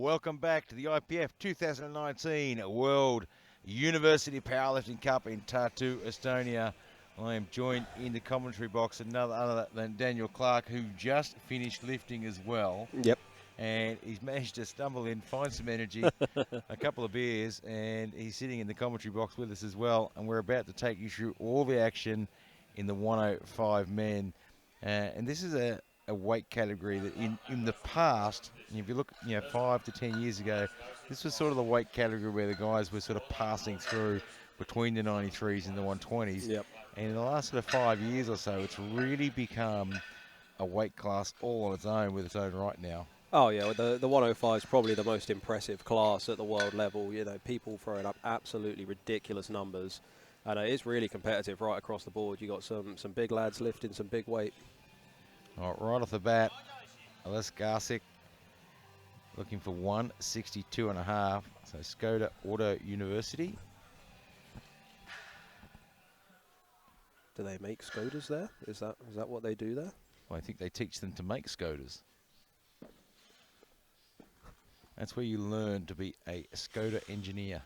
Welcome back to the IPF 2019 World University Powerlifting Cup in Tartu, Estonia. I am joined in the commentary box other than Daniel Clark, who just finished lifting as well. Yep. And he's managed to stumble in, find some energy, a couple of beers, and he's sitting in the commentary box with us as well. And we're about to take you through all the action in the 105 men. And this is a weight category that in the past, if you look 5 to 10 years ago, this was sort of the weight category where the guys were sort of passing through between the 93s and the 120s. Yep. And in the last sort of 5 years or so, it's really become a weight class all on its own with its own right now. Oh yeah, well, the 105 is probably the most impressive class at the world level. You know, people throwing up absolutely ridiculous numbers, and it's really competitive right across the board. You got some big lads lifting some big weight. All right off the bat, Les Garsick looking for 162.5. So Skoda Auto University. Do they make Skodas there? Is that what they do there? Well, I think they teach them to make Skodas. That's where you learn to be a Skoda engineer.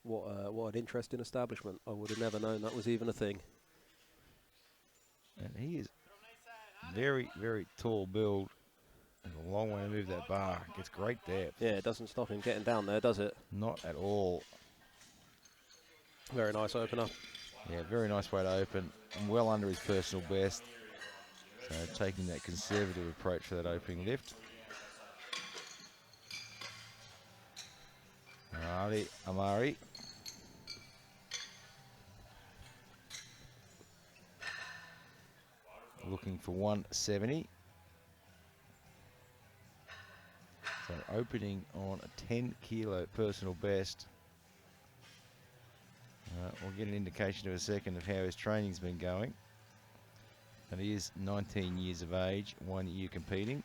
What an interesting establishment. I would have never known that was even a thing. And he is very, very tall build. There's a long way to move that bar. Gets great depth. Yeah, it doesn't stop him getting down there, does it? Not at all. Very nice opener. Yeah, very nice way to open. And well under his personal best. So taking that conservative approach for that opening lift. Ali Amari. Looking for 170. So opening on a 10 kilo personal best. We'll get an indication in a second of how his training's been going. And he is 19 years of age, 1 year competing.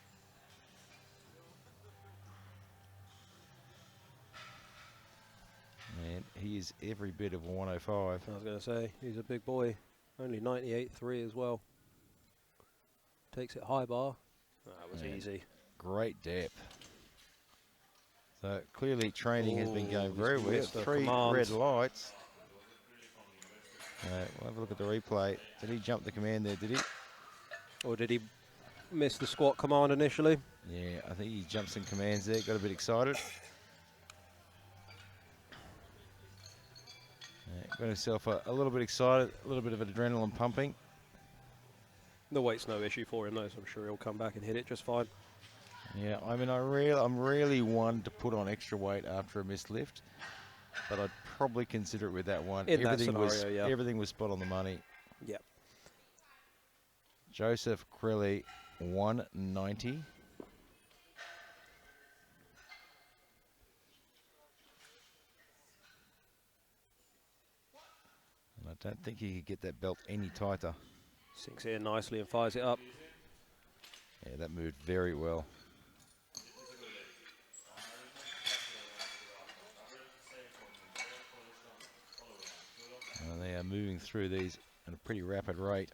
And he is every bit of a 105. I was going to say, he's a big boy. Only 98.3 as well. Takes it high bar. That was easy. Great depth. So clearly training has been going very well. 3 red lights. We'll have a look at the replay. Did he jump the command there, did he? Or did he miss the squat command initially? Yeah, I think he jumped some commands there, got a bit excited. Got himself a little bit excited, a little bit of adrenaline pumping. The weight's no issue for him though, so I'm sure he'll come back and hit it just fine. Yeah, I mean, I'm really one to put on extra weight after a missed lift, but I'd probably consider it with that one. In that scenario, yeah. Everything was spot on the money. Yep. Joseph Crelly, 190. And I don't think he could get that belt any tighter. Sinks it in nicely and fires it up. Yeah, that moved very well. And they are moving through these at a pretty rapid rate.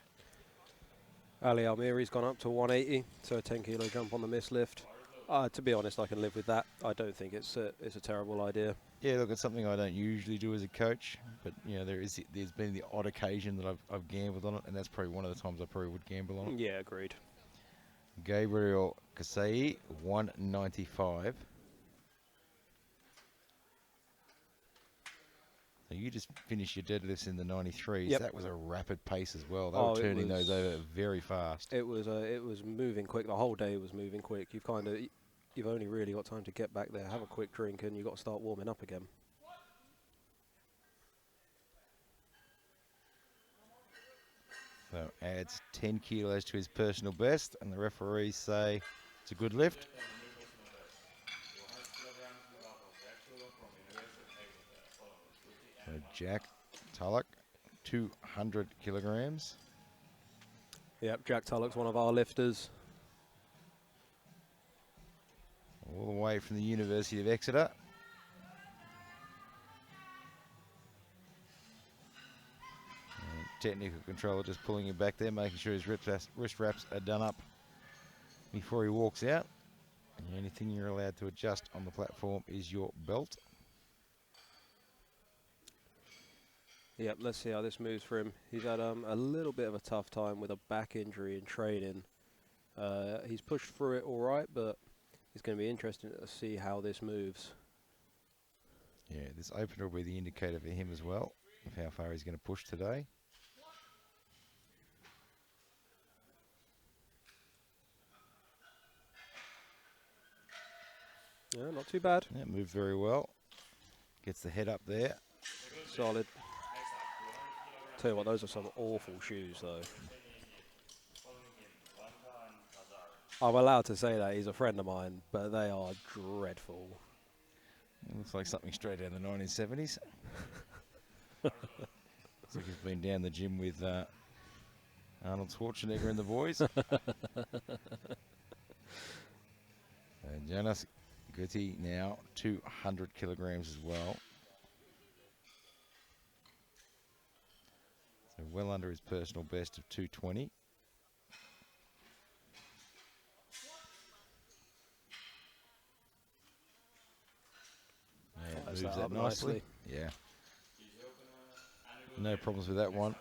Ali Almiri's gone up to 180, so a 10 kilo jump on the miss lift. To be honest, I can live with that. I don't think it's a terrible idea. Yeah, look, it's something I don't usually do as a coach, but you know, there's been the odd occasion that I've gambled on it, and that's probably one of the times I probably would gamble on it. Yeah, agreed. Gabriel Kasei, 195. So you just finished your deadlifts in the 93s. Yep. That was a rapid pace as well. They were turning those over very fast. It was moving quick. The whole day was moving quick. You've only really got time to get back there, have a quick drink, and you've got to start warming up again. So adds 10 kilos to his personal best, and the referees say it's a good lift. So Jack Tulloch, 200 kilograms. Yep, Jack Tulloch's one of our lifters. All the way from the University of Exeter. And technical controller just pulling him back there, making sure his wrist wraps are done up before he walks out. The only thing you're allowed to adjust on the platform is your belt. Yep, let's see how this moves for him. He's had a little bit of a tough time with a back injury in training. He's pushed through it all right, but it's going to be interesting to see how this moves. Yeah, this opener will be the indicator for him as well of how far he's going to push today. Yeah, not too bad. Yeah, moved very well. Gets the head up there. Solid. Tell you what, those are some awful shoes, though. I'm allowed to say that. He's a friend of mine, but they are dreadful. It looks like something straight out of the 1970s. Looks like he's been down the gym with Arnold Schwarzenegger and the boys. And Jonas Guti now 200 kilograms as well. So well under his personal best of 220. Yeah, Close moves that that up nicely. nicely. Yeah. No problems with that one.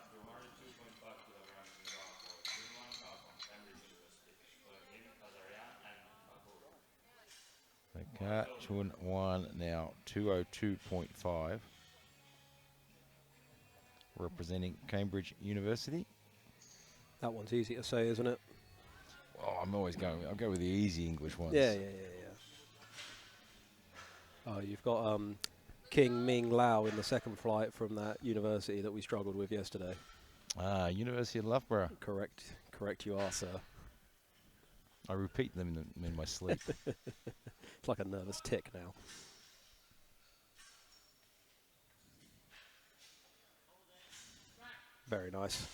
Okay, Chun Wan now 202.5. Representing Cambridge University. That one's easy to say, isn't it? Oh, I'll go with the easy English ones. Yeah. Oh, you've got King Ming Lau in the second flight from that university that we struggled with yesterday. Ah, University of Loughborough. Correct you are, sir. I repeat them in my sleep. It's like a nervous tick now. Very nice.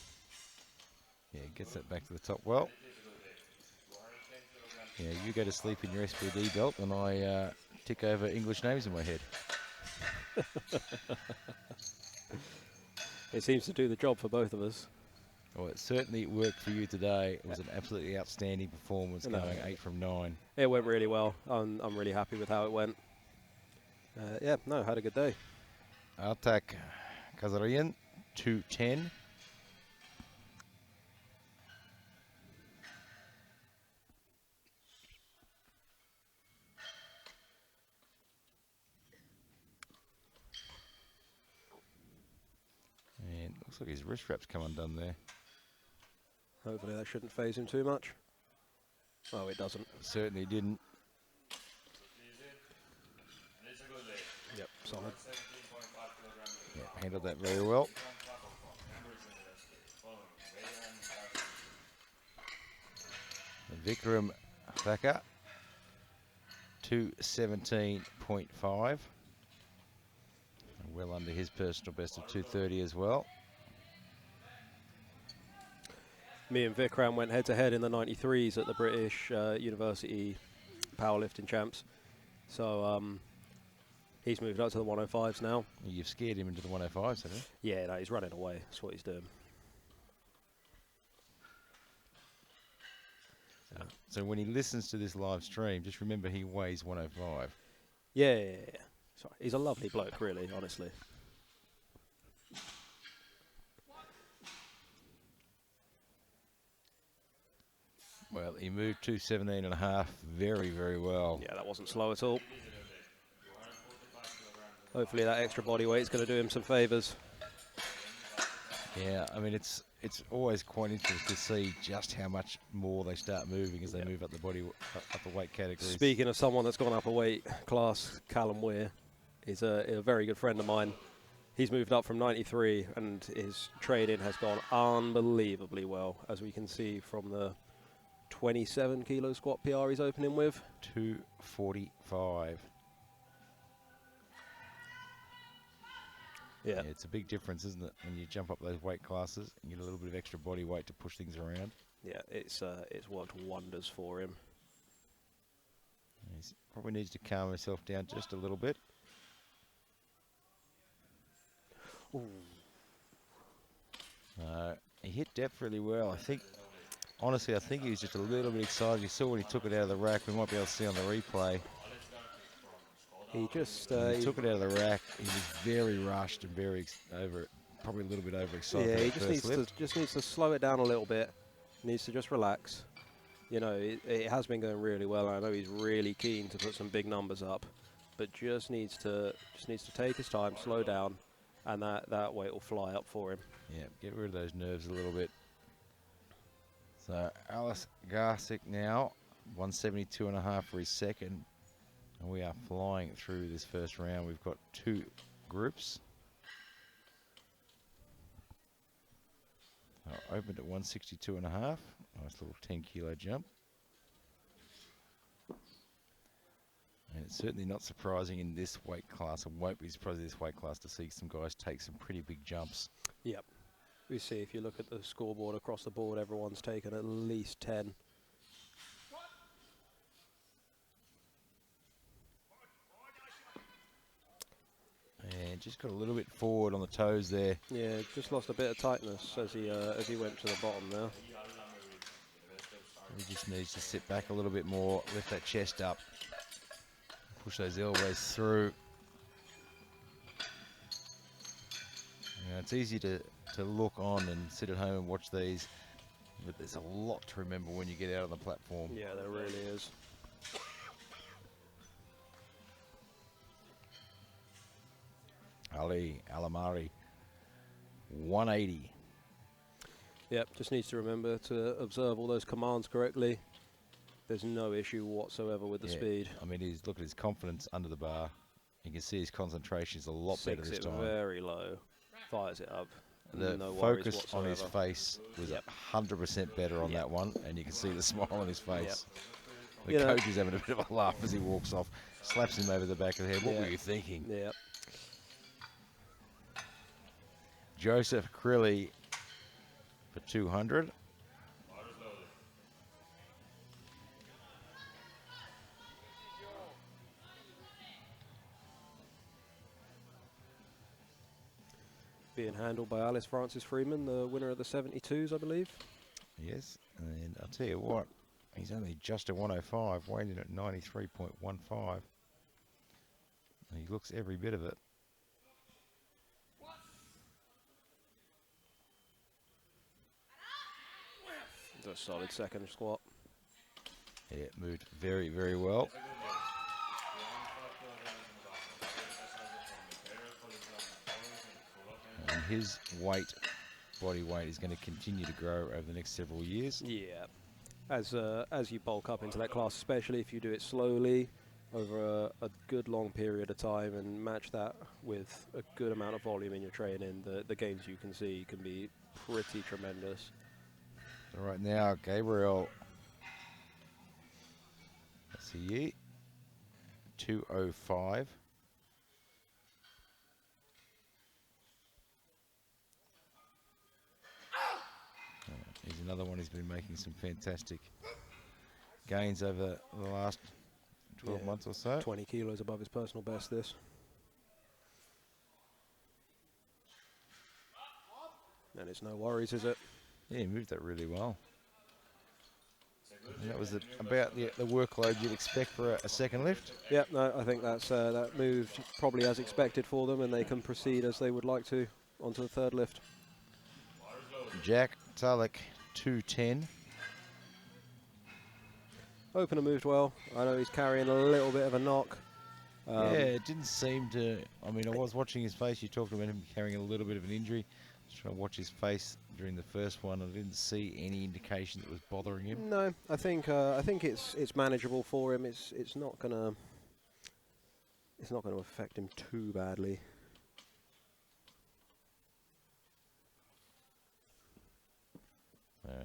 Yeah, gets that back to the top well. Yeah, you go to sleep in your SPD belt and I tick over English names in my head. It seems to do the job for both of us. Well, it certainly worked for you today. It was an absolutely outstanding performance, going 8 from 9. It went really well. I'm really happy with how it went. Had a good day. Artak Kazarian, 210. And looks like his wrist wrap's come undone there. Hopefully that shouldn't phase him too much. Oh, it doesn't. Certainly didn't. Yep, solid. Yeah, handled that very well. Vikram Thacker, 217.5. Well under his personal best of 230 as well. Me and Vikram went head-to-head in the 93s at the British University Powerlifting Champs. So he's moved up to the 105s now. You've scared him into the 105s, haven't you? Yeah, no, he's running away. That's what he's doing. So when he listens to this live stream, just remember he weighs 105. Yeah. Sorry, he's a lovely bloke, really, honestly. Well, he moved 217.5 very, very well. Yeah, that wasn't slow at all. Hopefully that extra body weight's going to do him some favours. Yeah, I mean, it's always quite interesting to see just how much more they start moving as they move up the up the weight categories. Speaking of someone that's gone up a weight class, Callum Weir is a very good friend of mine. He's moved up from 93 and his training has gone unbelievably well, as we can see from the 27 kilo squat PR he's opening with. 245. Yeah, it's a big difference, isn't it, when you jump up those weight classes and get a little bit of extra body weight to push things around. Yeah, it's worked wonders for him. He probably needs to calm himself down just a little bit. Ooh. He hit depth really well. I think honestly, I think he was just a little bit excited. You saw when he took it out of the rack. We might be able to see on the replay. He just When he took it out of the rack, he was very rushed and very probably a little bit overexcited. yeah, for he that just first lift. needs to slow it down a little bit. Needs to just relax. You know, it has been going really well. I know he's really keen to put some big numbers up, but just needs to take his time, slow down, and that weight will fly up for him. Yeah, get rid of those nerves a little bit. So Alice Garsick now, 172.5 for his second. And we are flying through this first round. We've got 2 groups. Opened at 162.5. Nice little 10-kilo jump. And it's certainly not surprising in this weight class. It won't be surprising in this weight class to see some guys take some pretty big jumps. Yep. We see if you look at the scoreboard across the board, everyone's taken at least 10. And just got a little bit forward on the toes there. Yeah, just lost a bit of tightness as he went to the bottom there. He just needs to sit back a little bit more, lift that chest up, push those elbows through. You know, it's easy to look on and sit at home and watch these, but there's a lot to remember when you get out on the platform. Yeah, there really is. Ali Alamari, 180. Yep, just needs to remember to observe all those commands correctly. There's no issue whatsoever with the speed. I mean, look at his confidence under the bar. You can see his concentration is a lot better this time. Very low, fires it up. The no focus on his face was 100% better on Yep. that one, and you can see the smile on his face. Yep. The You know, coach is having a bit of a laugh as he walks off, slaps him over the back of the head. What were you thinking? Yeah. Joseph Crilly for 200. Being handled by Alice Francis Freeman, the winner of the 72s, I believe. Yes, and I'll tell you what, he's only just a 105, weighed in at 93.15. He looks every bit of it. It's a solid second squat. Yeah, it moved very, very well. And his body weight is going to continue to grow over the next several years. Yeah. As you bulk up into that class, especially if you do it slowly over a good long period of time and match that with a good amount of volume in your training, the gains you can see can be pretty tremendous. So right now, Gabriel, let's see, 205. Here's another one who's been making some fantastic gains over the last 12 months or so. 20 kilos above his personal best, this. And it's no worries, is it? Yeah, he moved that really well. And that was about the workload you'd expect for a second lift. Yeah, no, I think that moved probably as expected for them, and they can proceed as they would like to onto the third lift. Jack Tulloch, 210. Opener moved well. I know he's carrying a little bit of a knock. Yeah, it didn't seem to. I mean, I was watching his face. You talked about him carrying a little bit of an injury. Just trying to watch his face during the first one. I didn't see any indication that was bothering him. No, I think it's manageable for him. It's not gonna affect him too badly.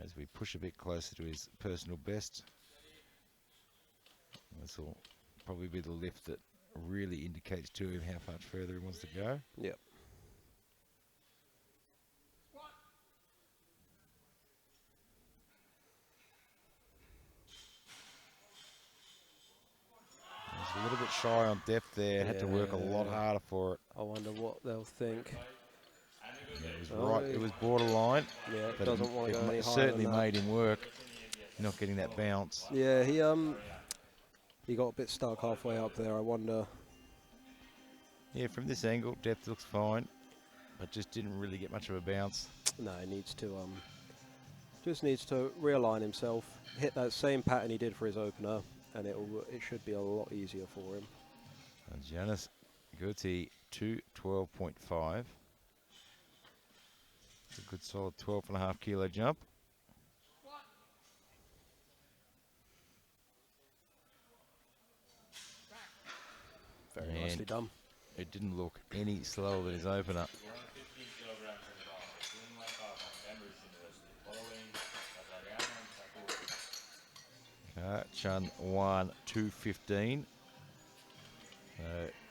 As we push a bit closer to his personal best, this will probably be the lift that really indicates to him how much further he wants to go. Yep. He's a little bit shy on depth there. Had to work a lot harder for it. I wonder what they'll think. Yeah, it was right. It was borderline. Yeah, but doesn't want to go any it higher certainly than that. made him work. Not getting that bounce. Yeah, he got a bit stuck halfway up there. I wonder. Yeah, from this angle, depth looks fine, but just didn't really get much of a bounce. No, he needs to just needs to realign himself, hit that same pattern he did for his opener, and it should be a lot easier for him. And Giannis Guti 212.5. It's a good solid 12.5 kilo jump. Very nicely done. It didn't look any slower than his opener. Chun 215.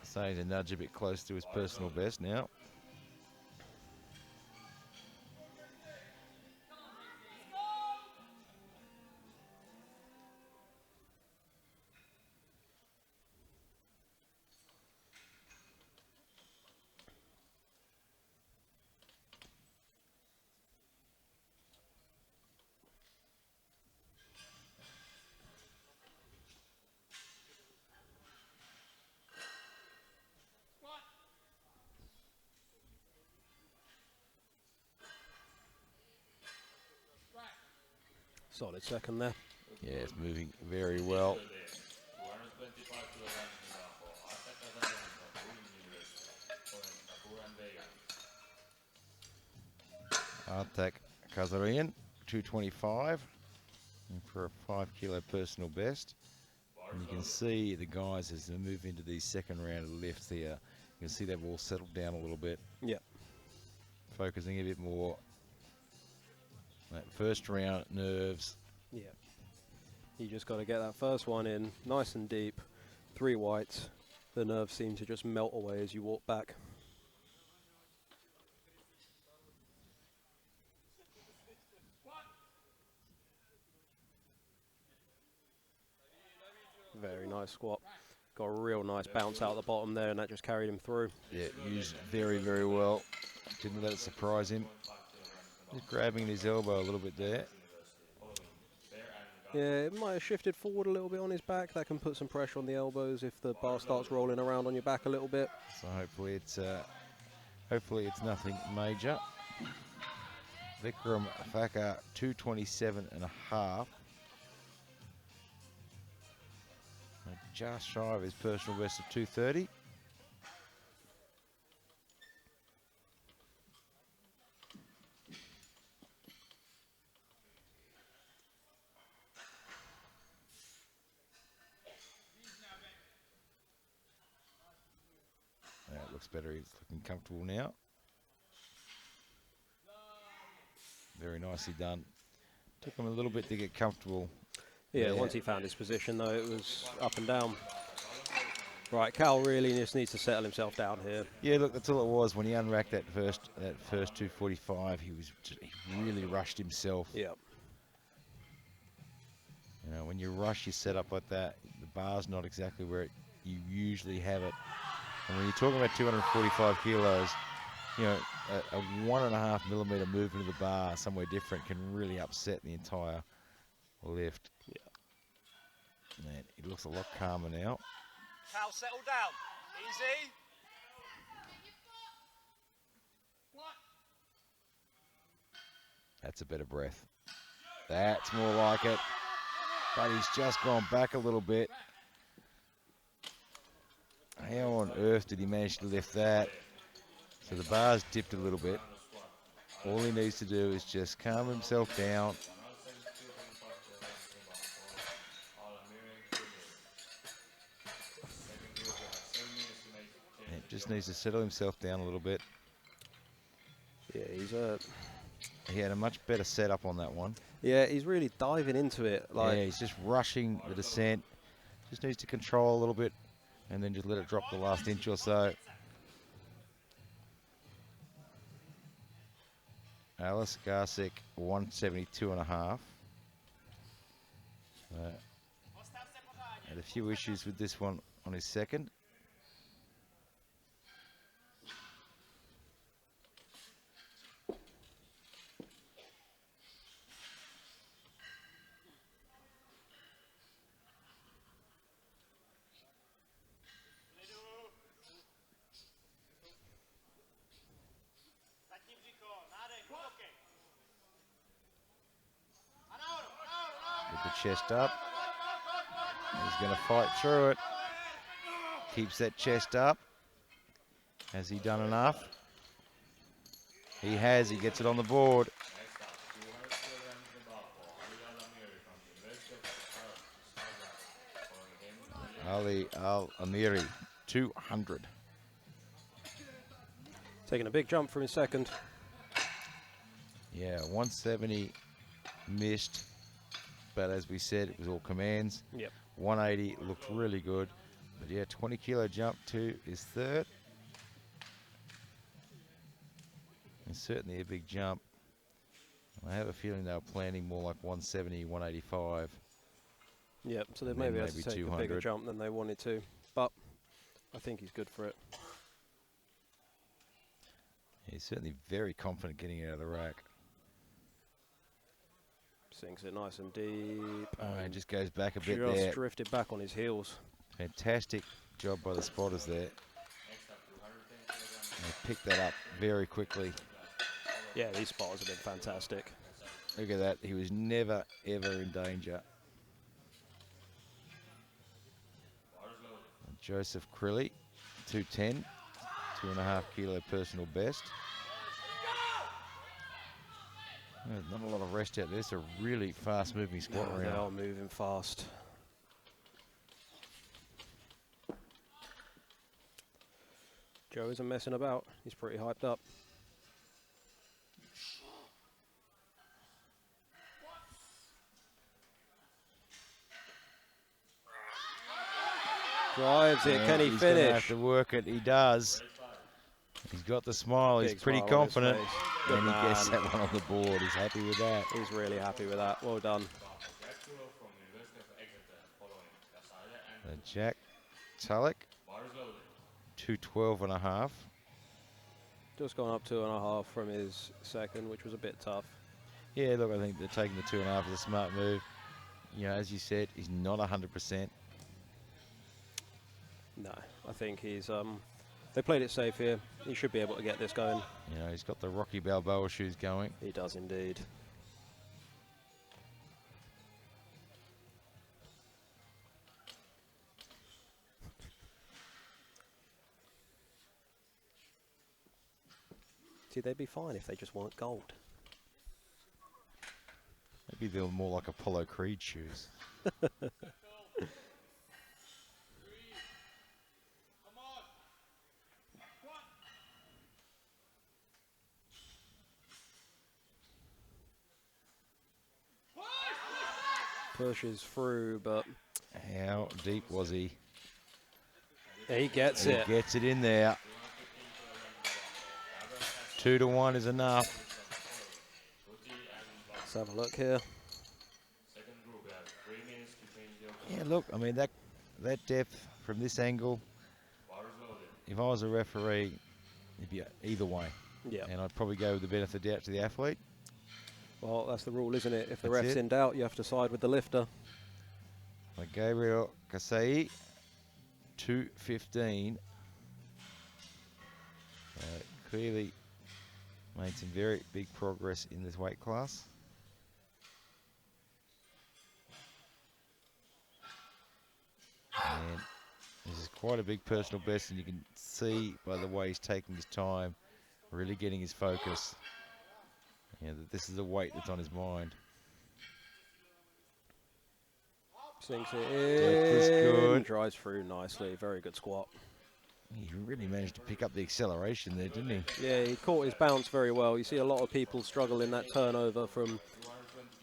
Starting to nudge a bit close to his personal best now. Solid second there. Yeah, it's moving very well. Artek Kazarian, 225, and for a 5 kilo personal best. And you can see the guys as they move into the second round of the lifts here, you can see they've all settled down a little bit. Yeah. Focusing a bit more. That first round nerves. Yeah. You just got to get that first one in nice and deep. 3 whites. The nerves seem to just melt away as you walk back. Very nice squat. Got a real nice bounce out the bottom there, and that just carried him through. Yeah, used very, very well. Didn't let it surprise him. Just grabbing his elbow a little bit there. Yeah, it might have shifted forward a little bit on his back. That can put some pressure on the elbows if the bar starts rolling around on your back a little bit. So hopefully it's nothing major. Vikram Thakur, 227.5. Just shy of his personal best of 230. That looks better. He's looking comfortable now. Very nicely done. Took him a little bit to get comfortable. Yeah, once he found his position, though, it was up and down. Right, Cal really just needs to settle himself down here. Yeah, look, that's all it was. When he unracked that first 245, he really rushed himself. Yeah. You know, when you rush your setup like that, the bar's not exactly where you usually have it. And when you're talking about 245 kilos, you know, a 1.5 millimeter movement of the bar somewhere different can really upset the entire lift. Yeah. Man, it looks a lot calmer now. Cal, settle down. Easy. That's a better breath. That's more like it. But he's just gone back a little bit. How on earth did he manage to lift that? So the bar's dipped a little bit. All he needs to do is just calm himself down. And just needs to settle himself down a little bit. Yeah, He had a much better setup on that one. yeah, he's really diving into it. Like, Yeah, he's just rushing the descent. Just needs to control a little bit and then just let it drop the last inch or so. Alice Garsick, 172.5. Had a few issues with this one on his second. With the chest up. He's going to fight through it. Keeps that chest up. Has he done enough? He has. He gets it on the board. Ali Al-Amiri, 200. Taking a big jump from his second. Yeah, 170 missed, but as we said, it was all commands. Yep. 180 looked really good, but yeah, 20 kilo jump to his third. And certainly a big jump. I have a feeling they were planning more like 170, 185. Yep, so they And then maybe had to maybe take a 200. bigger jump than they wanted to, but I think he's good for it. He's certainly very confident getting out of the rack. Sinks it nice and deep. It just goes back a bit Just there. drifted back on his heels. Fantastic job by the spotters there. They picked that up very quickly. Yeah, these spotters have been fantastic. Look at that. He was never, ever in danger. Joseph Crilly, 210, 2.5 kilo personal best. There's not a lot of rest out there. It's a really fast moving squat They round. are moving fast. Joe isn't messing about. He's pretty hyped up. Drives it. Can he He's gonna have finish? to work it. He does. He's got the smile. He's Big pretty smile on his confident. face. Good And he gets man. that one on the board. He's happy with that. He's really happy with that. Well done. Jack Tulloch, 212.5. Just gone up 2.5 from his second, which was a bit tough. Yeah, look, I think they're taking the 2.5 is a smart move. You know, as you said, he's not 100%. No, I think he's they played it safe here. He should be able to get this going. You know, he's got the Rocky Balboa shoes going. He does indeed. See, they'd be fine if they just weren't gold. Maybe they're more like Apollo Creed shoes. Pushes through, but How deep was he? he gets He it. gets it in there. 2 to 1 is enough. Let's have a look here. Yeah, look, I mean, that depth from this angle, if I was a referee, it'd be either way. Yeah. And I'd probably go with the benefit of the doubt to the athlete. Well, that's the rule, isn't it? If the That's ref's it. in doubt, you have to side with the lifter. Like Gabriel Kasei, 215. Clearly made some very big progress in this weight class. And this is quite a big personal best, and you can see by the way he's taking his time, really getting his focus, that this is a weight that's on his mind. Sinks it Depth is in. good. Drives through nicely. Very good squat. He really managed to pick up the acceleration there, didn't he? Yeah, he caught his bounce very well. You see a lot of people struggle in that turnover from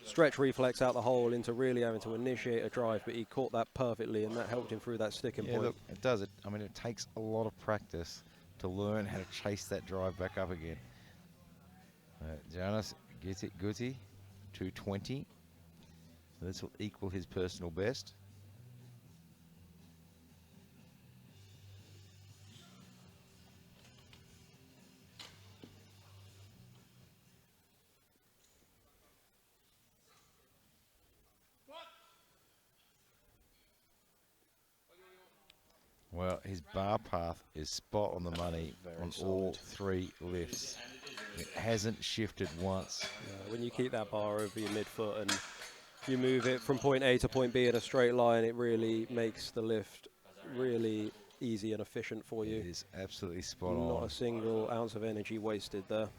stretch reflex out the hole into really having to initiate a drive, but he caught that perfectly, and that helped him through that sticking Yeah, point. look, it does. I mean, it takes a lot of practice to learn how to chase that drive back up again. Jonas Guti, 220. So this will equal his personal best. Well, his bar path is spot on the money on all 3 lifts. It hasn't shifted once. When you keep that bar over your midfoot and you move it from point A to point B in a straight line, it really makes the lift really easy and efficient for you. It is absolutely spot Not on. a single ounce of energy wasted there.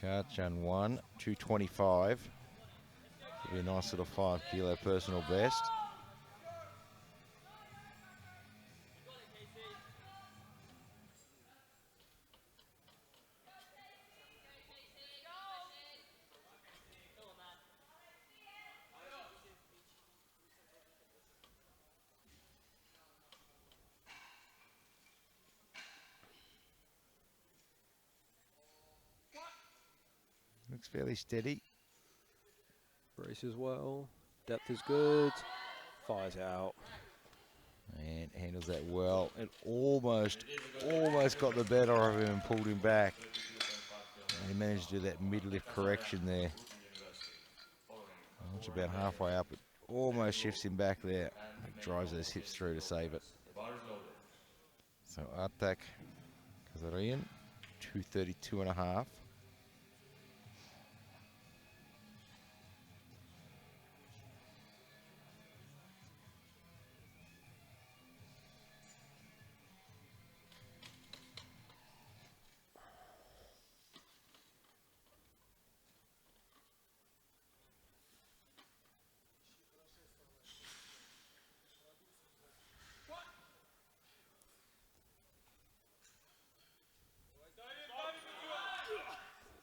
Karchan won, 225. Could be a nice little 5 kilo personal best. Looks fairly steady. Braces well. Depth is good. Fires it out. And handles that well. And almost got the better of him and pulled him back. And he managed to do that mid-lift correction there. Which about halfway up, it almost shifts him back there. He drives those hips through to save it. So Artak Kazarian, 232.5.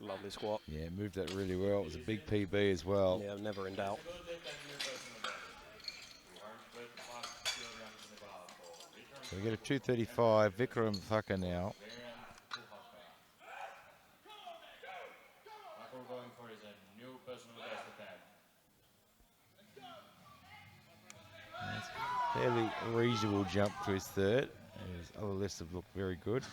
Lovely squat. Yeah, moved that really well. It was a big PB as well. Yeah, never in doubt. So we get a 235. Vikram Thakka now. Fairly reasonable jump to his third. And his other lifts have looked very good.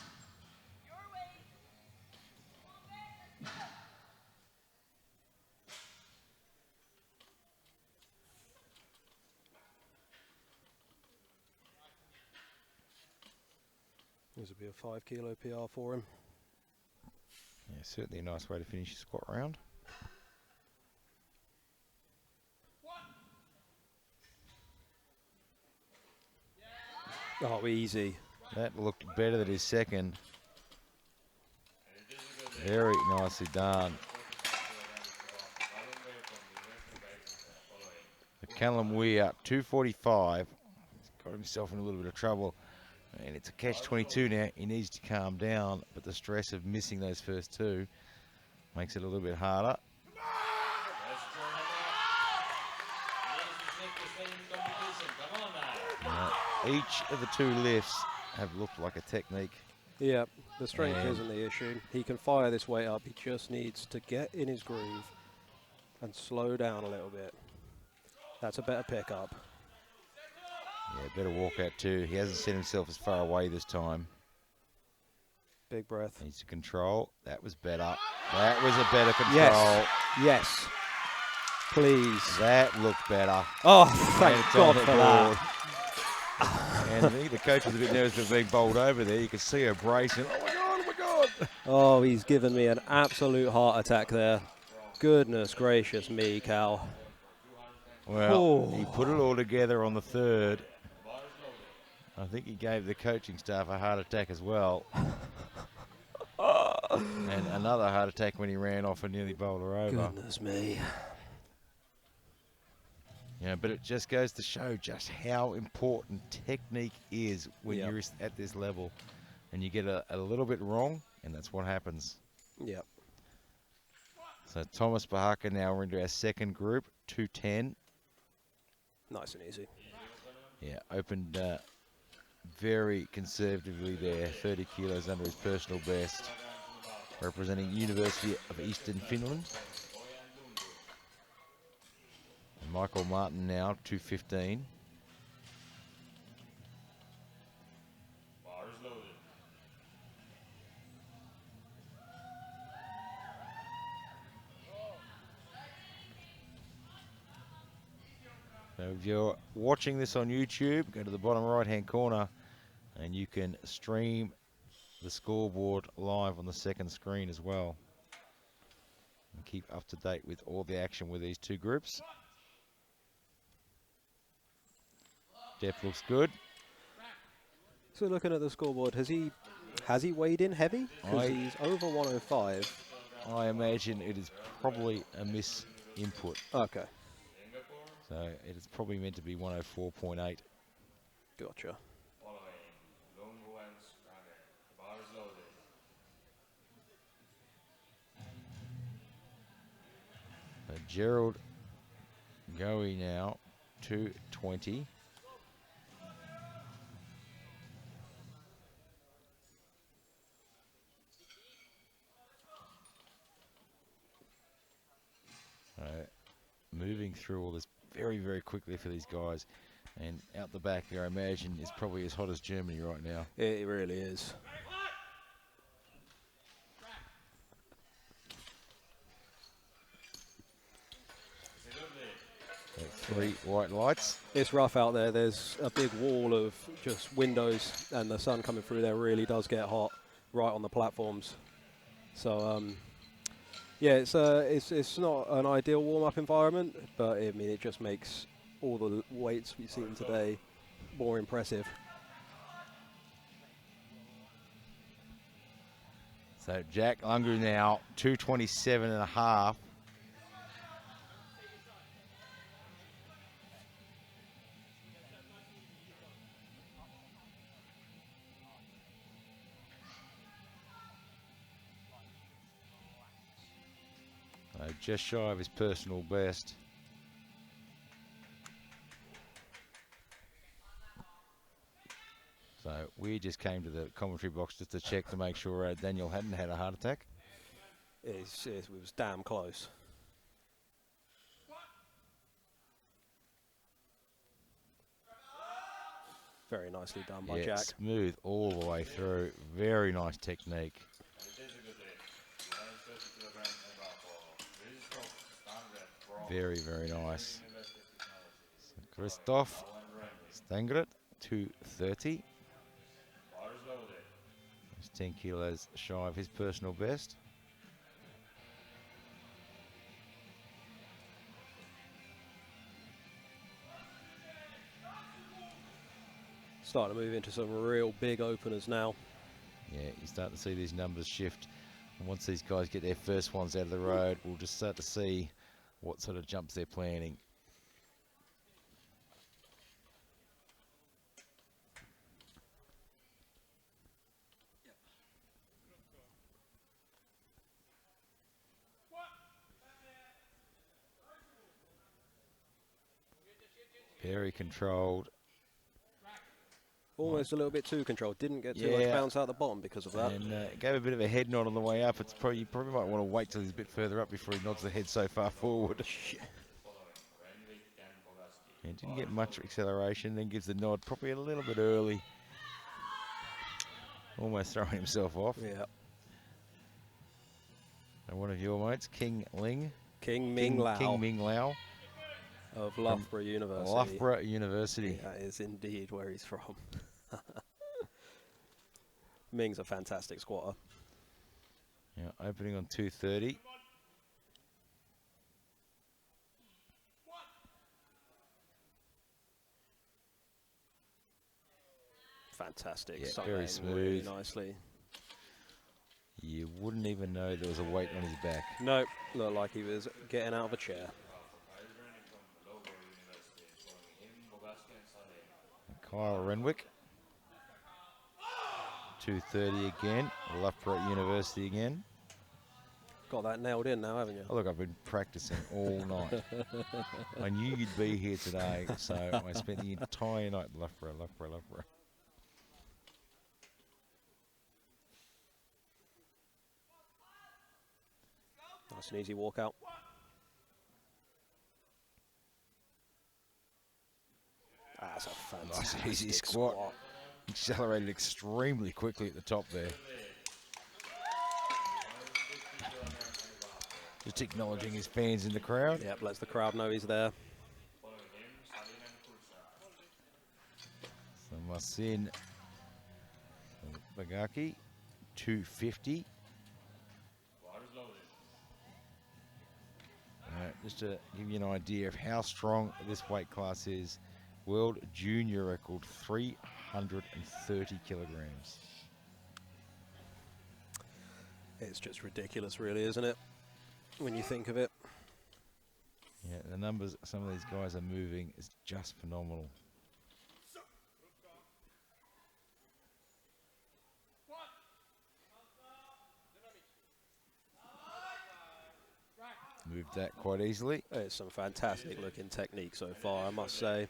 This would be a 5 kilo PR for him. Yeah, certainly a nice way to finish your squat round. Oh, easy. That looked better than his second. Very nicely done. Callum Weir, 245. He's got himself in a little bit of trouble. And it's a catch-22 now. He needs to calm down, but the stress of missing those first two makes it a little bit harder. Each of the two lifts have looked like a technique. Yeah, the strength isn't the issue. He can fire this weight up. He just needs to get in his groove and slow down a little bit. That's a better pickup. Yeah, better walkout too. He hasn't set himself as far away this time. Big breath. Needs to control. That was better. That was a better control. Yes. Yes. Please. That looked better. Oh, thank it's God on the for board. that. And I think the coach was a bit nervous of being bowled over there. You could see her bracing. Oh my God, oh my God. Oh, he's given me an absolute heart attack there. Goodness gracious me, Cal. Well, he put it all together on the third. I think he gave the coaching staff a heart attack as well. And another heart attack when he ran off and nearly bowled her over. Goodness me. Yeah, but it just goes to show just how important technique is when you're at this level. And you get a little bit wrong, and that's what happens. Yep. So Thomas Bahaka now we're into our second group, 210. Nice and easy. Yeah, opened very conservatively there, 30 kilos under his personal best, representing University of Eastern Finland. And Michael Martin now, 215. So if you're watching this on YouTube, go to the bottom right-hand corner and you can stream the scoreboard live on the second screen as well. And keep up to date with all the action with these two groups. Depth looks good. So looking at the scoreboard, has he weighed in heavy? Because I- he's over 105. I imagine it is probably a miss input. Okay, So it is probably meant to be 104.8. gotcha. Gerald Goey now, 220. Moving through all this very, very quickly for these guys. And out the back there, I imagine, is probably as hot as Germany right now. It really is. So 3 white lights. It's rough out there. There's a big wall of just windows, and the sun coming through there really does get hot right on the platforms. So, yeah, it's not an ideal warm-up environment, but I mean, it just makes all the weights we've seen today more impressive. So Jack Lungu now, 227.5. Just shy of his personal best. So we just came to the commentary box just to check to make sure Daniel hadn't had a heart attack. It was damn close. Very nicely done by Jack. Smooth all the way through. Very nice technique. Very, very nice. So Christoph Stangret, 230. He's 10 kilos shy of his personal best. Starting to move into some real big openers now. Yeah, you start to see these numbers shift. And once these guys get their first ones out of the road, we'll just start to see what sort of jumps they're planning. Very controlled. Almost a little bit too controlled. Didn't get too much bounce out the bottom because of that. And gave a bit of a head nod on the way up. You probably might want to wait till he's a bit further up before he nods the head so far forward. And didn't get much acceleration, then gives the nod probably a little bit early. Almost throwing himself off. Yeah. And one of your mates, King Ling. King Ming Lao. King Ming Lao. Of Loughborough University. Loughborough University. That is indeed where he's from. Ming's a fantastic squatter. Yeah, opening on 230. Fantastic. Yeah, Sunday very really smooth. Nicely. You wouldn't even know there was a weight on his back. Nope. Looked like he was getting out of a chair. Kyle Renwick. 230 again. Loughborough University again. Got that nailed in now, haven't you? Oh, look, I've been practicing all night. I knew you'd be here today, so I spent the entire night Loughborough. Nice and easy walkout. That's a fantastic Nice easy squat. Accelerated extremely quickly at the top there. Just acknowledging his fans in the crowd. Yep, lets the crowd know he's there. So Marcin Bagaki, 250. Just to give you an idea of how strong this weight class is, World junior record, 330 kilograms. It's just ridiculous, really, isn't it? When you think of it. Yeah, the numbers some of these guys are moving is just phenomenal. Moved that quite easily. It's some fantastic looking technique so far, I must say.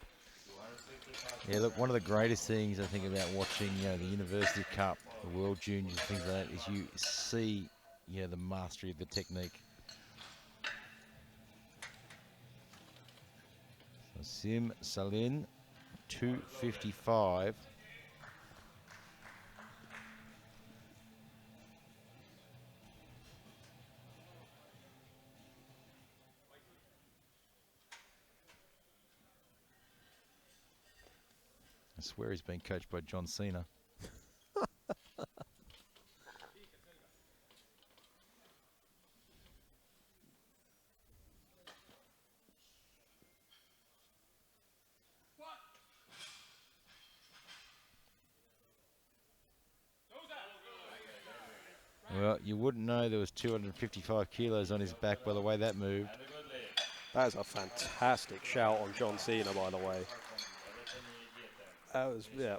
Yeah, look, one of the greatest things I think about watching, the University Cup, the World Juniors, things like that, is you see, the mastery of the technique. So Sim Salin, 255. I swear he's been coached by John Cena. Well, you wouldn't know there was 255 kilos on his back by the way that moved. That is a fantastic shout on John Cena, by the way. That was, yeah.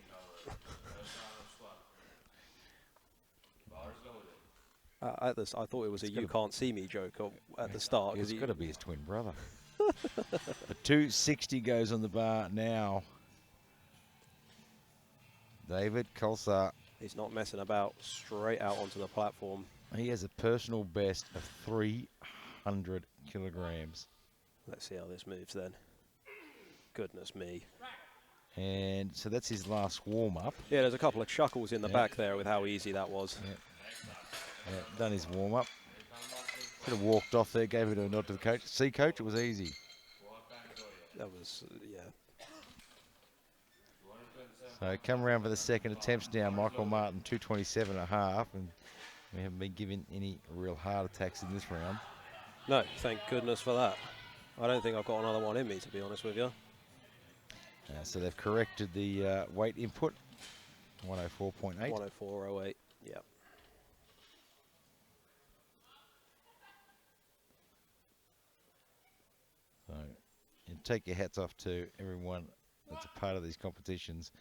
At this, I thought it was "you can't see me" joke at the start. It's got to be his twin brother. The 260 goes on the bar now. David Kolsar. He's not messing about. Straight out onto the platform. He has a personal best of 300 kilograms. Let's see how this moves then. Goodness me. And so that's his last warm-up. Yeah, there's a couple of chuckles in the back there with how easy that was. Yeah, done his warm-up. Could have walked off there, gave it a nod to the coach. See, coach, it was easy. That was, yeah. So come around for the second attempts now. Michael Martin, 227.5, and we haven't been given any real heart attacks in this round. No, thank goodness for that. I don't think I've got another one in me, to be honest with you. So they've corrected the weight input, 104.8. 104.08, yeah. So you take your hats off to everyone that's a part of these competitions,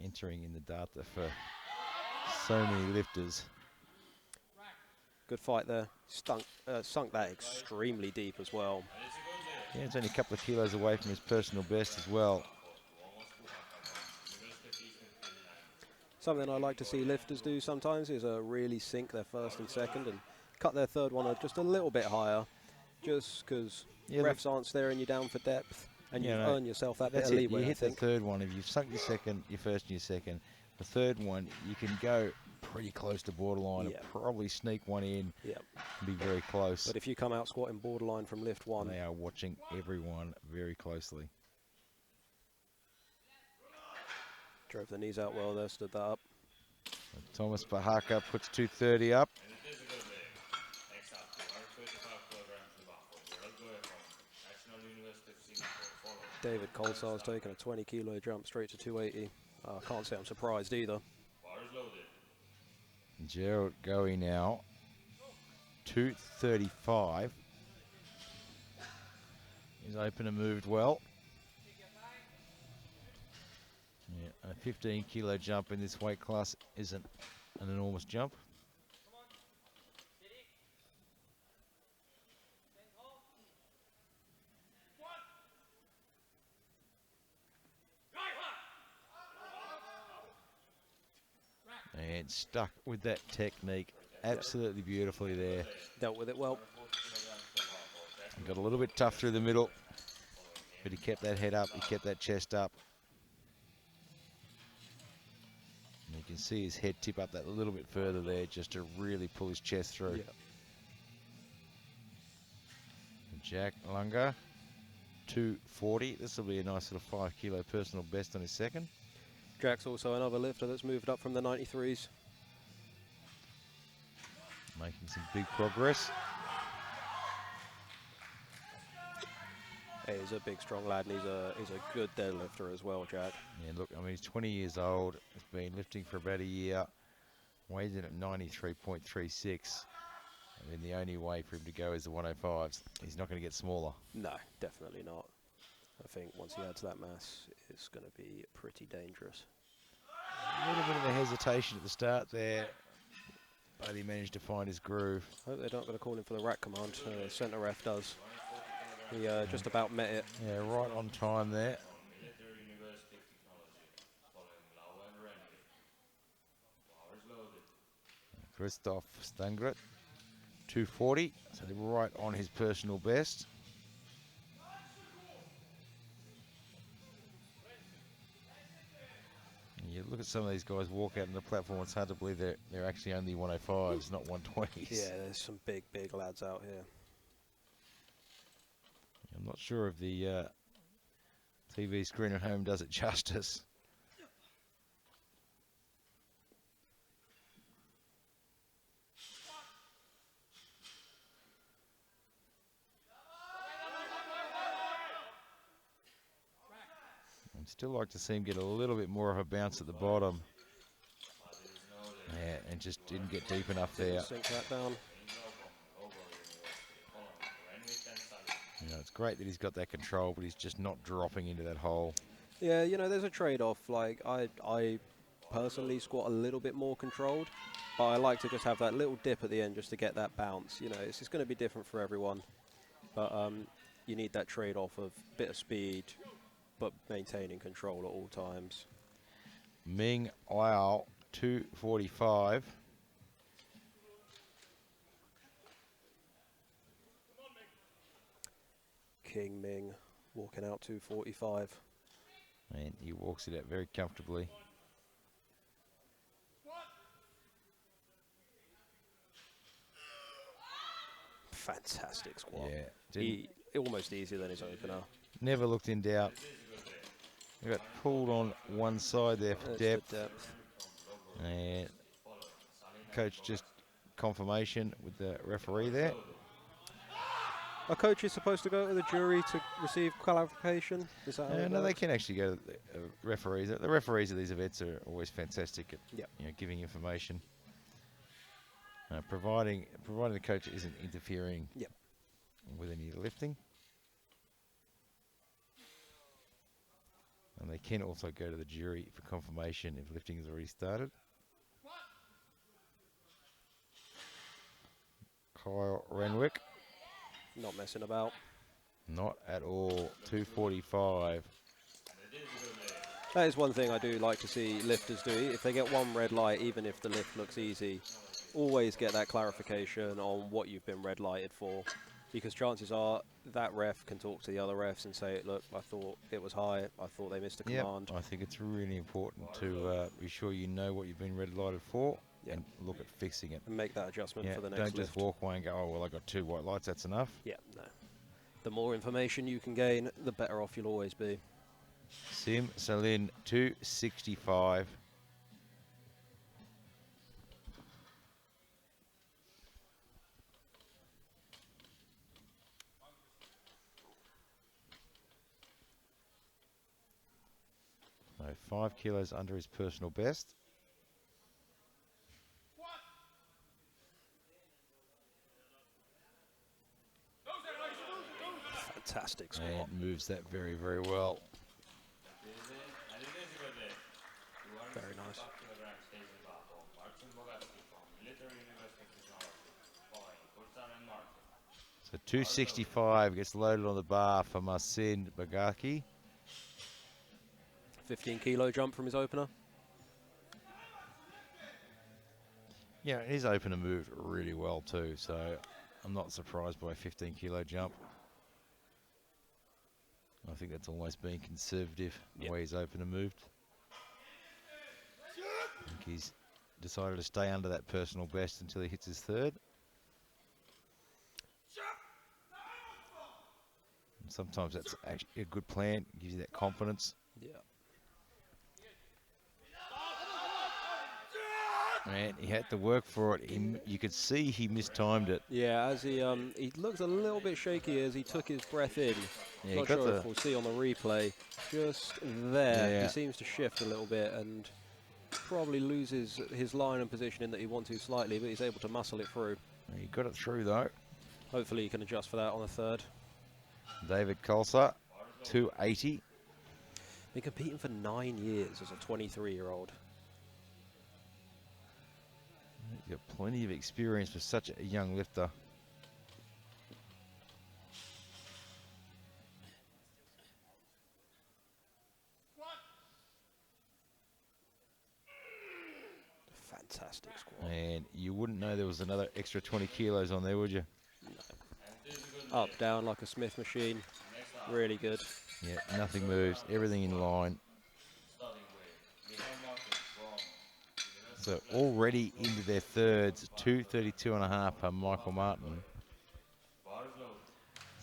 entering in the data for so many lifters. Good fight there. Sunk that extremely deep as well. Yeah, it's only a couple of kilos away from his personal best as well. Something I like to see lifters do sometimes is really sink their first and second and cut their third one just a little bit higher, just because refs aren't staring you down for depth, and you earn yourself that bit of leeway. You hit the third one. If you've sunk your second, your first and your second, the third one, you can go pretty close to borderline and probably sneak one in and be very close. But if you come out squatting borderline from lift one, they are watching everyone very closely. Drove the knees out well there, stood that up. Thomas Bahaka puts 230 up. David Kolsar's taking a 20 kilo jump straight to 280. I can't say I'm surprised either. Gerald Goey now, 235. His opener moved well. Yeah, a 15 kilo jump in this weight class isn't an enormous jump. And stuck with that technique absolutely beautifully there. Dealt with it well. Got a little bit tough through the middle, but he kept that head up, he kept that chest up. And you can see his head tip up that little bit further there just to really pull his chest through. Jack Lunga, 240. This will be a nice little 5 kilo personal best on his second. Jack's also another lifter that's moved up from the 93s. Making some big progress. He's a big, strong lad, and he's a good deadlifter as well, Jack. Yeah, look, I mean, he's 20 years old. He's been lifting for about a year. Weighs in at 93.36. I mean, the only way for him to go is the 105s. He's not going to get smaller. No, definitely not. I think once he adds that mass, it's going to be pretty dangerous. A little bit of a hesitation at the start there, but he managed to find his groove. I hope they're not going to call him for the rack command. Centre ref does. He just about met it. Yeah, right on time there. Christoph Stangret, 240, so they're right on his personal best. And you look at some of these guys walk out on the platform, it's hard to believe they're actually only 105s, not 120s. Yeah, there's some big, big lads out here. I'm not sure if the TV screen at home does it justice. I'd still like to see him get a little bit more of a bounce at the bottom. Yeah, and just didn't get deep enough there. Sink that down. You know, it's great that he's got that control, but he's just not dropping into that hole. Yeah, you know, there's a trade-off. Like, I personally squat a little bit more controlled, but I like to just have that little dip at the end just to get that bounce. You know, it's just going to be different for everyone, but you need that trade-off of bit of speed, but maintaining control at all times. Ming Wow, 245. King Ming walking out 245. And he walks it out very comfortably. Fantastic squat. Yeah, Almost easier than his opener. never looked in doubt. He got pulled on one side there for There's depth. the depth. And coach just confirmation with the referee there. A coach is supposed to go to the jury to receive clarification? Is that how it No, they works? can actually go to the referees. The referees of these events are always fantastic at Yep. giving information. Providing the coach isn't interfering Yep. with any lifting. And they can also go to the jury for confirmation if lifting has already started. Kyle Renwick, Not messing about. not at all. 245. That is one thing I do like to see lifters do. If they get one red light, even if the lift looks easy, always get that clarification on what you've been red lighted for. Because chances are that ref can talk to the other refs and say, look, I thought it was high. I thought they missed a command. I think it's really important to be sure you know what you've been red lighted for and look at fixing it. And make that adjustment for the next don't just lift. walk away and go, oh, well, I got 2 white lights, that's enough. Yeah, no. The more information you can gain, the better off you'll always be. Sim Salin, 265. So 5 kilos under his personal best. Fantastic squat. And moves that very, very well. Very nice. So 265 gets loaded on the bar for Marcin Bagaki. 15-kilo jump from his opener. Yeah, his opener moved really well too, so I'm not surprised by a 15-kilo jump. I think that's always been conservative, the way his opener moved. I think he's decided to stay under that personal best until he hits his third. And sometimes that's actually a good plan, gives you that confidence. Yeah. Man, he had to work for it. You could see he mistimed it. Yeah, as he looked a little bit shaky as he took his breath in. Yeah, Not sure if we'll see on the replay. Just there, he seems to shift a little bit and probably loses his line and position in that he wants to slightly, but he's able to muscle it through. He got it through though. Hopefully he can adjust for that on the third. David Colser, 280. Been competing for 9 years as a 23-year-old. He's got plenty of experience for such a young lifter. Fantastic squat. And you wouldn't know there was another extra 20 kilos on there, would you? No. Up, down like a Smith machine. Really good. Yeah, nothing moves. Everything in line. So already into their thirds, 232.5 per Michael Martin.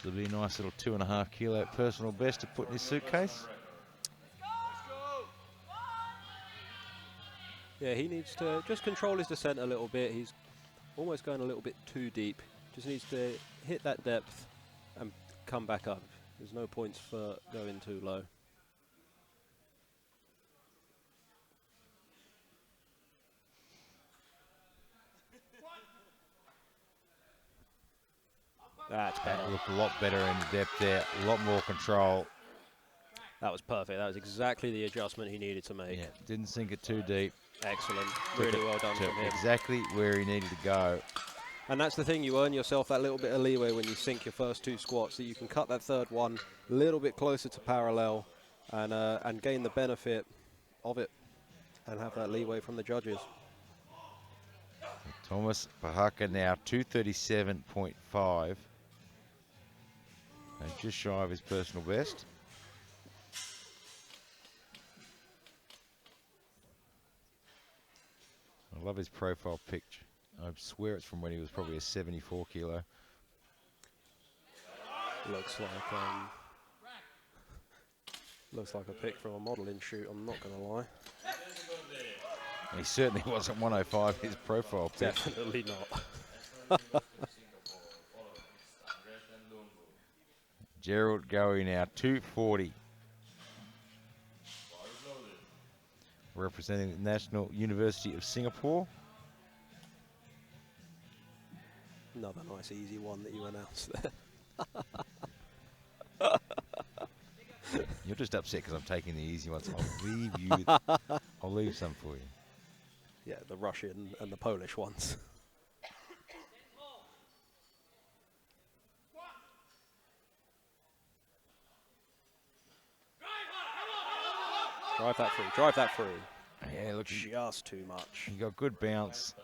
So it'll be a nice little 2.5 kilo personal best to put in his suitcase. Yeah, he needs to just control his descent a little bit. He's almost going a little bit too deep. Just needs to hit that depth and come back up. There's no points for going too low. That's better. That looked a lot better in the depth there. A lot more control. That was perfect. That was exactly the adjustment he needed to make. Yeah, didn't sink it too deep. Excellent. Really well done from him. Exactly where he needed to go. And that's the thing, you earn yourself that little bit of leeway when you sink your first 2 squats, that you can cut that third one a little bit closer to parallel and gain the benefit of it and have that leeway from the judges. Thomas Pahaka now 237.5. And just shy of his personal best. I love his profile picture. I swear it's from when he was probably a 74 kilo. Looks like a pic from a modeling shoot, I'm not going to lie. He certainly wasn't 105, his profile pic. Definitely not. Gerald going now 240. Representing the National University of Singapore. Another nice easy one that you announced there. You're just upset because I'm taking the easy ones. I'll leave some for you. Yeah, the Russian and the Polish ones. Drive that through, drive that through. Yeah, look, Just too much. he got good bounce,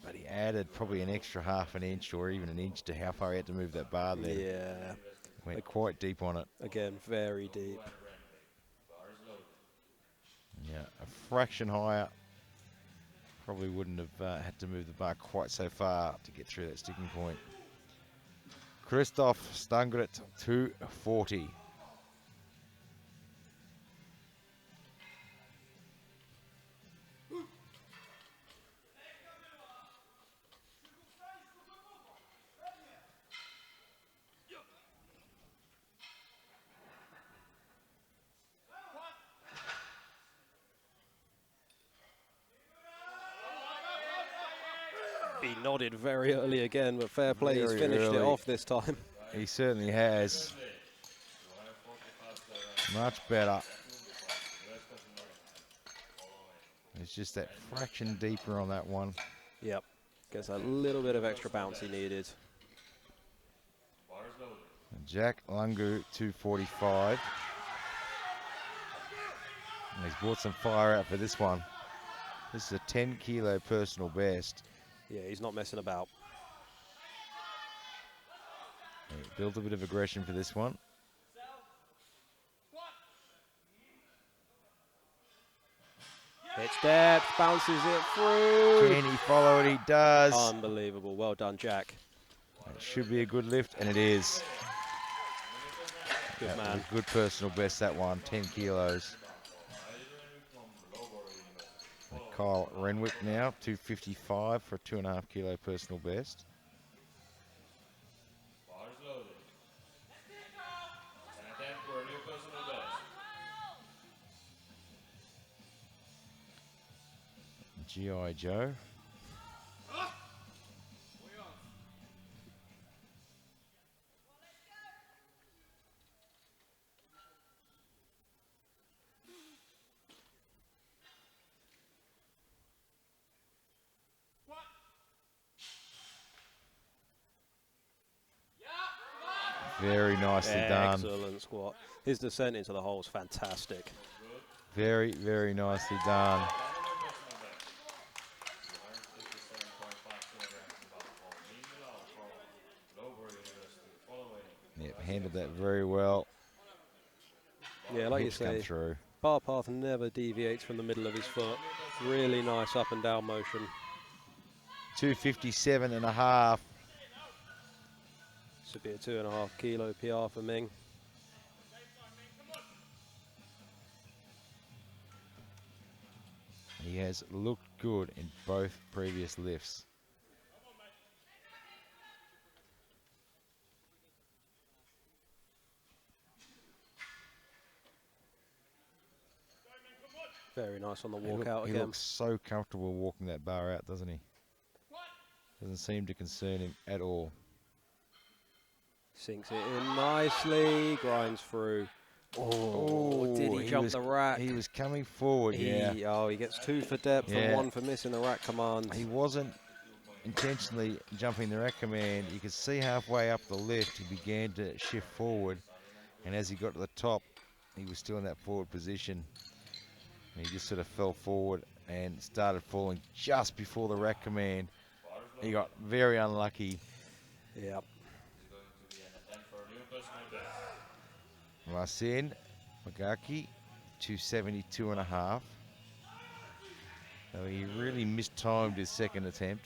but he added probably an extra half an inch or even an inch to how far he had to move that bar there. Yeah. Went quite deep on it. Again, very deep. Yeah, a fraction higher. Probably wouldn't have had to move the bar quite so far to get through that sticking point. Christoph Stangret, 240. He nodded very early again, but fair play, he's Very finished it early. off this time. He certainly has. Much better. It's just that fraction deeper on that one. Yep, gets a little bit of extra bounce he needed. Jack Lungu, 245. And he's brought some fire out for this one. This is a 10 kilo personal best. Yeah, he's not messing about. He built a bit of aggression for this one. Hits depth, bounces it through. Can he follow it? He does. Unbelievable, well done, Jack. It should be a good lift, and it is. Good That was man. a good personal best, that one, 10 kilos. Kyle Renwick now, 255 for a 2.5 kilo personal best. Bars loaded. And attempt for a new personal best. G.I. Joe. Very nicely done. Excellent squat. His descent into the hole is fantastic. Very, very nicely done. Yep, handled that very well. Yeah, like you Hips come say, through. bar path never deviates from the middle of his foot. Really nice up and down motion. 257.5. This would be a 2.5 kilo PR for Ming. He has looked good in both previous lifts. Very nice on the He walkout he again. looks so comfortable walking that bar out, doesn't he? Doesn't seem to concern him at all. Sinks it in nicely, grinds through. Oh, did he jump the rack? He was coming forward, yeah. Oh, he gets 2 for depth and 1 for missing the rack command. He wasn't intentionally jumping the rack command. You could see halfway up the lift, he began to shift forward. And as he got to the top, he was still in that forward position. And he just sort of fell forward and started falling just before the rack command. He got very unlucky. Yep. Marcin Magaki, 272.5. So he really mistimed his second attempt.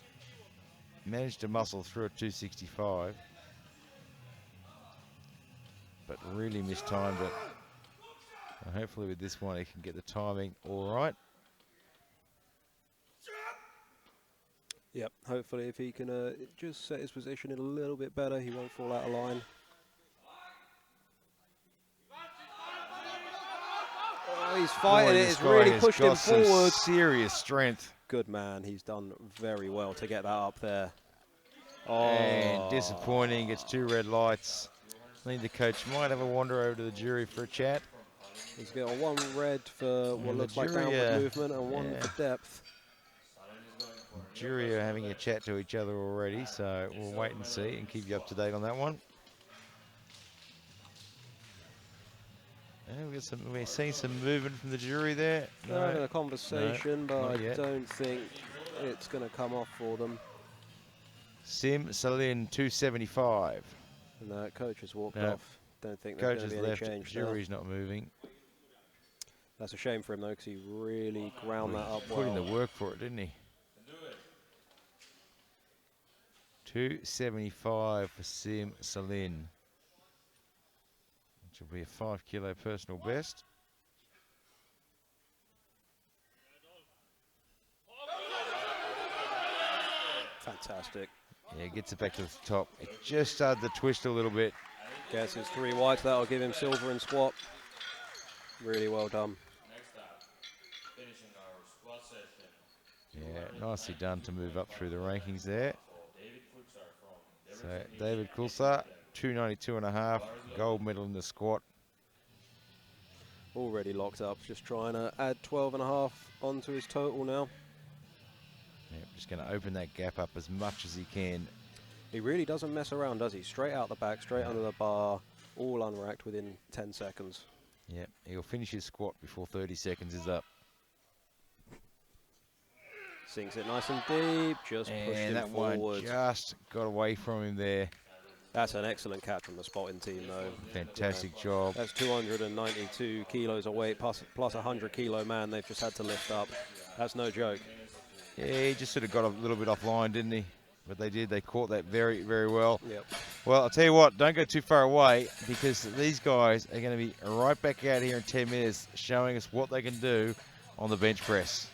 Managed to muscle through at 265. But really mistimed it. And hopefully with this one he can get the timing all right. Yep, hopefully if he can just set his position in a little bit better, he won't fall out of line. Oh, he's fighting it, it's really pushed him forward. Serious strength. Good man, he's done very well to get that up there. Oh. And disappointing, gets 2 red lights. I think the coach might have a wander over to the jury for a chat. He's got 1 red for what looks like jury, downward movement and 1 for depth. Jury are having a chat to each other already, so we'll wait and see and keep you up to date on that one. And we're seeing some movement from the jury there. They're having a conversation, but I yet. don't think it's going to come off for them. Sim Salin, 275. And the coach has walked No. off. Don't think there's Coach going to has be any left, change there. jury's not moving. That's a shame for him though, because he really ground that up well. Put in the work for it, didn't he? 275 for Sim Salin. Which will be a 5 kilo personal best. Fantastic. Yeah, gets it back to the top. It just started to twist a little bit. Gets his 3 whites. That'll give him silver in squat. Really well done. Next up, finishing our squat session. Yeah, nicely done to move up through the rankings there. So David Kulsar, 292.5, gold medal in the squat. Already locked up. Just trying to add 12.5 onto his total now. Yeah, just going to open that gap up as much as he can. He really doesn't mess around, does he? Straight out the back, straight under the bar, all unracked within 10 seconds. Yeah, he'll finish his squat before 30 seconds is up. Sinks it nice and deep, just pushed him that forward. one just got away from him there. That's an excellent catch from the spotting team, though. Fantastic job. That's 292 kilos of weight, plus a 100-kilo man they've just had to lift up. That's no joke. Yeah, he just sort of got a little bit offline, didn't he? But they did. They caught that very, very well. Yep. Well, I'll tell you what, don't go too far away because these guys are going to be right back out here in 10 minutes showing us what they can do on the bench press.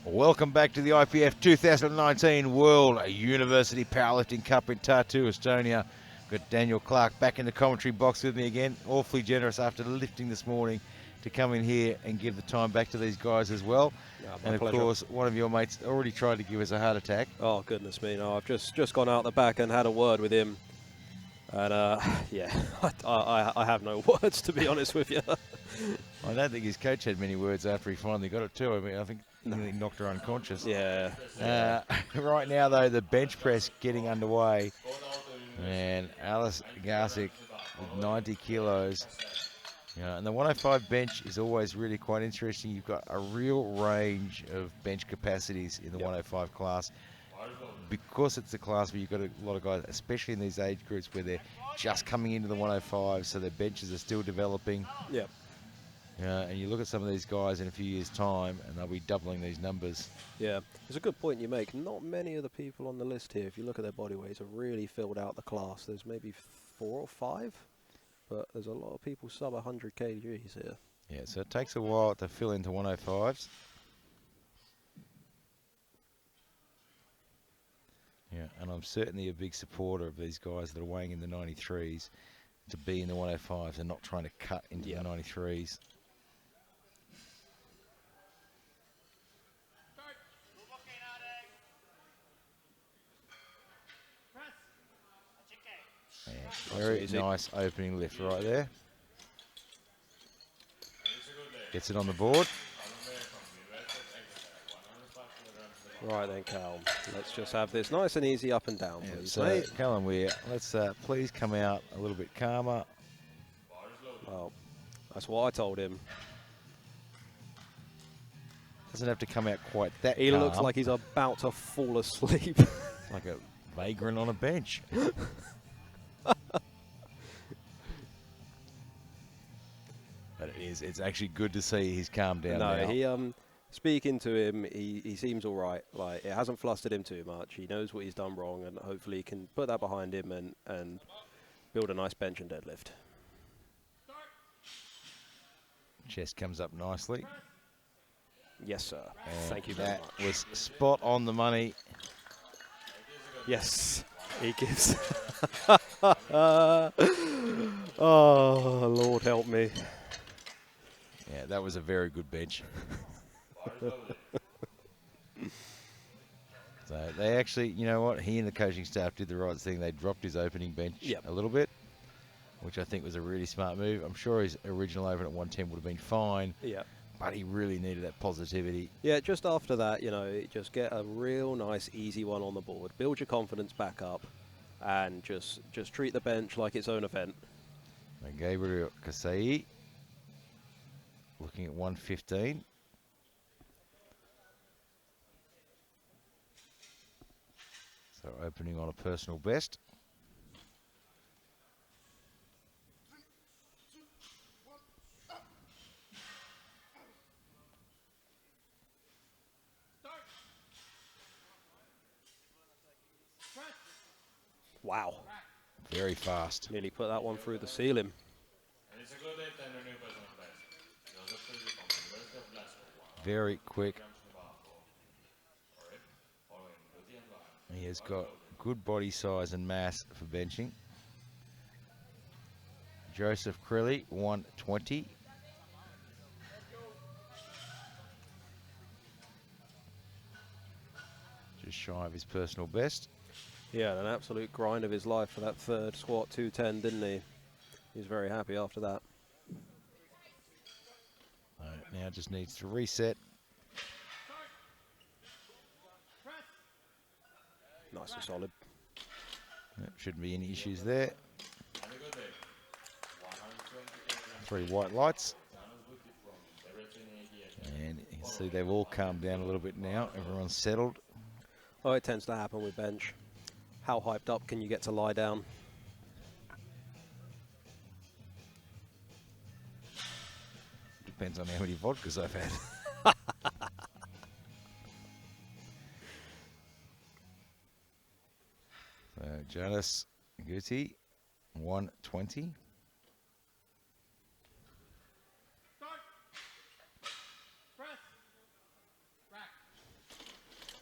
Welcome back to the IPF 2019 World University Powerlifting Cup in Tartu, Estonia. Got Daniel Clark back in the commentary box with me again. Awfully generous after lifting this morning to come in here and give the time back to these guys as well. Yeah, and of pleasure. course, one of your mates already tried to give us a heart attack. Oh, goodness me. No, I've just gone out the back and had a word with him. And, yeah, I have no words, to be honest with you. I don't think his coach had many words after he finally got it too. I mean, I think he nearly knocked her unconscious. Yeah. Right now, though, the bench press getting underway. And Alice Garsick with 90 kilos. Yeah, and the 105 bench is always really quite interesting. You've got a real range of bench capacities in the 105 class. Because it's a class where you've got a lot of guys, especially in these age groups where they're just coming into the 105, so their benches are still developing. Yep. And you look at some of these guys in a few years' time, and they'll be doubling these numbers. Yeah, it's a good point you make. Not many of the people on the list here, if you look at their body weights, have really filled out the class. There's maybe 4 or 5, but there's a lot of people sub 100 kgs here. Yeah, so it takes a while to fill into 105s. Yeah, and I'm certainly a big supporter of these guys that are weighing in the 93s to be in the 105s and not trying to cut into the 93s. Yeah, very nice opening lift right there. Gets it on the board. Right then, Cal. Let's just have this nice and easy up and down, please, so mate. Callum Weir, let's please come out a little bit calmer. Well, that's what I told him. Doesn't have to come out quite that He calm. looks like he's about to fall asleep. Like a vagrant on a bench. But it's actually good to see he's calmed down now. No, he speaking to him, he seems all right. Like, it hasn't flustered him too much. He knows what he's done wrong, and hopefully he can put that behind him and build a nice bench and deadlift. Chest comes up nicely. Yes, sir. And thank you very that much. was spot on the money. Yes, he gives. Oh, Lord help me. Yeah, that was a very good bench. So they actually, you know what, he and the coaching staff did the right thing. They dropped his opening bench a little bit, which I think was a really smart move. I'm sure his original open at 110 would have been fine. Yeah. But he really needed that positivity. Yeah, just after that, you know, just get a real nice, easy one on the board. Build your confidence back up, and just treat the bench like its own event. And Gabriel Kasei looking at 115. So opening on a personal best. Wow. Very fast. Nearly put that one through the ceiling. Very quick. He has got good body size and mass for benching. Joseph Crilly, 120. Just shy of his personal best. Yeah, an absolute grind of his life for that third squat, 210, didn't he? He's very happy after that. Now just needs to reset. Nice and solid. Shouldn't be any issues there. 3 white lights. And you can see they've all calmed down a little bit now. Everyone's settled. Oh, it tends to happen with bench. How hyped up can you get to lie down? Depends on how many vodkas I've had. So Jonas Guti, 120.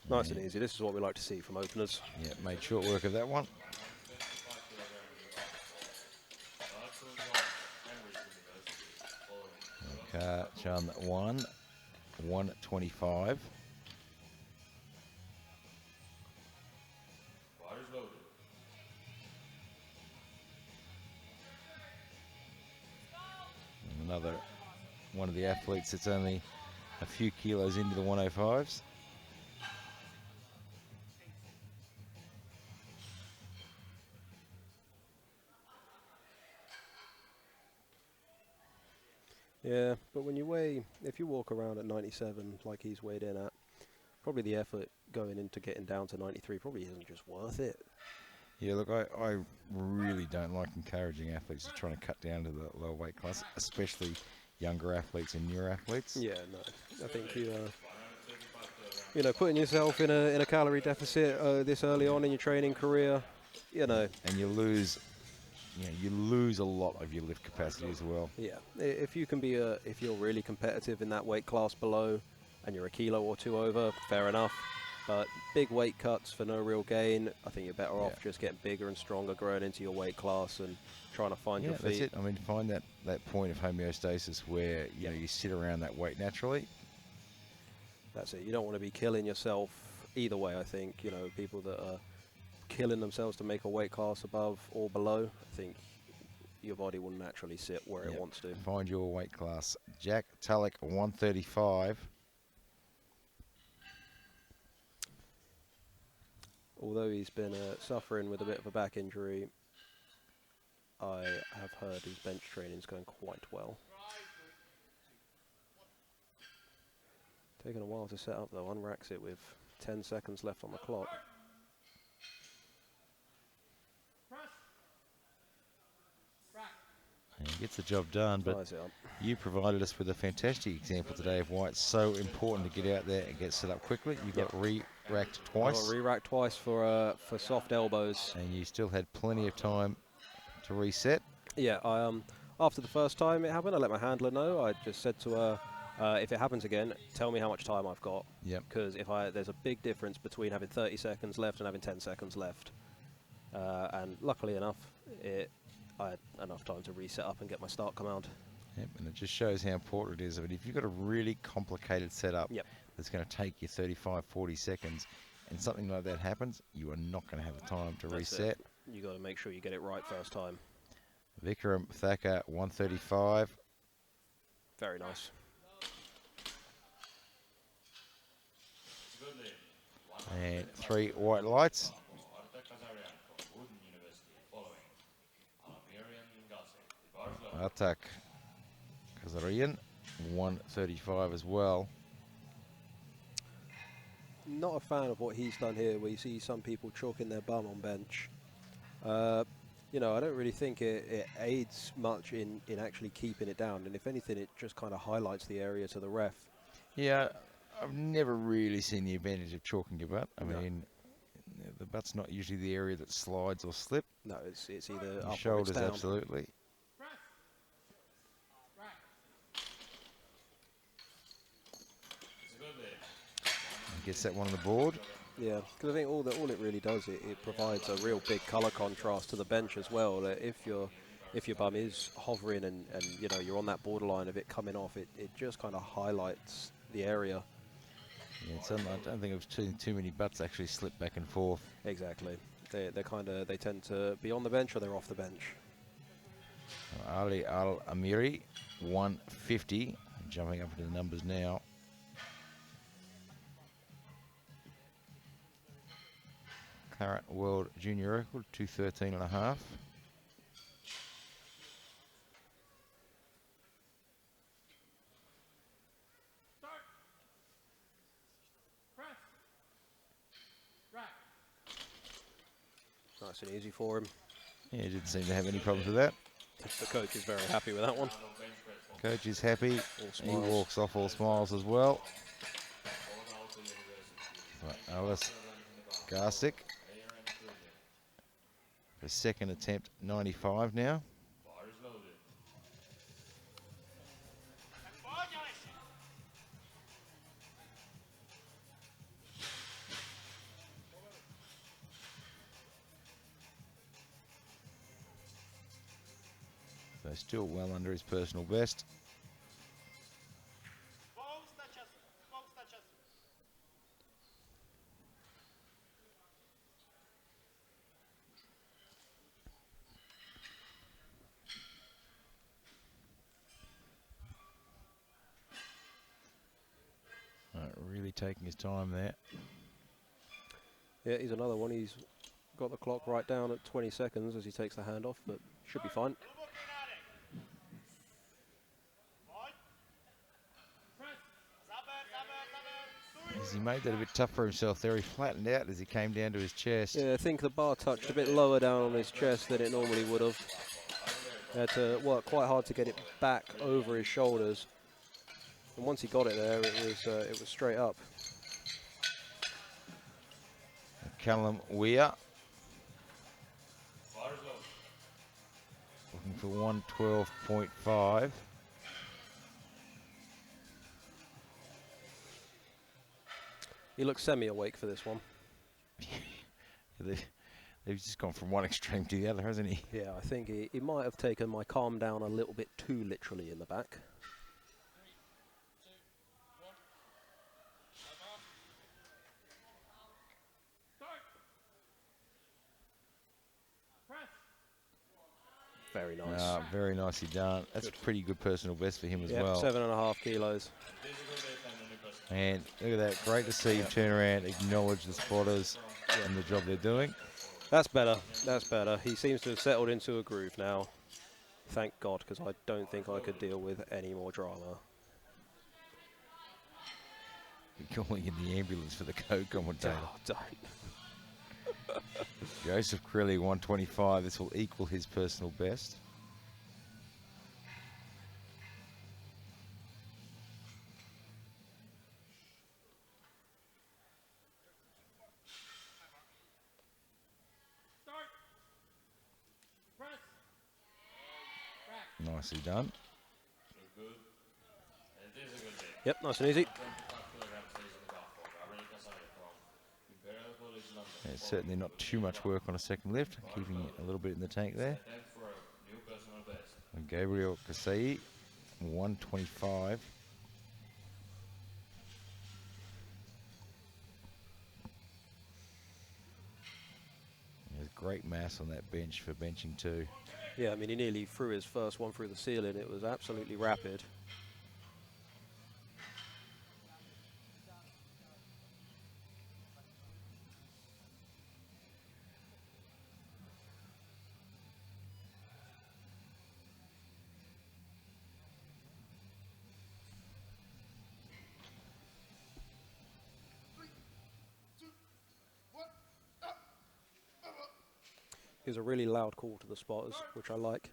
Nice and easy. This is what we like to see from openers. Yeah, made short work of that one. Chun 125. Fires loaded. Another one of the athletes that's only a few kilos into the 105s. Yeah, but when you weigh, if you walk around at 97 like he's weighed in at, probably the effort going into getting down to 93 probably isn't just worth it. Yeah, look, I really don't like encouraging athletes to try to cut down to the lower weight class, especially younger athletes and newer athletes. Yeah, no, I think you know, putting yourself in a calorie deficit this early on in your training career, you know. And you lose a lot of your lift capacity as well. Yeah, if you can be if you're really competitive in that weight class below, and you're a kilo or two over, fair enough. But big weight cuts for no real gain, I think you're better off just getting bigger and stronger, growing into your weight class, and trying to find your feet. That's it. I mean, find that point of homeostasis where you know you sit around that weight naturally. That's it. You don't want to be killing yourself either way. I think people that are killing themselves to make a weight class above or below, I think your body will naturally sit where it wants to. Find your weight class. Jack Tulloch 135. Although he's been suffering with a bit of a back injury, I have heard his bench training is going quite well. Taking a while to set up though, unracks it with 10 seconds left on the clock. And he gets the job done, but you provided us with a fantastic example today of why it's so important to get out there and get set up quickly. You got re-racked twice. I got re-racked twice for soft elbows. And you still had plenty of time to reset. Yeah, after the first time it happened, I let my handler know. I just said to her, if it happens again, tell me how much time I've got. Yep. Because there's a big difference between having 30 seconds left and having 10 seconds left. And luckily enough, I had enough time to reset up and get my start command. Yep, and it just shows how important it is. I mean, if you've got a really complicated setup that's going to take you 35, 40 seconds, and something like that happens, you are not going to have the time to reset. You got to make sure you get it right first time. Vikram Thacker 135. Very nice. And 3 white lights. Artak Kazarian 135 as well. Not a fan of what he's done here, where you see some people chalking their bum on bench. I don't really think it aids much in actually keeping it down, and if anything, it just kind of highlights the area to the ref. Yeah, I've never really seen the advantage of chalking your butt. I mean, the butt's not usually the area that slides or slip. No, it's either up shoulders, or it's down. absolutely. Gets that one on the board. Yeah, because I think all it really does, it provides a real big colour contrast to the bench as well. If your bum is hovering and you're on that borderline of it coming off, it just kind of highlights the area. Yeah, I don't think I've seen too many butts actually slip back and forth. Exactly. They tend to be on the bench or they're off the bench. Ali Al Amiri 150. Jumping up into the numbers now. Current world junior record 213.5. Nice and easy for him. Yeah, he didn't seem to have any problems with that. The coach is very happy with that one. Coach is happy. He walks off all smiles as well. Alice Garsick. For second attempt, 95 now. still well under his personal best. Really taking his time there. Yeah, he's another one. He's got the clock right down at 20 seconds as he takes the hand off, but should be fine. As he made that a bit tough for himself there, he flattened out as he came down to his chest. Yeah, I think the bar touched a bit lower down on his chest than it normally would have. He had to work quite hard to get it back over his shoulders. And once he got it there, it was straight up. Callum Weir looking for 112.5. He looks semi-awake for this one. They've just gone from one extreme to the other, hasn't he? Yeah, I think he might have taken my calm down a little bit too literally in the back. Very nice. Very nicely done. That's a pretty good personal best for him as Yep, well. 7.5 kilos. And look at that. Great to see him turn around, acknowledge the spotters and the job they're doing. That's better. That's better. He seems to have settled into a groove now. Thank God, because I don't think I could deal with any more drama. You're calling in the ambulance for the co-commentator. Oh, don't. Joseph Crilly, 125. This will equal his personal best. Nicely done. Yep, nice and easy. There's certainly not too much work on a second lift, keeping a little bit in the tank there. And Gabriel Kasei, 125. There's great mass on that bench for benching too. Yeah, I mean, he nearly threw his first one through the ceiling. It was absolutely rapid. Gives a really loud call to the spotters, which I like.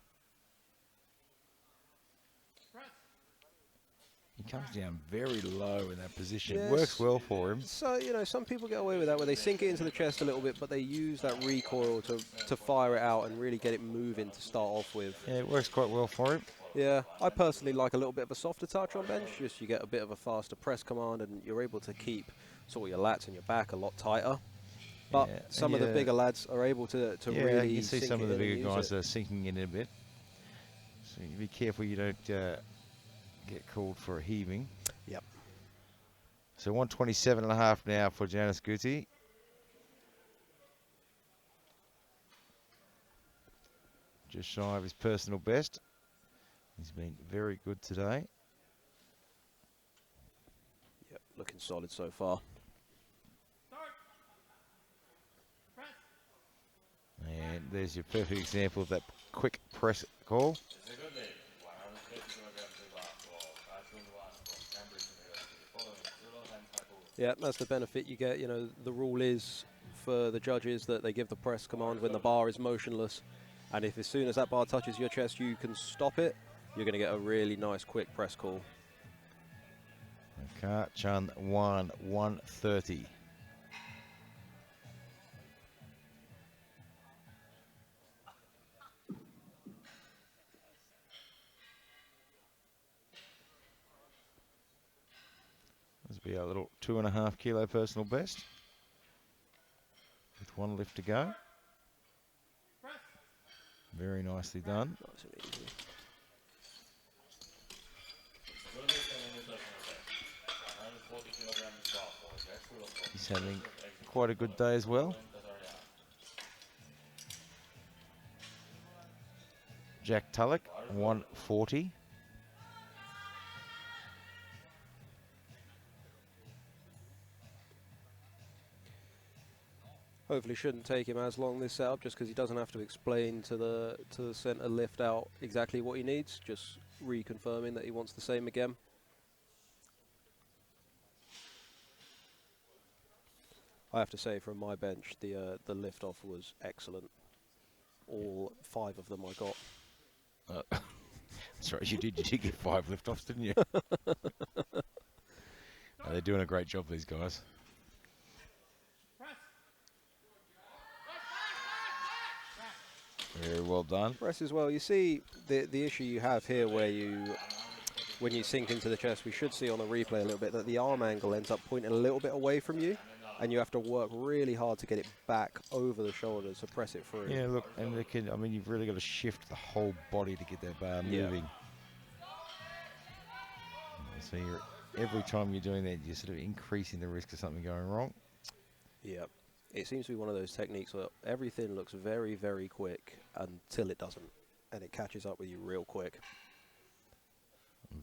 He comes down very low in that position. Yes. Works well for him. So, you know, some people get away with that where they sink it into the chest a little bit, but they use that recoil to fire it out and really get it moving to start off with. Yeah, it works quite well for him. Yeah, I personally like a little bit of a softer touch on bench. Just you get a bit of a faster press command and you're able to keep sort of your lats and your back a lot tighter. But Yeah, some of the bigger lads are able to really you can see sink some of it the in and bigger use guys it. are sinking in a bit. So you be careful you don't get called for a heaving. Yep. So 127.5 now for Janis Guti. Just shy of his personal best. He's been very good today. Yep, looking solid so far. And there's your perfect example of that quick press call. Yeah, that's the benefit you get. You know, the rule is for the judges that they give the press command when the bar is motionless. And if as soon as that bar touches your chest, you can stop it, you're going to get a really nice quick press call. Ka Chun 130. This will be our little 2.5 kilo personal best. With one lift to go. Very nicely done. Nice and easy. He's having quite a good day as well. Jack Tulloch, 140. Hopefully shouldn't take him as long this setup, just because he doesn't have to explain to the centre lift out exactly what he needs, just reconfirming that he wants the same again. I have to say, from my bench, the lift off was excellent. All 5 of them I got. That's right, you did get 5 lift-offs, didn't you? They're doing a great job, these guys. Very well done. Press as well. You see the issue you have here where when you sink into the chest, we should see on the replay a little bit that the arm angle ends up pointing a little bit away from you, and you have to work really hard to get it back over the shoulders to press it through. Yeah, look, and I mean, you've really got to shift the whole body to get that bar moving. So every time you're doing that, you're sort of increasing the risk of something going wrong. Yeah. It seems to be one of those techniques where everything looks very, very quick until it doesn't, and it catches up with you real quick.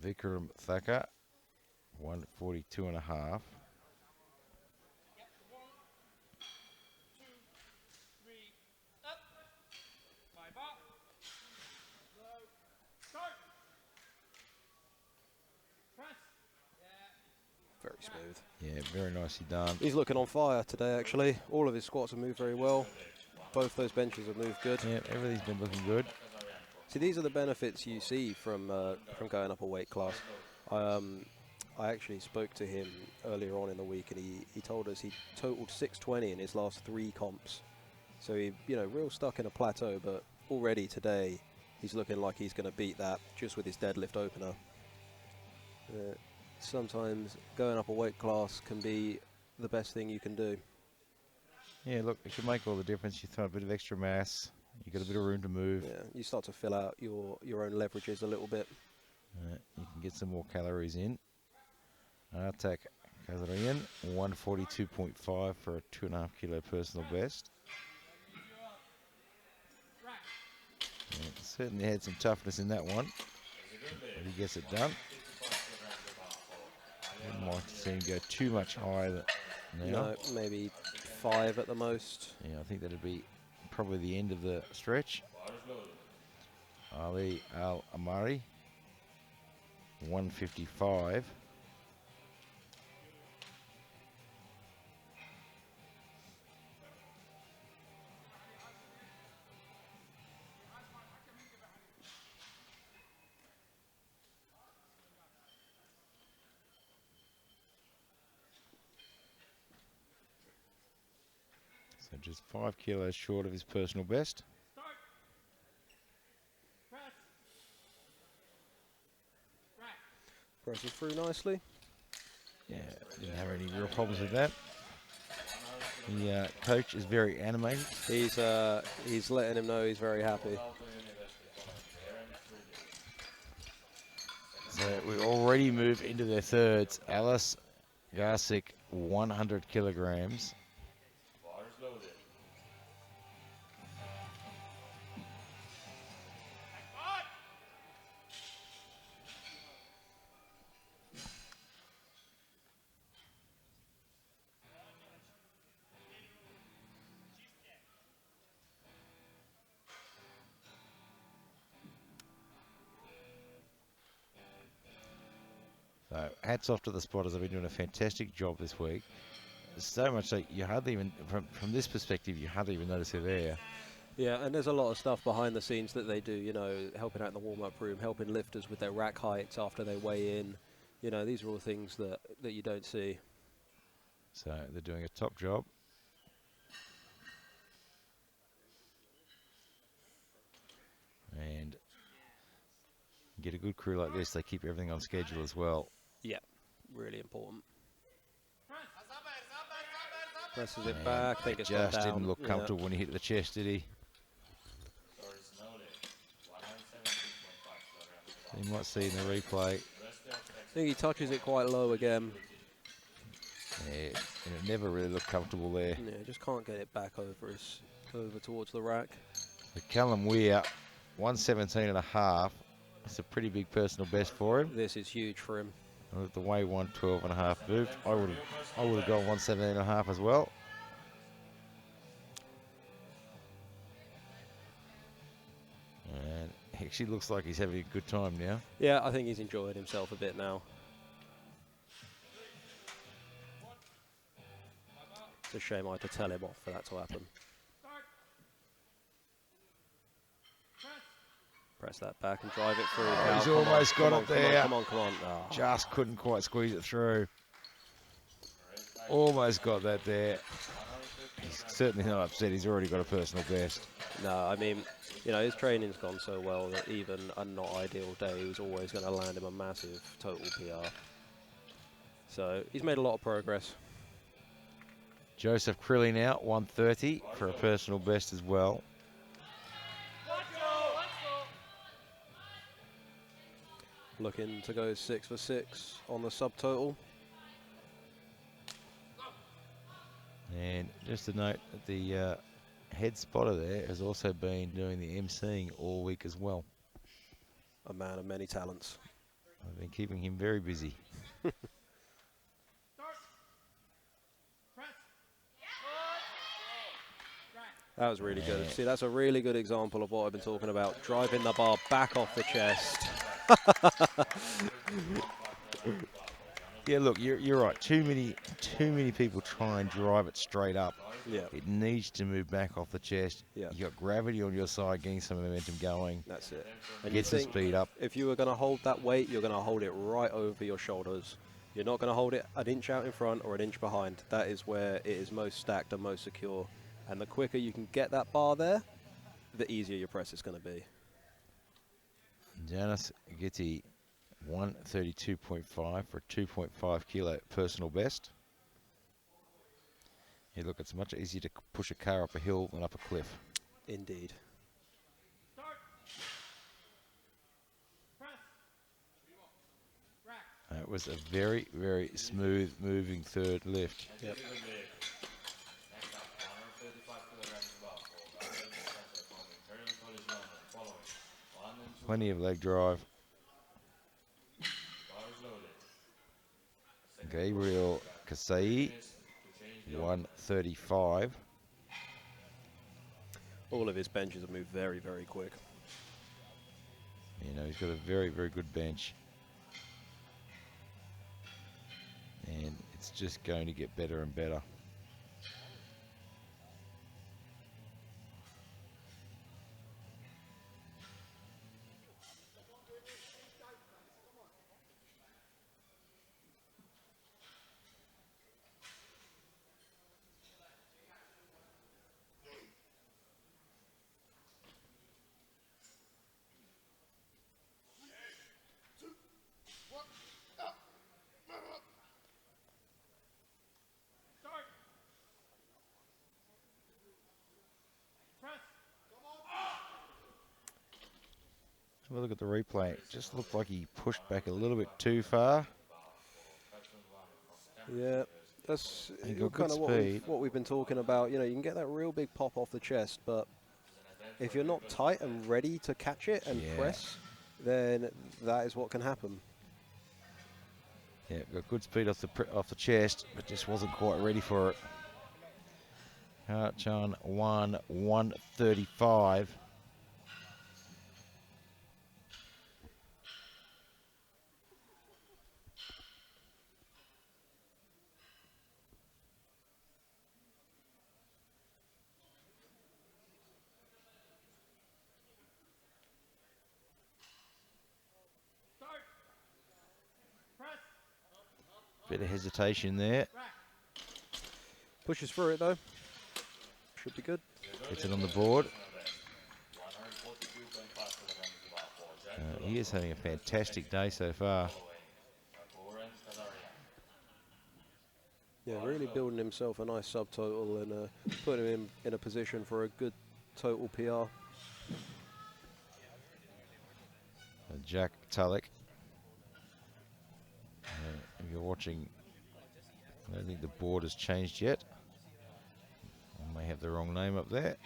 Vikram Thacker, 142.5. 1, 2, 3, up, 5 up, slow, start, press, Very smooth. Yeah, very nicely done. He's looking on fire today, actually. All of his squats have moved very well. Both those benches have moved good. Yeah, everything's been looking good. See, these are the benefits you see from going up a weight class. I actually spoke to him earlier on in the week, and he told us he totaled 620 in his last 3 comps. So he, real stuck in a plateau, but already today he's looking like he's going to beat that just with his deadlift opener. Sometimes going up a weight class can be the best thing you can do. Yeah, look, it can make all the difference. You throw a bit of extra mass, you got a bit of room to move. Yeah, you start to fill out your own leverages a little bit. You can get some more calories in. Artak Kazarian, 142.5 for a 2.5 kilo personal best. Yeah, certainly had some toughness in that one, but he gets it done. Wouldn't like to see him go too much higher now. No, maybe 5 at the most. Yeah, I think that'd be probably the end of the stretch. Ali Al Amari, 155. So just 5 kilos short of his personal best. Presses through nicely. Yeah, didn't have any real problems with that. The coach is very animated. He's letting him know he's very happy. So we already move into their thirds. Alice Garsick, 100 kilograms. So hats off to the spotters. They've been doing a fantastic job this week. So much so you hardly even, from this perspective, you hardly even notice they're there. Yeah, and there's a lot of stuff behind the scenes that they do, helping out in the warm-up room, helping lifters with their rack heights after they weigh in. These are all things that you don't see. So they're doing a top job. And get a good crew like this, they keep everything on schedule as well. Yeah, really important. Presses it back, I think it's just gone down. didn't look comfortable when he hit the chest, did he? You might see in the replay. I think he touches it quite low again. Yeah, and it never really looked comfortable there. Yeah, just can't get it back over towards the rack. But Callum Weir, 117.5. That's a pretty big personal best for him. This is huge for him. With the way 112.5 moved, I would have gone 117.5 as well. And he actually looks like he's having a good time now. Yeah, I think he's enjoying himself a bit now. It's a shame I had to tell him off for that to happen. Press that back and drive it through. Oh, he's almost got it there. Come on, come on. Oh. Just couldn't quite squeeze it through. Almost got that there. He's certainly not upset. He's already got a personal best. No, I mean, you know, his training's gone so well that even a not ideal day was always going to land him a massive total PR. So he's made a lot of progress. Joseph Crilly now, 130 for a personal best as well. Looking to go 6 for 6 on the subtotal. And just a note that the head spotter there has also been doing the emceeing all week as well. A man of many talents. I've been keeping him very busy. That was really good. See, that's a really good example of what I've been talking about. Driving the bar back off the chest. Yeah, look, you're right. Too many people try and drive it straight up. Yeah. It needs to move back off the chest. Yeah. You got gravity on your side, getting some momentum going. That's it. And Get some speed up. If you were going to hold that weight, you're going to hold it right over your shoulders. You're not going to hold it an inch out in front or an inch behind. That is where it is most stacked and most secure. And the quicker you can get that bar there, the easier your press is going to be. Janis Gitti, 132.5 for a 2.5 kilo personal best. Yeah, look, it's much easier to push a car up a hill than up a cliff. Indeed. It was a very, very smooth moving third lift. Yep. Plenty of leg drive. Gabriel Kasai, 135. All of his benches have moved very, very quick. You know, he's got a very, very good bench. And it's just going to get better and better. Have a look at the replay. It just looked like he pushed back a little bit too far. Yeah, that's He got kind good of speed. what we've been talking about. You know, you can get that real big pop off the chest, but if you're not tight and ready to catch it and press, then that is what can happen. Yeah, got good speed off the chest, but just wasn't quite ready for it. Harchan 135. Bit of hesitation there. Pushes through it though. Should be good. Gets it on the board. He is having a fantastic day so far. Yeah, really building himself a nice subtotal and putting him in a position for a good total PR. Jack Tulloch. If you're watching I don't think the board has changed yet. I may have the wrong name up there.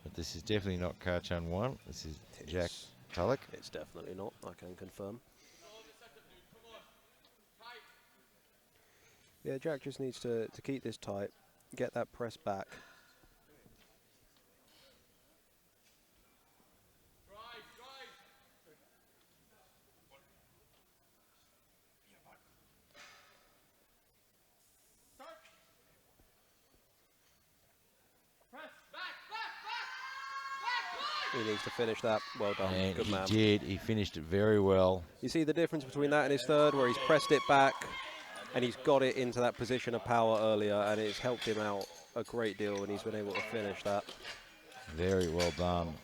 But this is definitely not Karchan 1. This is Jack Tulloch. It's definitely not, I can confirm. Yeah, Jack just needs to keep this tight, get that press back. He needs to finish that. Well done. And Good he man. did. He finished it very well. You see the difference between that and his third, where he's pressed it back and he's got it into that position of power earlier, and it's helped him out a great deal, and he's been able to finish that. Very well done.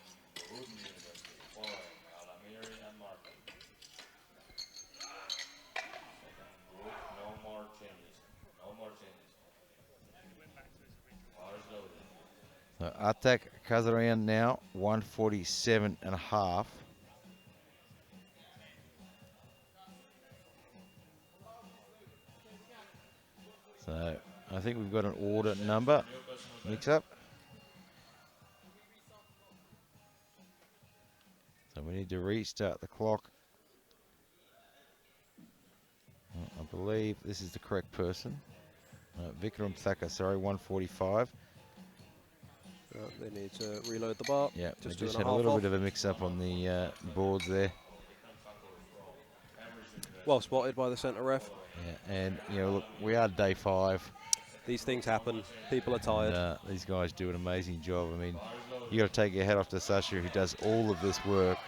So Atak Kazarian now 147.5. So I think we've got an order number mix up. So we need to restart the clock. I believe this is the correct person. Vikram Thakar, sorry, 145. They need to reload the bar. Yeah, we just just had a little bit of a mix-up on the boards there. Well spotted by the centre ref. Yeah, and you know, look, we are day 5. These things happen. People are tired. And, these guys do an amazing job. I mean, you got to take your hat off to Sasha, who does all of this work.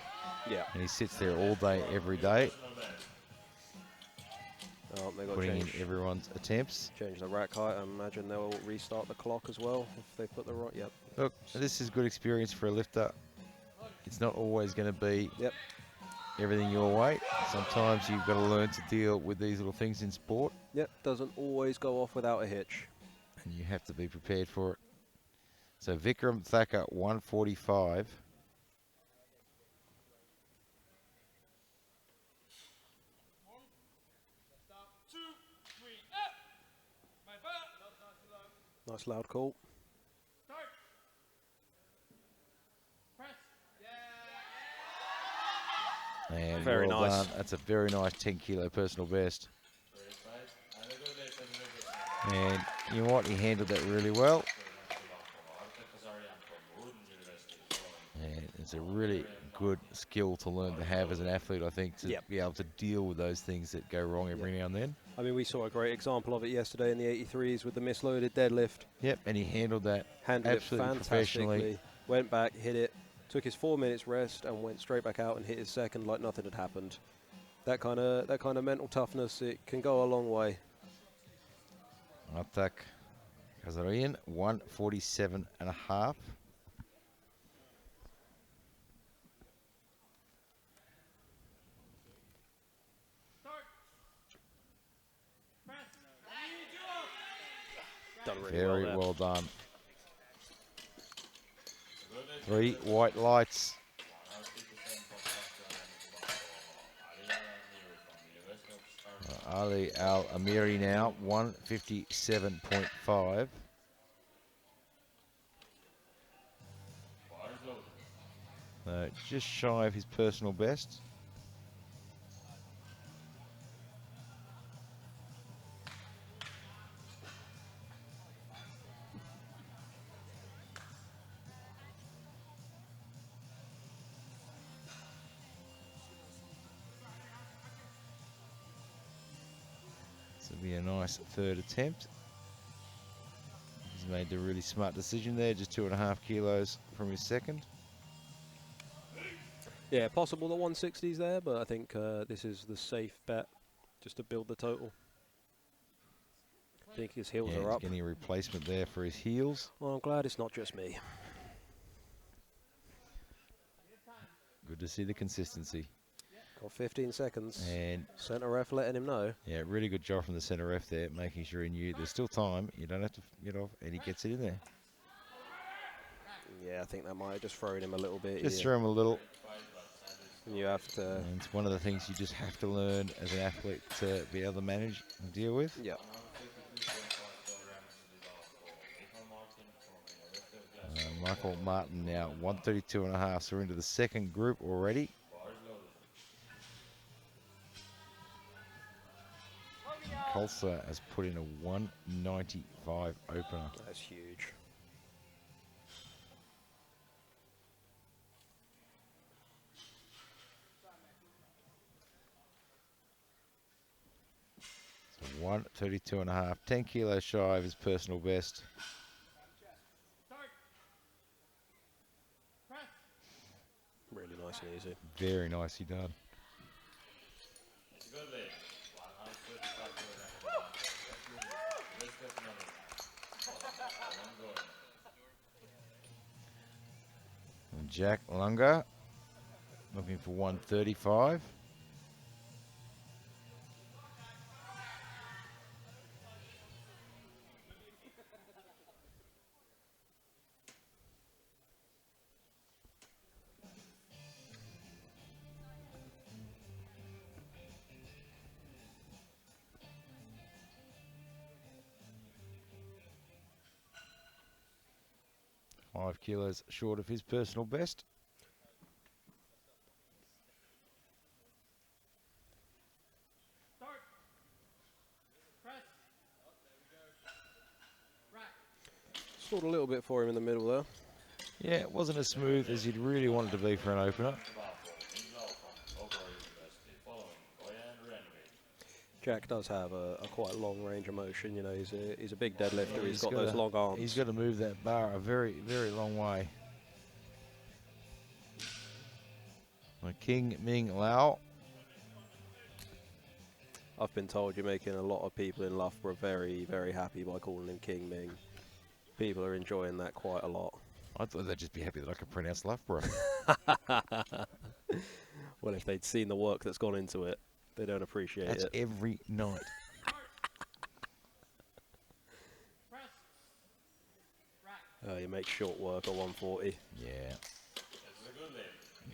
Yeah. And he sits there all day, every day, Oh, they got putting in change. everyone's attempts. Change the rack height. I imagine they'll restart the clock as well if they put the right. Yep. Look, this is good experience for a lifter. It's not always going to be everything your way. Sometimes you've got to learn to deal with these little things in sport. Yep. Doesn't always go off without a hitch. And you have to be prepared for it. So Vikram Thacker, 145. Nice loud call. And Very well nice. done. That's a very nice 10 kilo personal best. And you know what? He handled that really well. And it's a really good skill to learn to have as an athlete, I think, to be able to deal with those things that go wrong every now and then. I mean, we saw a great example of it yesterday in the 83s with the misloaded deadlift. Yep, and he handled that it absolutely fantastically. professionally. Went back, hit it, took his 4 minutes rest, and went straight back out and hit his second like nothing had happened. That kind of mental toughness, it can go a long way. Atak Kazarian, 147.5. Done really Very well, well done. 3 white lights. Ali Al Amiri now, 157.5. Just shy of his personal best. This will be a nice third attempt. He's made the really smart decision there, just 2.5 kilos from his second. Yeah, possible the 160s there, but I think this is the safe bet just to build the total. I think his heels Yeah, are he's up. getting a replacement there for his heels. Well, I'm glad it's not just me. Good to see the consistency. Got 15 seconds. And Centre ref letting him know. yeah, really good job from the centre ref there, making sure he knew there's still time. You don't have to get off, and he gets it in there. Yeah, I think that might have just thrown him a little bit. Just throw him a little. And you have to. And it's one of the things you just have to learn as an athlete to be able to manage and deal with. Yeah. Michael Martin now 132.5. So we're into the second group already. Colsa has put in a 195 opener. That's huge. So 132.5, 10 kilos shy of his personal best. Start. Press. Really nice and easy. Very nicely done. It's a good leg. 135 kilograms. Let's get another. One going. And Jack Lunga looking for 135. Five kilos short of his personal best. Start. Press. Rack. Stalled a little bit for him in the middle there. Yeah, it wasn't as smooth as you'd really want it to be for an opener. Jack does have a quite long range of motion. You know, he's a big deadlifter. He's got gotta- those long arms. He's got to move that bar a very, very long way. King Ming Lao. I've been told you're making a lot of people in Loughborough very, very happy by calling him King Ming. People are enjoying that quite a lot. I thought they'd just be happy that I could pronounce Loughborough. Well, if they'd seen the work that's gone into it, they don't appreciate That's it. every night. Press. Rack. You make short work at 140. Yeah.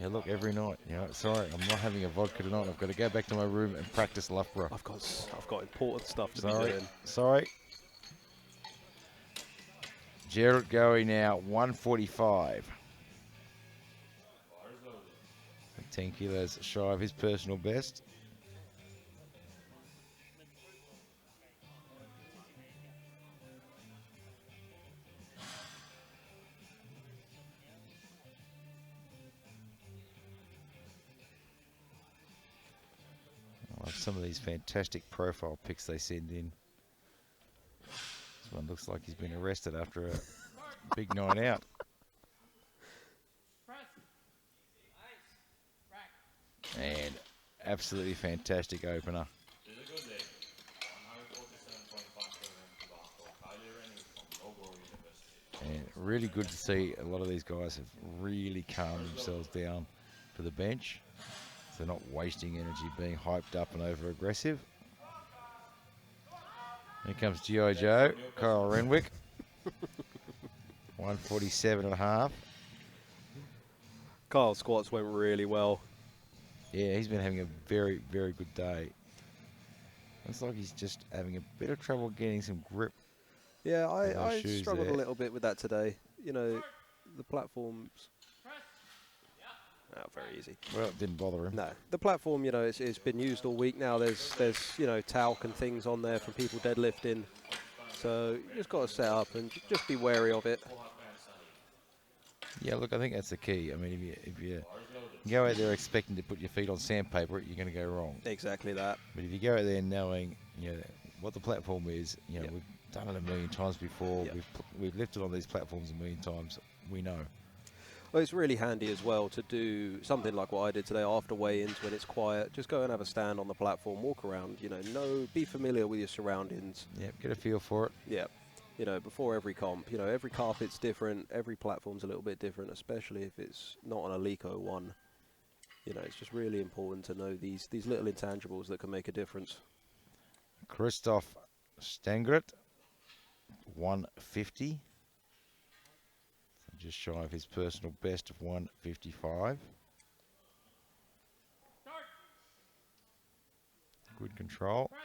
Yeah, look, every night. You know, sorry, I'm not having a vodka tonight. I've got to go back to my room and practice Loughborough. I've got important stuff to be Sorry, doing. sorry. Gerald Goey now, 145. 10 kilos shy of his personal best. I love some of these fantastic profile pics they send in. This one looks like he's been arrested after a big night out. Press. Nice. Rack. And absolutely fantastic opener. It's a good leg. 147.5 kilograms tobacco. Highly rated from Loughborough University. And really good to see a lot of these guys have really calmed themselves down for the bench. So they're not wasting energy being hyped up and over aggressive. Here comes G.I. Joe, Kyle Renwick. 147.5. Kyle's squats went really well. Yeah, he's been having a very, very good day. Looks like he's just having a bit of trouble getting some grip. Yeah, With those I shoes struggled there. a little bit with that today. You know, the platforms. Press. Oh, very easy. Well, it didn't bother him. No, the platform, you know, it's been used all week now. There's you know, talc and things on there for people deadlifting. So you just got to set up and just be wary of it. Yeah, look, I think that's the key. I mean, if you go out there expecting to put your feet on sandpaper, you're going to go wrong. Exactly that. But if you go out there knowing, you know, what the platform is, you know, Yep. we've done it a million times before. Yep. We've lifted on these platforms a million times. We know. Well, it's really handy as well to do something like what I did today after weigh-ins when it's quiet. Just go and have a stand on the platform, walk around. You know, be familiar with your surroundings. Yeah, get a feel for it. Yeah. You know, before every comp, you know, every carpet's different, every platform's a little bit different, especially if it's not an Alico one. You know, it's just really important to know these little intangibles that can make a difference. Christoph Stangert, 150. So just shy of his personal best of 155. Start. Good control. Press.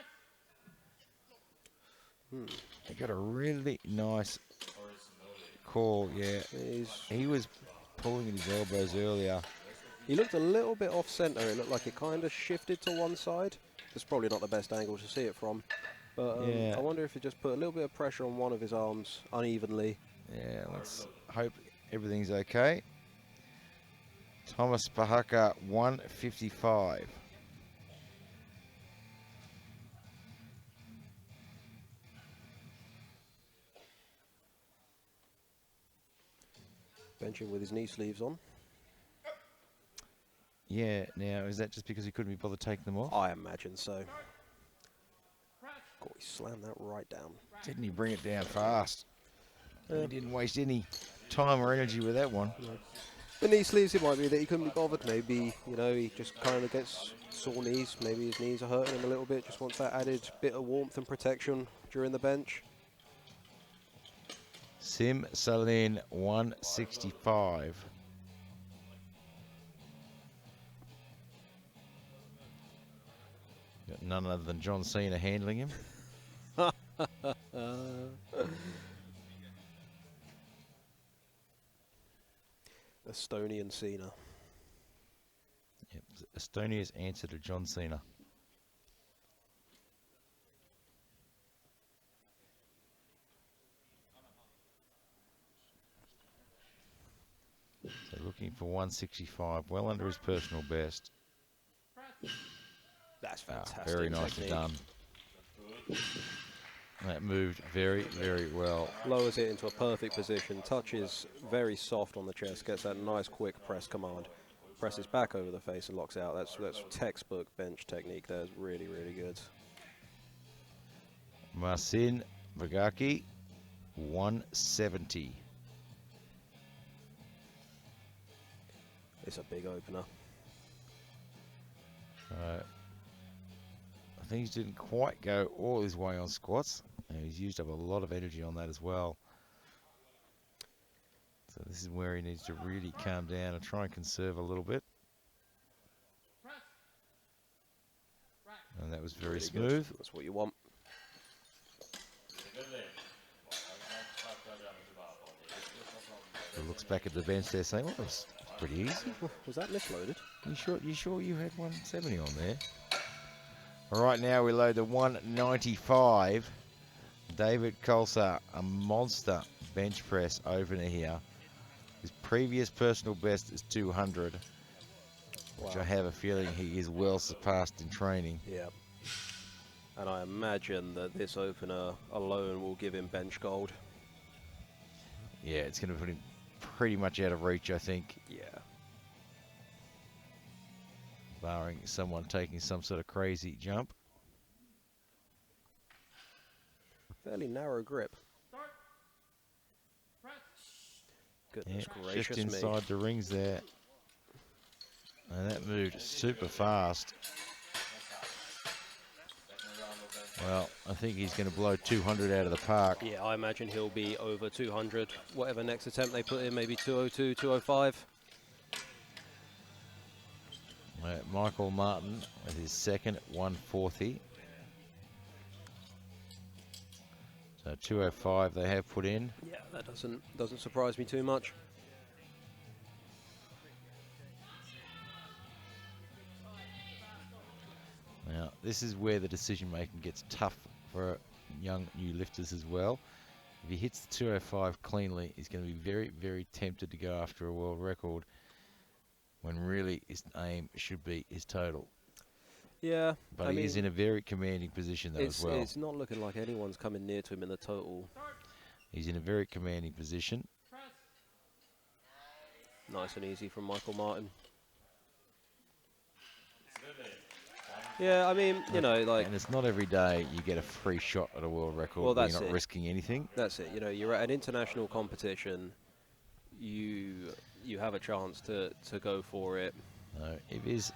He got a really nice recall, yeah. He was pulling at his elbows earlier. He looked a little bit off center. It looked like it kind of shifted to one side. It's probably not the best angle to see it from. But Yeah. I wonder if he just put a little bit of pressure on one of his arms unevenly. Yeah, let's hope everything's okay. Thomas Pahaka, 155. Benching with his knee sleeves on. Yeah, now, is that just because he couldn't be bothered taking them off? I imagine so. God, he slammed that right down. Didn't he bring it down fast? He didn't waste any time or energy with that one. The knee sleeves, it might be that he couldn't be bothered. Maybe, you know, he just kind of gets sore knees. Maybe his knees are hurting him a little bit. Just wants that added bit of warmth and protection during the bench. Sim Salin, 165. Got none other than John Cena handling him. Estonian Cena. Yep. Estonia's answer to John Cena. So looking for 165, well under his personal best. That's Ah, fantastic. very nicely technique. done. That moved very, very well. Lowers it into a perfect position. Touches very soft on the chest. Gets that nice quick press command. Presses back over the face and locks out. That's textbook bench technique. That's really, really good. Marcin Vagaki, 170. It's a big opener. I think he didn't quite go all his way on squats. And he's used up a lot of energy on that as well. So this is where he needs to really calm down and try and conserve a little bit. And that was very Really smooth. good. That's what you want. He looks back at the bench there saying, well, that's pretty easy. Was that misloaded? You sure you had 170 on there? All right, now we load the 195. David Colsar, a monster bench press opener here. His previous personal best is 200, which I have a feeling he is well surpassed in training. Yeah. And I imagine that this opener alone will give him bench gold. Yeah, it's going to put him pretty much out of reach, I think, Yeah. barring someone taking some sort of crazy jump. Fairly narrow grip. Start. Press. Goodness Yeah, gracious just inside the rings there. And that moved super fast. Well, I think he's going to blow 200 out of the park. Yeah, I imagine he'll be over 200. Whatever next attempt they put in, maybe 202, 205. Michael Martin with his second 140. So 205 they have put in. Yeah, that doesn't surprise me too much. Now, this is where the decision making gets tough for young new lifters as well. If he hits the 205 cleanly, he's going to be very, very tempted to go after a world record when really his aim should be his total. Yeah, But I he mean, is in a very commanding position though as well. It's not looking like anyone's coming near to him in the total. He's in a very commanding position. Press. Nice and easy from Michael Martin. Yeah, I mean, you know, like, And it's not every day you get a free shot at a world record Well, where that's you're not it. risking anything. that's it. You know, you're at an international competition. You have a chance to go for it. If his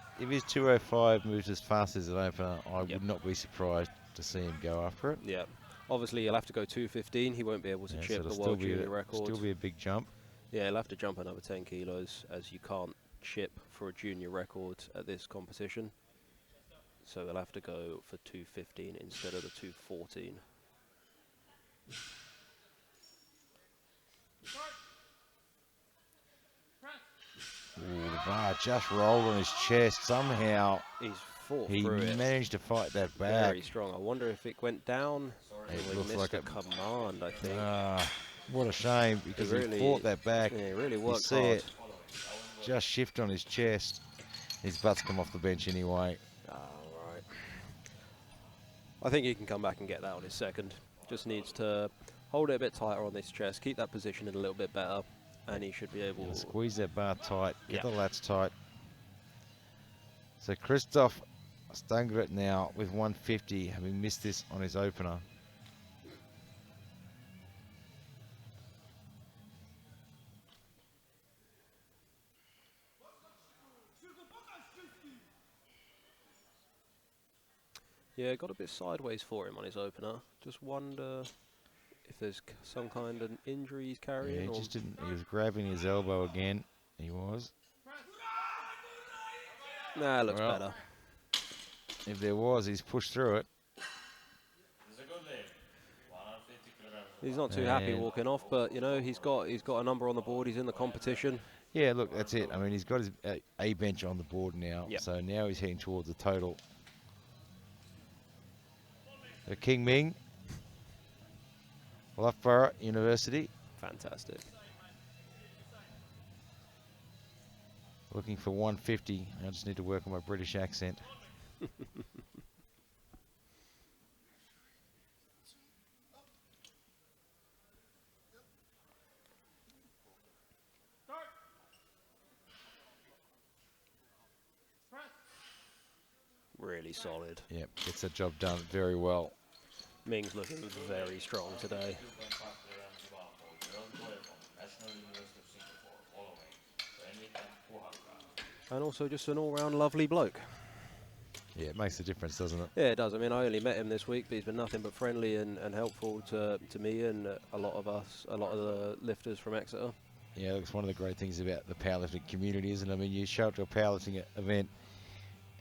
205 moves as fast as an opener, I Yep. would not be surprised to see him go after it. Yeah. Obviously, he'll have to go 215. He won't be able to Yeah, so chip it'll the still world be junior record. Still be a big jump. Yeah, he'll have to jump another 10 kilos, as you can't chip for a junior record at this competition. So he'll have to go for 215 instead of the 214. Start. Ooh, the bar just rolled on his chest. Somehow He's fought he through it. managed to fight that back. Very strong. I wonder if it went down. It We looks missed like a it. command, I think. What a shame, because he fought that back. Yeah, he really You worked see hard. it just shift on his chest. His butt's come off the bench anyway. Right. I think he can come back and get that on his second. Just needs to hold it a bit tighter on this chest, keep that positioning a little bit better, and he should be able to Squeeze that bar tight, get Yeah. the lats tight. So Christoph Stangret now with 150, having missed this on his opener. Yeah, got a bit sideways for him on his opener. Just wonder if there's some kind of injury he's Yeah, carrying. he Or just didn't. He was grabbing his elbow again. He was. Nah, looks Well, better. If there was, he's pushed through it. It's a good leg. 150 kilograms. He's not too happy And- walking off, but you know he's got a number on the board. He's in the competition. Yeah, look, that's it. I mean, he's got his A bench on the board now. Yep. So now he's heading towards the total. King Ming, Loughborough University, Fantastic. looking for 150. I just need to work on my British accent. Start. Press. Really solid. Yep, gets the job done very well. Ming's looking very strong today. 2.5 kilograms of alcohol. Girl boy from National University of Singapore. Following. Renwick and Puhaka. And also just an all-round lovely bloke. Yeah, it makes a difference, doesn't it? Yeah, it does. I mean, I only met him this week, but he's been nothing but friendly and helpful to me and a lot of the lifters from Exeter. Yeah, it's one of the great things about the powerlifting community, isn't it? I mean, you show up to a powerlifting event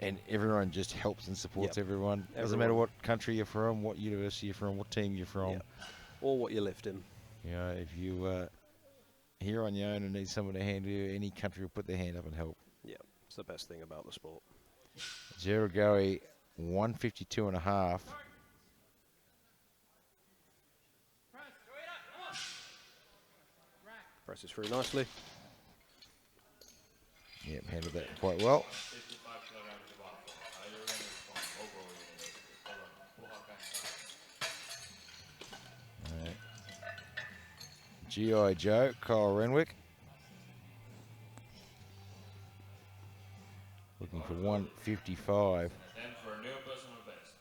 and everyone just helps and supports Yep. everyone. Doesn't matter what country you're from, what university you're from, what team you're from. Yep. Or what you're lifting. You know, if you here on your own and need someone to hand you, any country will put their hand up and help. Yeah, it's the best thing about the sport. Jerigoe, 152 and a half. Press. Rack. Presses through nicely. Yep, handled that quite well. 55 kilograms of alcohol. Tyler Renwick from Loughborough University. Following. Puhaka and G.I. Joe, Kyle Renwick. Looking for 155. then for a new personal best.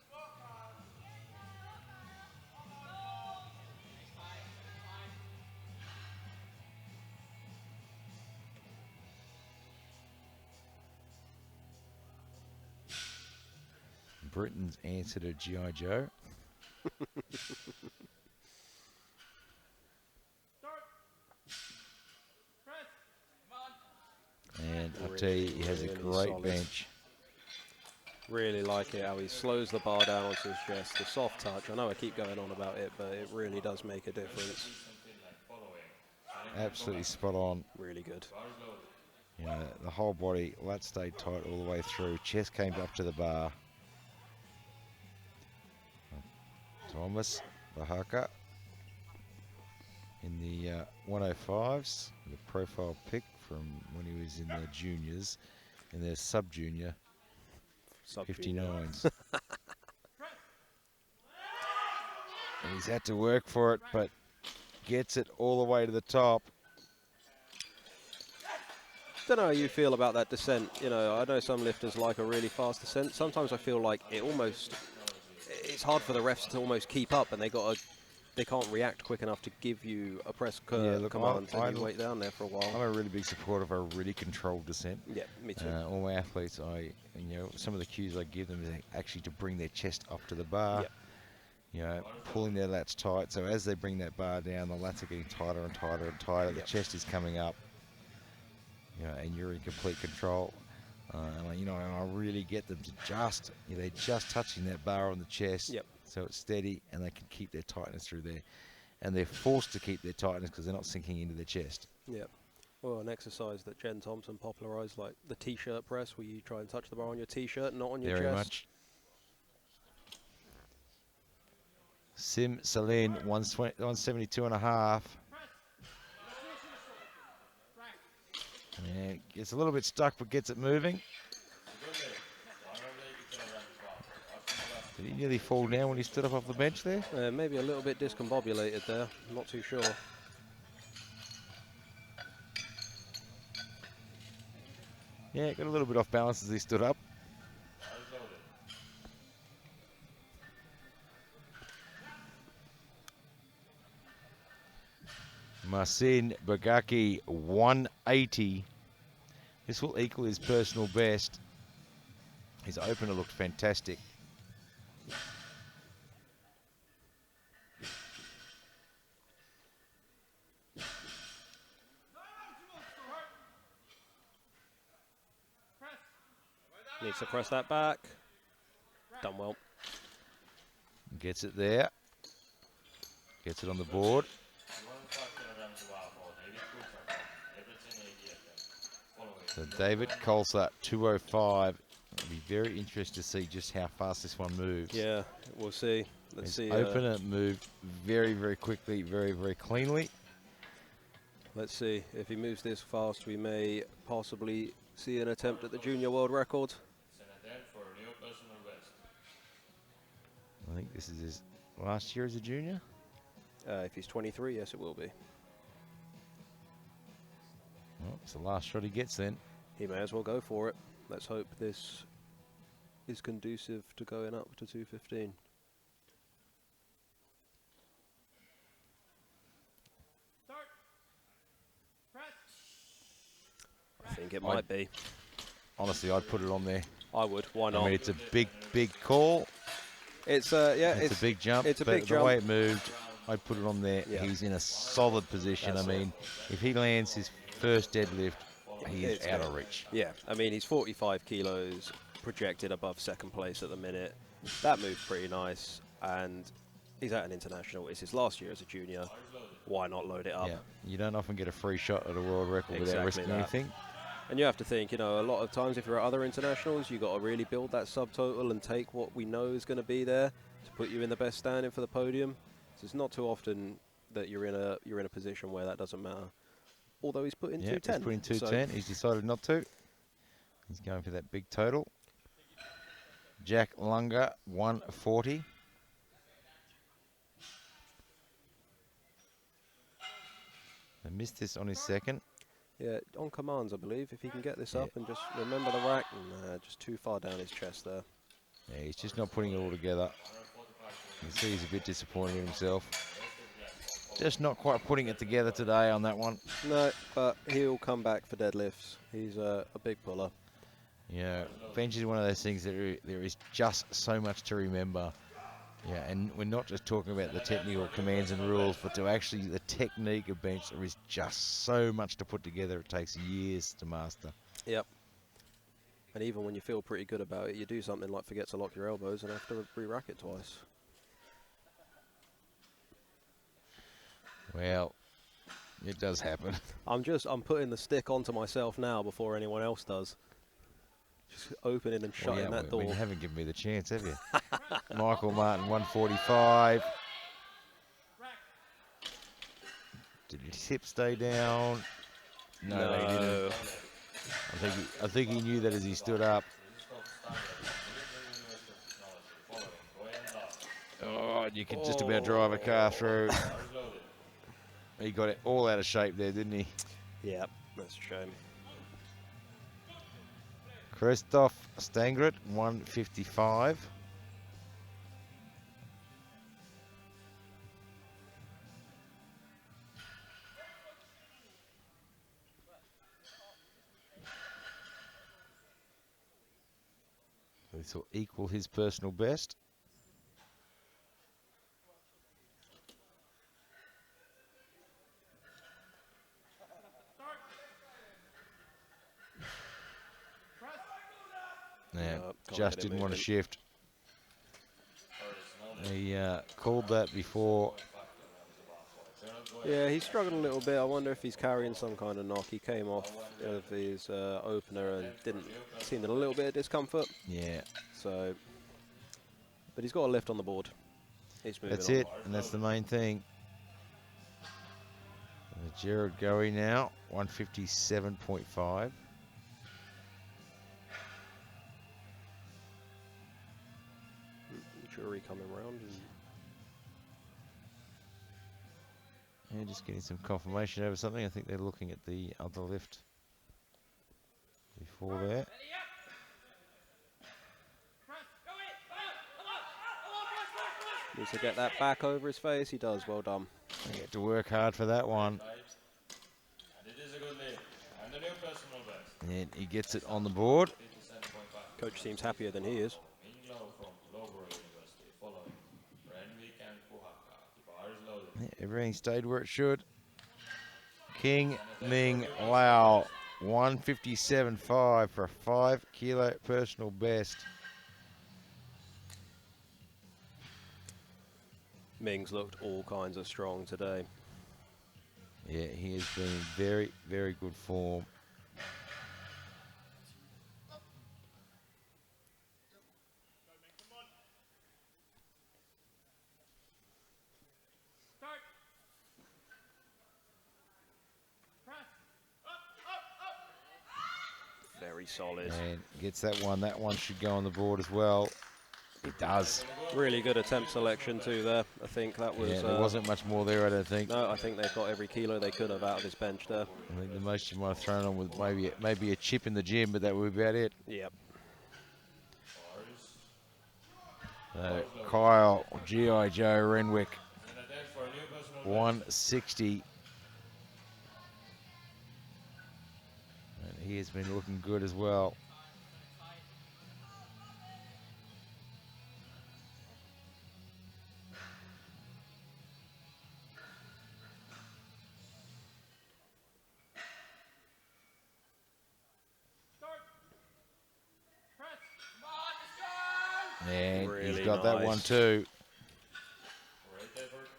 Britain's answer to G.I. Joe. Start. Press. And I'll tell you, he has a Really great solid. bench. Really like it how he slows the bar down onto his chest. The soft touch. I know I keep going on about it, but it really does make a difference. Absolutely spot on. Really good. You know, the whole body, lats stayed tight all the way through. Chest came up to the bar. Thomas Bahaka in the 105s, the profile pick from when he was in the juniors, in their sub-junior Sub-junior. 59s. And he's had to work for it, but gets it all the way to the top. Don't know how you feel about that descent. You know, I know some lifters like a really fast descent. Sometimes I feel like it's hard for the refs to almost keep up, and they can't react quick enough to give you a press look, command, I and you wait down there for a while. I'm a really big supporter of a really controlled descent. Yeah, me too. All my athletes, some of the cues I give them is actually to bring their chest up to the bar. Yep. You know, pulling their lats tight. So as they bring that bar down, the lats are getting tighter and tighter and tighter. The Yep. chest is coming up. You know, and you're in complete control. And I really get them to they're just touching that bar on the chest. Yep. So it's steady, and they can keep their tightness through there. And they're forced to keep their tightness because they're not sinking into their chest. Yeah. Well, an exercise that Jen Thompson popularised, like the T-shirt press, where you try and touch the bar on your T-shirt, not on your Very chest. much. Sim Celine, 172 and a half. And gets a little bit stuck, but gets it moving. Did he nearly fall down when he stood up off the bench there? Maybe a little bit discombobulated there. I'm not too sure. Yeah, got a little bit off balance as he stood up. Marcin Bagaki, 180. This will equal his personal best. His opener looked fantastic. Needs to press that back. Done well. Gets it there. Gets it on the board. So David Colser, 205. I'll be very interested to see just how fast this one moves. Yeah, we'll see. Let's see. His opener moved very, very quickly, very, very cleanly. Let's see. If he moves this fast, we may possibly see an attempt at the junior world record. I think this is his last year as a junior. If he's 23, yes, it will be. Well, it's the last shot he gets then. He may as well go for it. Let's hope this is conducive to going up to 215. Start. Press. I think it might be. Honestly, I'd put it on there. I would. Why I not? mean, it's a big, big call. It's yeah, It's a big jump. It's a but big the jump. way it moved, I'd put it on there. Yeah. He's in a solid position. That's I mean, if he lands his first deadlift, he is It's out good. of reach. Yeah, I mean, he's 45 kilos, projected above second place at the minute. That move's pretty nice, and he's at an international. It's his last year as a junior. Why not load it up? Yeah, you don't often get a free shot at a world record without Exactly risking that. anything. And you have to think, you know, a lot of times if you're at other internationals, you've got to really build that subtotal and take what we know is going to be there to put you in the best standing for the podium. So it's not too often that you're in a position where that doesn't matter. Although he's put in Yeah, 210. he's put in 210. He's decided not to. He's going for that big total. Jack Lunga, 140. I missed this on his second. Yeah, on commands, I believe. If he can get this Yeah. up and just remember the rack, just too far down his chest there. Yeah, he's just not putting it all together. You can see he's a bit disappointed in himself. Just not quite putting it together today on that one. No, but he'll come back for deadlifts. He's a big puller. Yeah, bench is one of those things that there is just so much to remember. Yeah, and we're not just talking about the technical commands and rules, but to actually the technique of bench, there is just so much to put together. It takes years to master. Yep. And even when you feel pretty good about it, you do something like forget to lock your elbows and have to re-rack it twice. Well, it does happen. I'm putting the stick onto myself now before anyone else does. Just opening and Well, shutting yeah, that door. you haven't given me the chance, have you? Michael Martin, 145. Did his hip stay down? No, he didn't. I think he knew that as he stood up. Oh, you could just about drive a car through. He got it all out of shape there, didn't he? Yep, that's a shame. Christoph Stangert, 155. This will equal his personal best. Yeah, Can't just get it didn't want to moving. shift. He called that before Yeah, he's struggled a little bit. I wonder if he's carrying some kind of knock. He came off of his opener and didn't seem a little bit of discomfort. Yeah, So, but he's got a lift on the board. He's moving that's on. it, and that's the main thing. Jared Goey now, 157.5. Jury coming round. Yeah, just getting some confirmation over something. I think they're looking at the other lift before there. Needs to get that back over his face. He does. Well done. They get to work hard for that one. And it is a good lift. And the new personal best. And he gets it on the board. 57.5. Coach seems happier than he is. Minglo from Loughborough University following. Renwick and Puhaka. The bar is loaded. Yeah, everything stayed where it should. King Ming Lao, 157.5 for a 5 kilo personal best. Ming's looked all kinds of strong today. Yeah, he has been in very, very good form. Start. Press. Very solid. And gets that one. That one should go on the board as well. It does. Really good attempt selection too there. I think that was... Yeah, there wasn't much more there, I don't think. No, I think they've got every kilo they could have out of his bench there. I think the most you might have thrown on with maybe a chip in the gym, but that would be about it. Yep. Kyle G.I. Joe Renwick, And a deck for a new personal best. 160. And he has been looking good as well. Start. Press. And Really he's got that nice. one too. Great effort.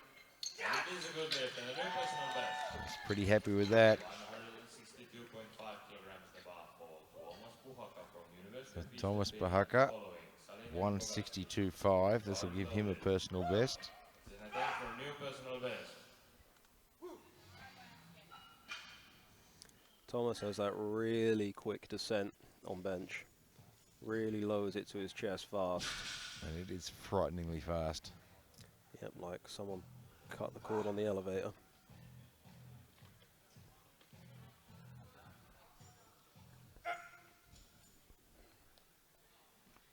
And it is a good lift and a new personal best. He's pretty happy with that. 162.5 kilograms the bar fall. Thomas Puhaka from University of Thomas Eastern Bahaka, following. 162.5. This will give him a personal best. Then a deck for a new personal best. Thomas has that really quick descent on bench. Really lowers it to his chest fast. And it is frighteningly fast. Yep, like someone cut the cord on the elevator.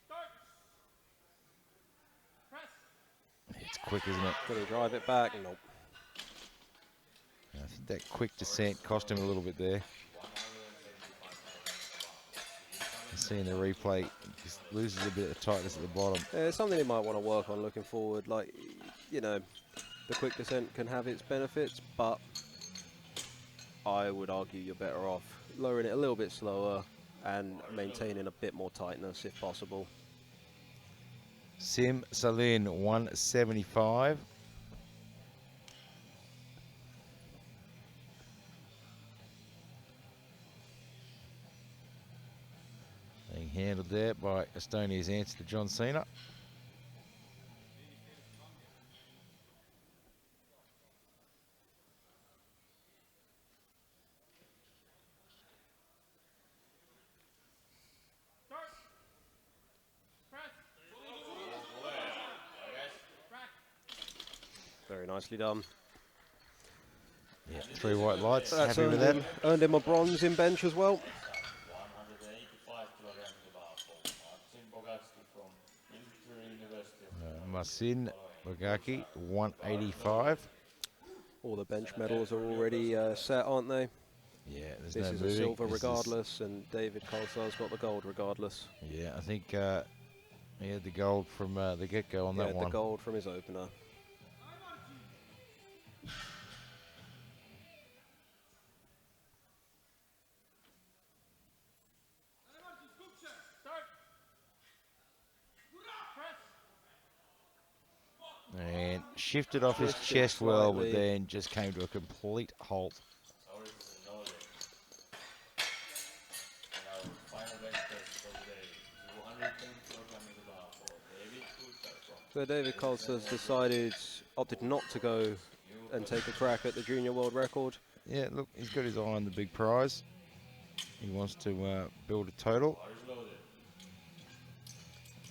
Start. Press. It's quick, isn't it? Could he drive it back? Nope. I think that quick descent cost him a little bit there. Seeing the replay, just loses a bit of tightness at the bottom. Yeah, it's something he might want to work on looking forward. Like, you know, the quick descent can have its benefits, but I would argue you're better off lowering it a little bit slower and maintaining a bit more tightness if possible. Sim Salin, 175. Being handled there by Estonia's answer to John Cena. Start. Press. Rack. Very nicely done. Yeah, 3 white lights. That's Happy with that. earned him a bronze in bench as well. 185 kilograms the bar fall. Marcin Bogatski from Military University of Masin Bogaki, 185. All the bench medals are already set, aren't they? Yeah, there's This no is moving. a silver This is- regardless, and David Colsar's got the gold regardless. Yeah, I think he had the gold from the get-go on Yeah, that the one. gold from his opener. Start. Press. And shifted off his Twisted chest well, but slightly. then just came to a complete halt. Our is another. And our final bench press for today, 210 kilograms in the bar for David Coulter from So David Coulter's opted not to go and take a crack at the junior world record. Yeah, look, he's got his eye on the big prize. He wants to build a total. Bar is loaded.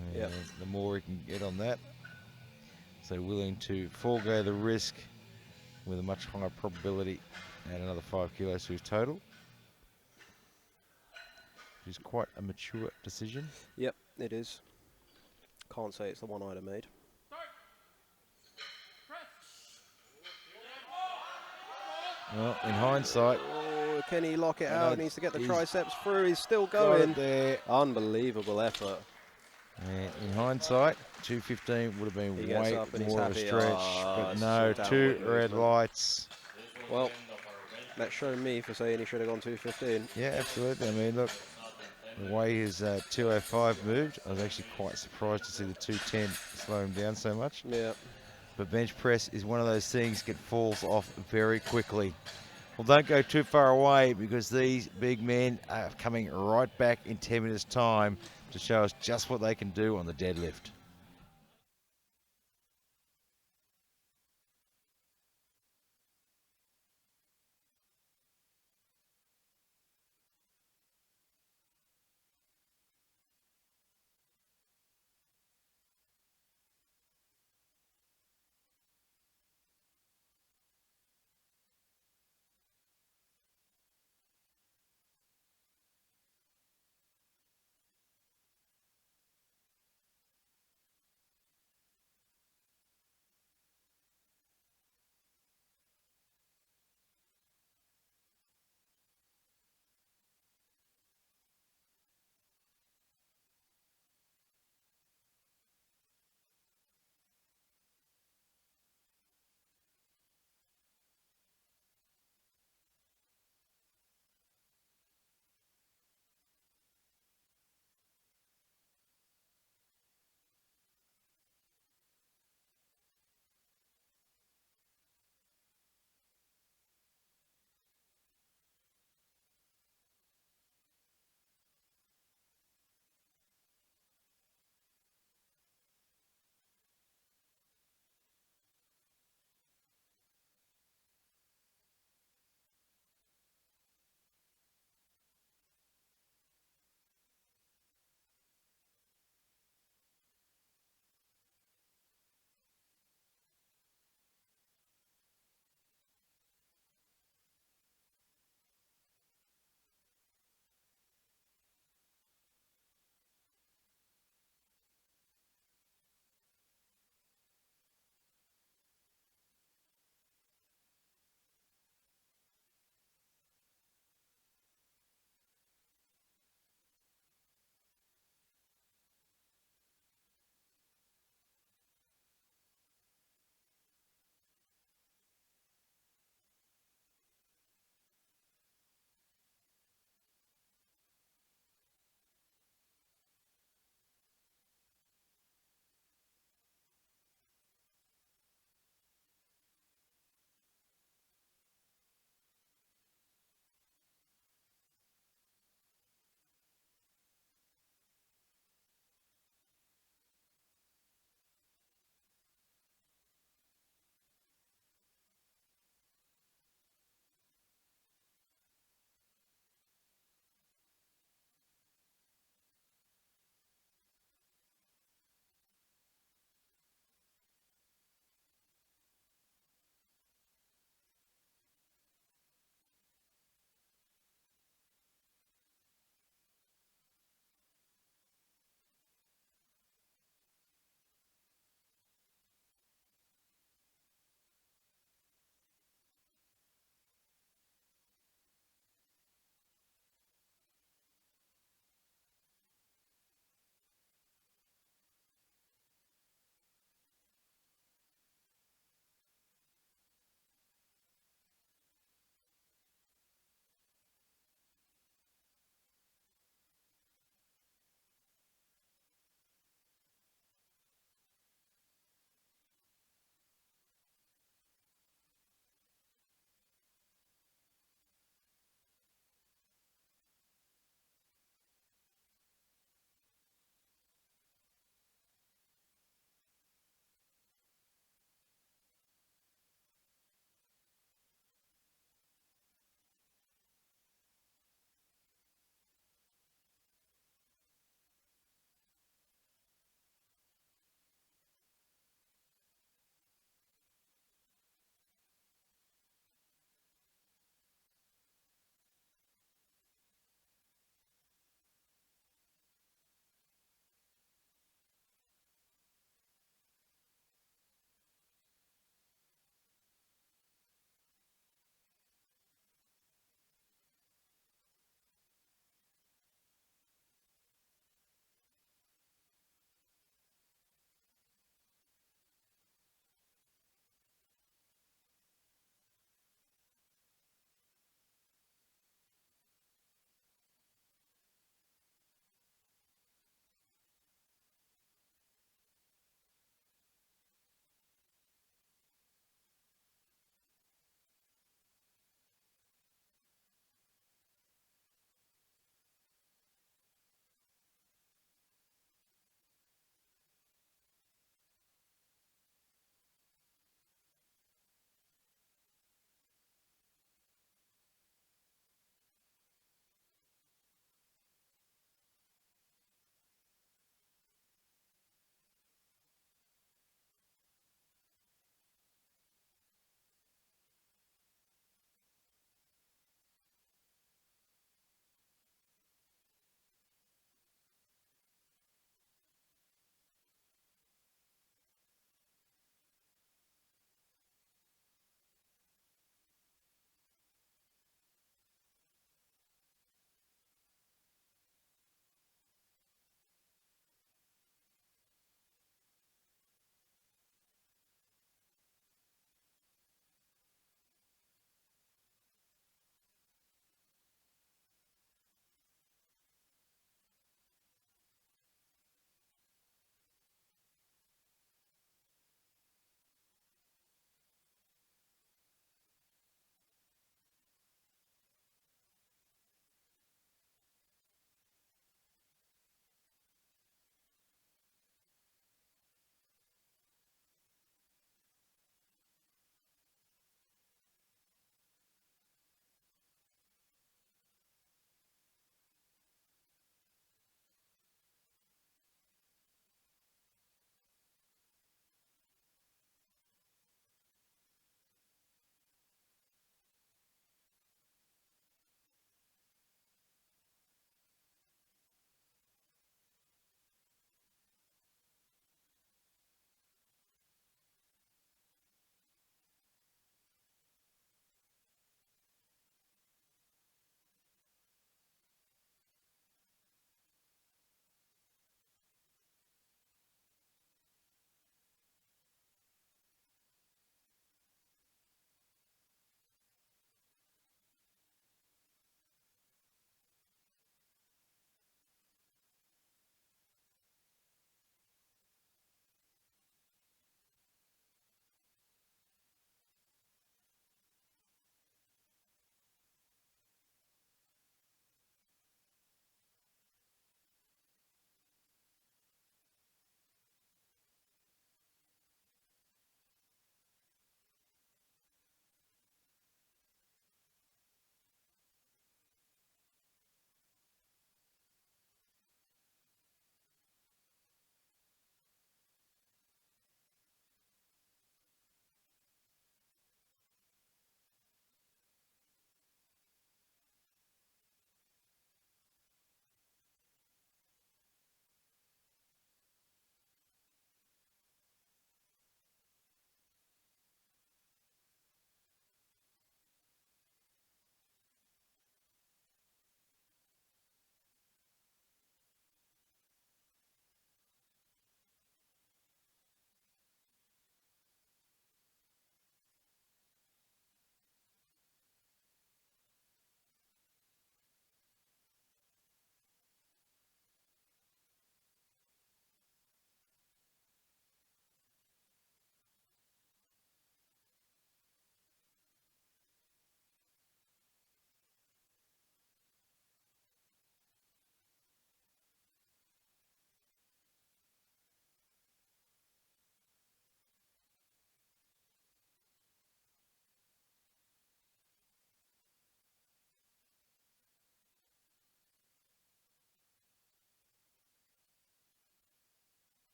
And Yep. the more he can get on that, so willing to forego the risk with a much higher probability, add another 5 kilos to his total, which is quite a mature decision. Yep, it is. Can't say it's the one I'd have made. Start. Press. Well, in hindsight, Oh, can he lock it I out? know Needs to get the he's triceps through. He's still got it going. there. Unbelievable effort. And in hindsight, 215 would have been He gets way up and he's more of a happy. stretch, Ah, but it's no, a 2 downward red movement. lights. This was Well, the end of our bench. that's shown me for saying he should have gone 215. Yeah, absolutely. I mean, look, the way his 205 moved, I was actually quite surprised to see the 210 slow him down so much. Yeah. But bench press is one of those things that falls off very quickly. Well, don't go too far away because these big men are coming right back in 10 minutes' time to show us just what they can do on the deadlift.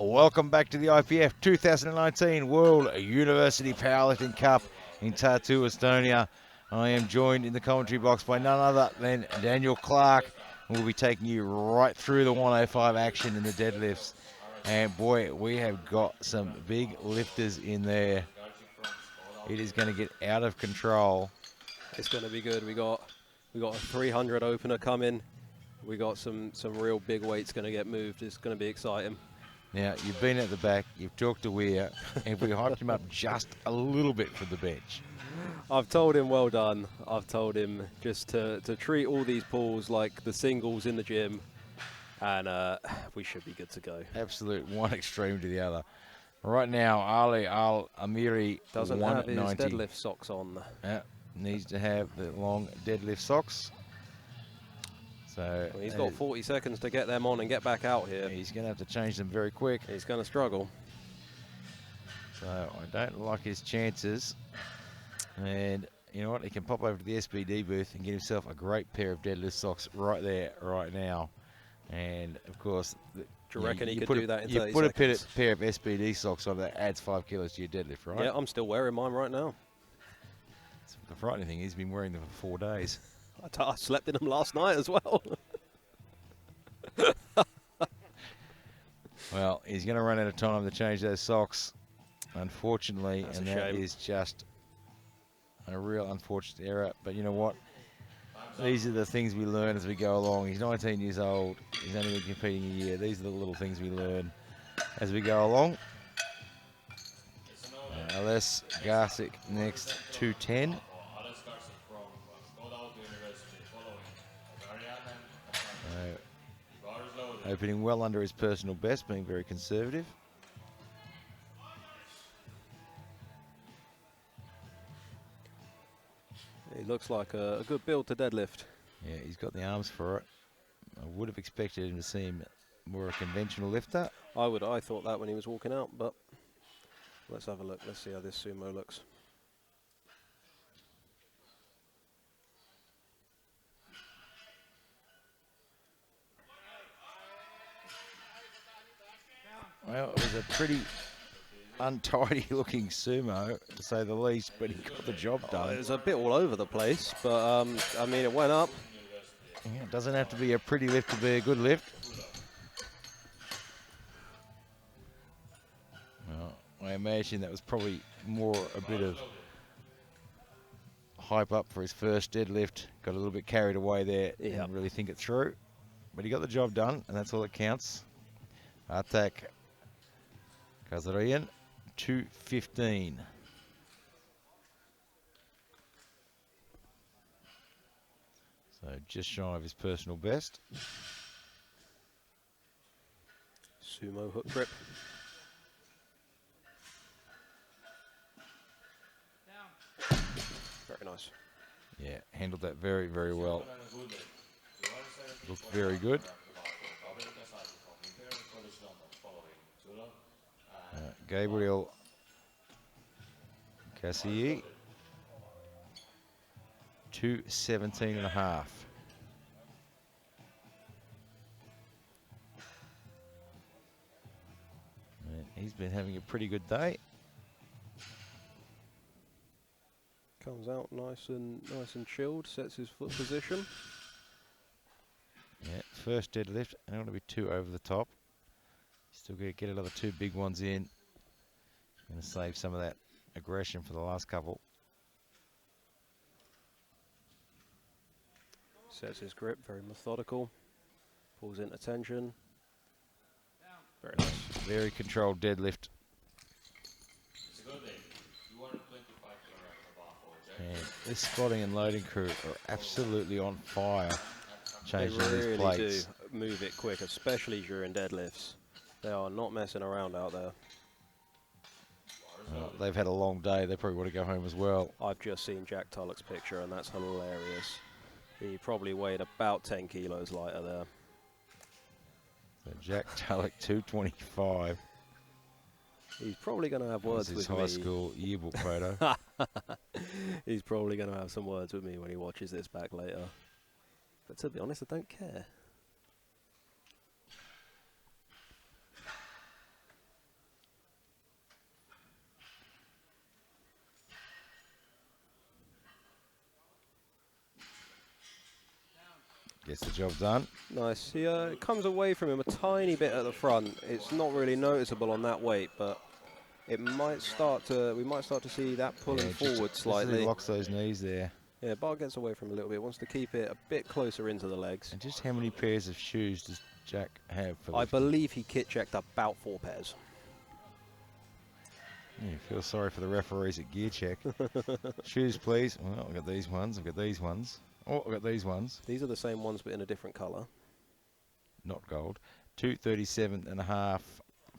welcome back to the IPF 2019 World University Powerlifting Cup in Tartu, Estonia. I am joined in the commentary box by none other than Daniel Clark, and we'll be taking you right through the 105 action in the deadlifts. And boy, we have got some big lifters in there. It is going to get out of control. It's going to be good. We got a 300 opener coming. We got some real big weights going to get moved. It's going to be exciting. Now, you've been at the back, you've talked to Weir, and we hyped him up just a little bit for the bench. I've told him well done. I've told him just to treat all these pulls like the singles in the gym, and we should be good to go. Absolute one extreme to the other. Right now, Ali Al-Amiri Doesn't have his 190. deadlift socks on. Needs to have the long deadlift socks. So Well, he's got 40 seconds to get them on and get back out here. he's going to have to change them very quick. He's going to struggle. So I don't like his chances. And you know what? He can pop over to the SBD booth and get himself a great pair of deadlift socks right there, right now. And of course, Do you reckon he could put do that in 30 You put seconds? a pair of SBD socks on that adds 5 kilos to your deadlift, right? Yeah, I'm still wearing mine right now. The frightening thing is he's been wearing them for 4 days. I slept in them last night as well. Well, he's going to run out of time to change those socks, unfortunately, That's and a that shame. is just a real unfortunate error. But you know what? These are the things we learn as we go along. He's 19 years old. He's only been competing a year. These are the little things we learn as we go along. Les Garcic next, 210. Alex Garcic from Scoreboard University following Marianne and Bar is loaded. Opening well under his personal best, being very conservative. He looks like a good build to deadlift. Yeah, he's got the arms for it. I would have expected him to seem more a conventional lifter. I thought that when he was walking out, but let's have a look. Let's see how this sumo looks. Well, it was a pretty untidy looking sumo, to say the least, but he got the job It done. was a bit all over the place, but I mean, it went up. Yeah, it doesn't have to be a pretty lift to be a good lift. Well, I imagine that was probably more a bit of hype up for his first deadlift. Got a little bit carried away there. Yeah. Didn't really think it through. But he got the job done, and that's all that counts. Attack Kazarian, 215. So just shy of his personal best. Sumo hook grip. Very nice. Yeah, handled that very, very well. Looked very good. Gabriel Cassier, 217 and a half. And he's been having a pretty good day. Comes out nice and chilled. Sets his foot position. Yeah, first deadlift. I don't want to be too over the top. Still got to get another 2 big ones in. Going to save some of that aggression for the last couple. Sets his grip. Very methodical. Pulls into tension. Very nice. Very controlled deadlift. It's a good day. 225 kilograms of bar for Jack. And this spotting and loading crew are absolutely on fire. They Changing these really plates. do move it quick, especially during deadlifts. They are not messing around out there. They've had a long day. They probably want to go home as well. I've just seen Jack Tulloch's picture, and that's hilarious. He probably weighed about 10 kilos lighter there. So Jack Tulloch, 225. He's probably going to have This words is with his high me. school yearbook photo. He's probably going to have some words with me when he watches this back later. But to be honest, I don't care. Gets the job done. Nice. He comes away from him a tiny bit at the front. It's not really noticeable on that weight, but it might start to. We might start to see that pulling forward Just slightly. as he locks those knees there. Yeah, Bar gets away from him a little bit. Wants to keep it a bit closer into the legs. And just how many pairs of shoes does Jack have for I lifting? believe he kit checked about 4 pairs. Yeah, feel sorry for the referees at Gear Check. Shoes, please. Well, I've got these ones. I've got these ones. Oh, I've got these ones. These are the same ones, but in a different colour. Not gold. 237.5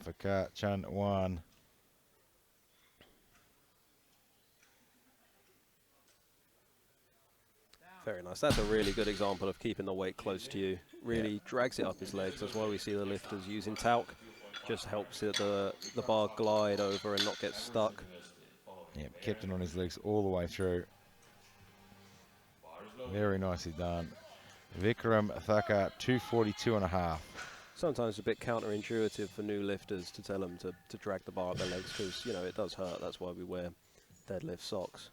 for Ka Chun Wan. Very nice. That's a really good example of keeping the weight close to you. Really drags it up his legs. That's why we see the lifters using talc. Just helps it, the bar glide over and not get stuck. Yep, kept it on his legs all the way through. Very nicely done. Vikram Thakar, 242.5. Sometimes a bit counterintuitive for new lifters to tell them to drag the bar up their legs because, you know, it does hurt. That's why we wear deadlift socks.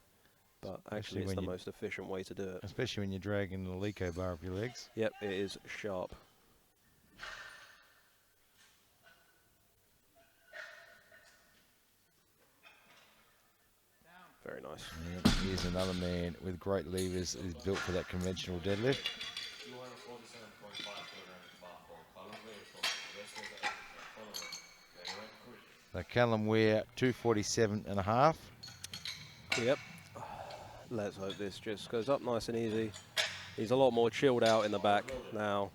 But actually, it's the most efficient way to do it. Especially when you're dragging the Lico bar up your legs. Yep, it is sharp. Very nice. And here's another man with great levers who's built for that conventional deadlift. 247.5 kilograms bar for column weight for the rest of the following. Very quick. So Callum Weir, 247.5. Yep. Let's hope this just goes up nice and easy. He's a lot more chilled out in the back now.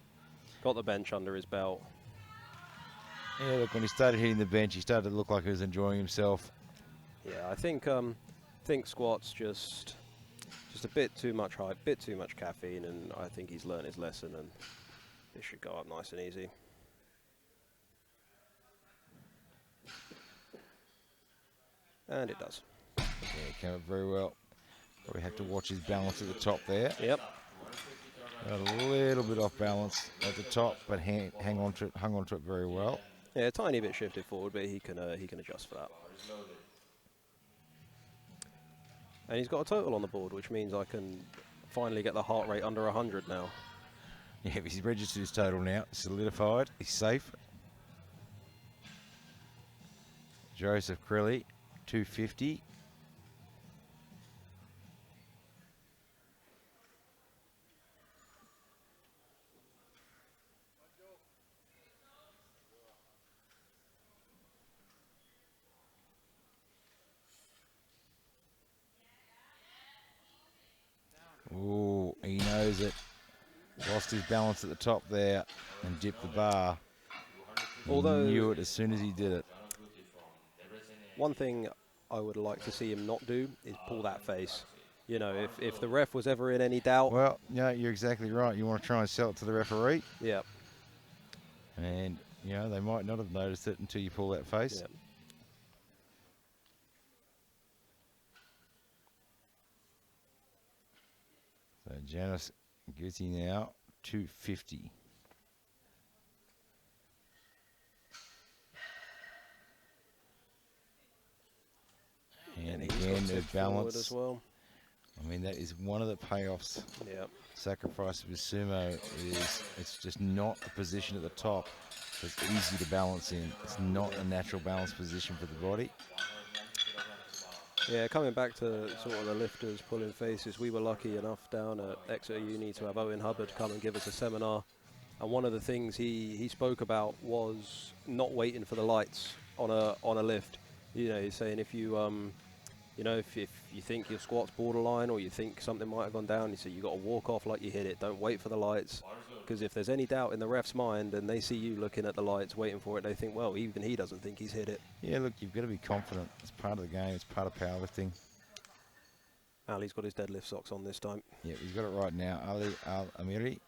Got the bench under his belt. Yeah, look, when he started hitting the bench, he started to look like he was enjoying himself. Yeah, I think squats just a bit too much hype, bit too much caffeine, and I think he's learned his lesson, and this should go up nice and easy. And it does. Yeah, he came up very well. Probably had to watch his balance at the top there. Yep. Got a little bit off balance at the top, but hung on to it very well. Yeah, a tiny bit shifted forward, but he can adjust for that. And he's got a total on the board, which means I can finally get the heart rate under 100 now. Yeah, he's registered his total now, solidified, he's safe. Joseph Crilly, 250. Ooh, he knows it. Lost his balance at the top there and dipped the bar. Although He knew it as soon as he did it. one thing I would like to see him not do is pull that face. You know, if the ref was ever in any doubt. Well, yeah, you're exactly right. You want to try and sell it to the referee. Yeah. And, you know, they might not have noticed it until you pull that face. Yeah. So Janice Guzzi now 250. And he's got again, the tipped forward balance. as well. I mean, that is one of the payoffs. Yeah. Sacrifice with sumo is it's just not a position at the top that's easy to balance in. It's not a natural balance position for the body. Yeah, coming back to sort of the lifters pulling faces, we were lucky enough down at Exeter Uni to have Owen Hubbard come and give us a seminar. And one of the things he spoke about was not waiting for the lights on a lift. You know, he's saying if you you know, if you think your squat's borderline or you think something might have gone down, he said you got to walk off like you hit it. Don't wait for the lights, because if there's any doubt in the ref's mind and they see you looking at the lights waiting for it, they think, well, even he doesn't think he's hit it. Yeah, look, you've got to be confident. It's part of the game. It's part of powerlifting. Ali's got his deadlift socks on this time. Yeah, he's got it right now. Ali Al-Amiri.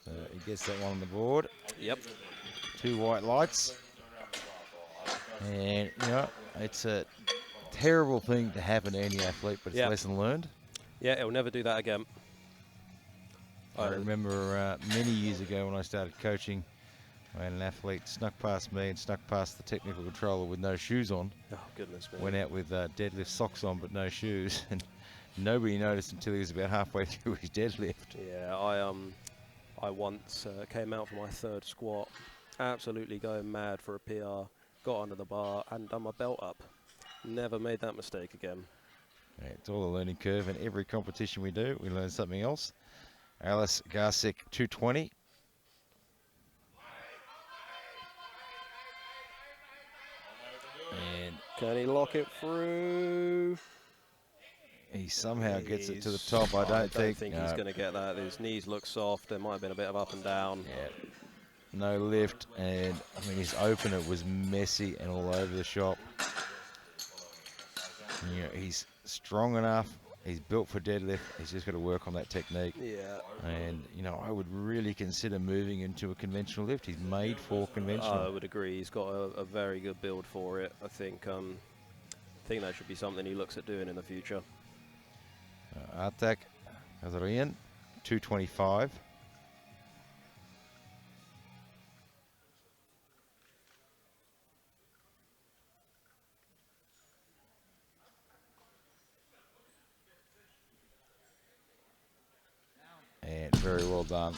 So he gets that one on the board. Yep. 2 white lights. And, you know, it's a terrible thing to happen to any athlete, but it's a lesson learned. Yeah, he'll never do that again. I remember many years ago when I started coaching, when an athlete snuck past me and snuck past the technical controller with no shoes on. Oh, goodness me. Went out with deadlift socks on but no shoes and nobody noticed until he was about halfway through his deadlift. Yeah, I once came out for my third squat, absolutely going mad for a PR, got under the bar and done my belt up. Never made that mistake again. Yeah, it's all a learning curve, and every competition we do, we learn something else. Alice Garsick, 220. And Can he lock it through? he somehow gets it to the top. I don't think he's no. going to get that. His knees look soft. There might have been a bit of up and down. Yeah. No lift, and I mean his opener was messy and all over the shop. You know, he's strong enough. He's built for deadlift. He's just got to work on that technique. Yeah. And you know, I would really consider moving into a conventional lift. He's made for conventional. I would agree. He's got a very good build for it. I think that should be something he looks at doing in the future. Artak Azarian, 225. And very well done.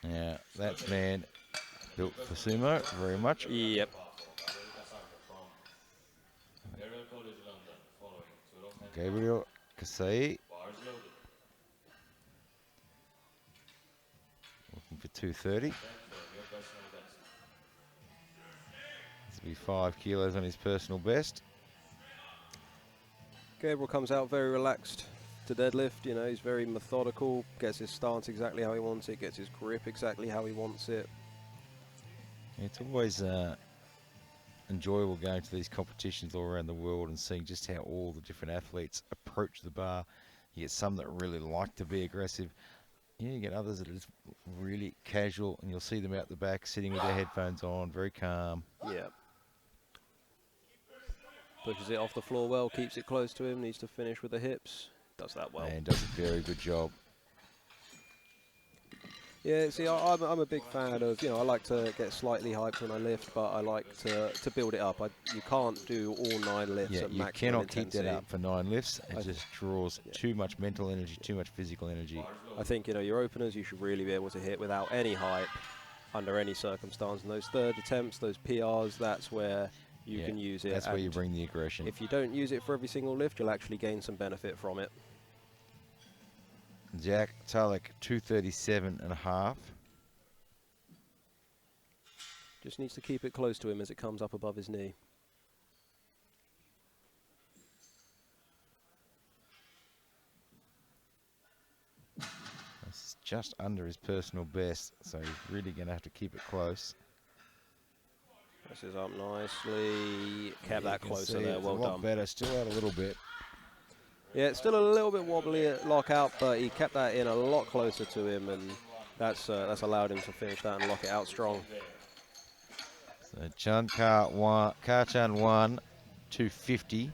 Yeah, that's man built for sumo very much. Yep. Gabriel Kasai. Looking for 230. This will be 5 kilos on his personal best. Gabriel comes out very relaxed to deadlift. You know, he's very methodical, gets his stance exactly how he wants it, gets his grip exactly how he wants it. It's always enjoyable going to these competitions all around the world and seeing just how all the different athletes approach the bar. You get some that really like to be aggressive. You get others that are just really casual, and you'll see them out the back sitting with their headphones on, very calm. Yeah. Pushes it off the floor well, keeps it close to him, needs to finish with the hips. Does that well. And does a very good job. Yeah, see, I'm a big fan of, you know, I like to get slightly hyped when I lift, but I like to build it up. You can't do all 9 lifts Yeah, at you maximum cannot keep intensity. that up for 9 lifts. It just draws too much mental energy, too much physical energy. I think, you know, your openers you should really be able to hit without any hype, under any circumstance. And those third attempts, those PRs, that's where you can use it. That's where you bring the aggression. If you don't use it for every single lift, you'll actually gain some benefit from it. Jack Tulloch, 237.5. Just needs to keep it close to him as it comes up above his knee. This is just under his personal best, so he's really going to have to keep it close. This is up nicely. Kept that You can closer see there. it's Well a lot done. better, still out a little bit. Yeah, it's still a little bit wobbly at lockout, but he kept that in a lot closer to him, and that's allowed him to finish that and lock it out strong. So Chan Chan 1, 250.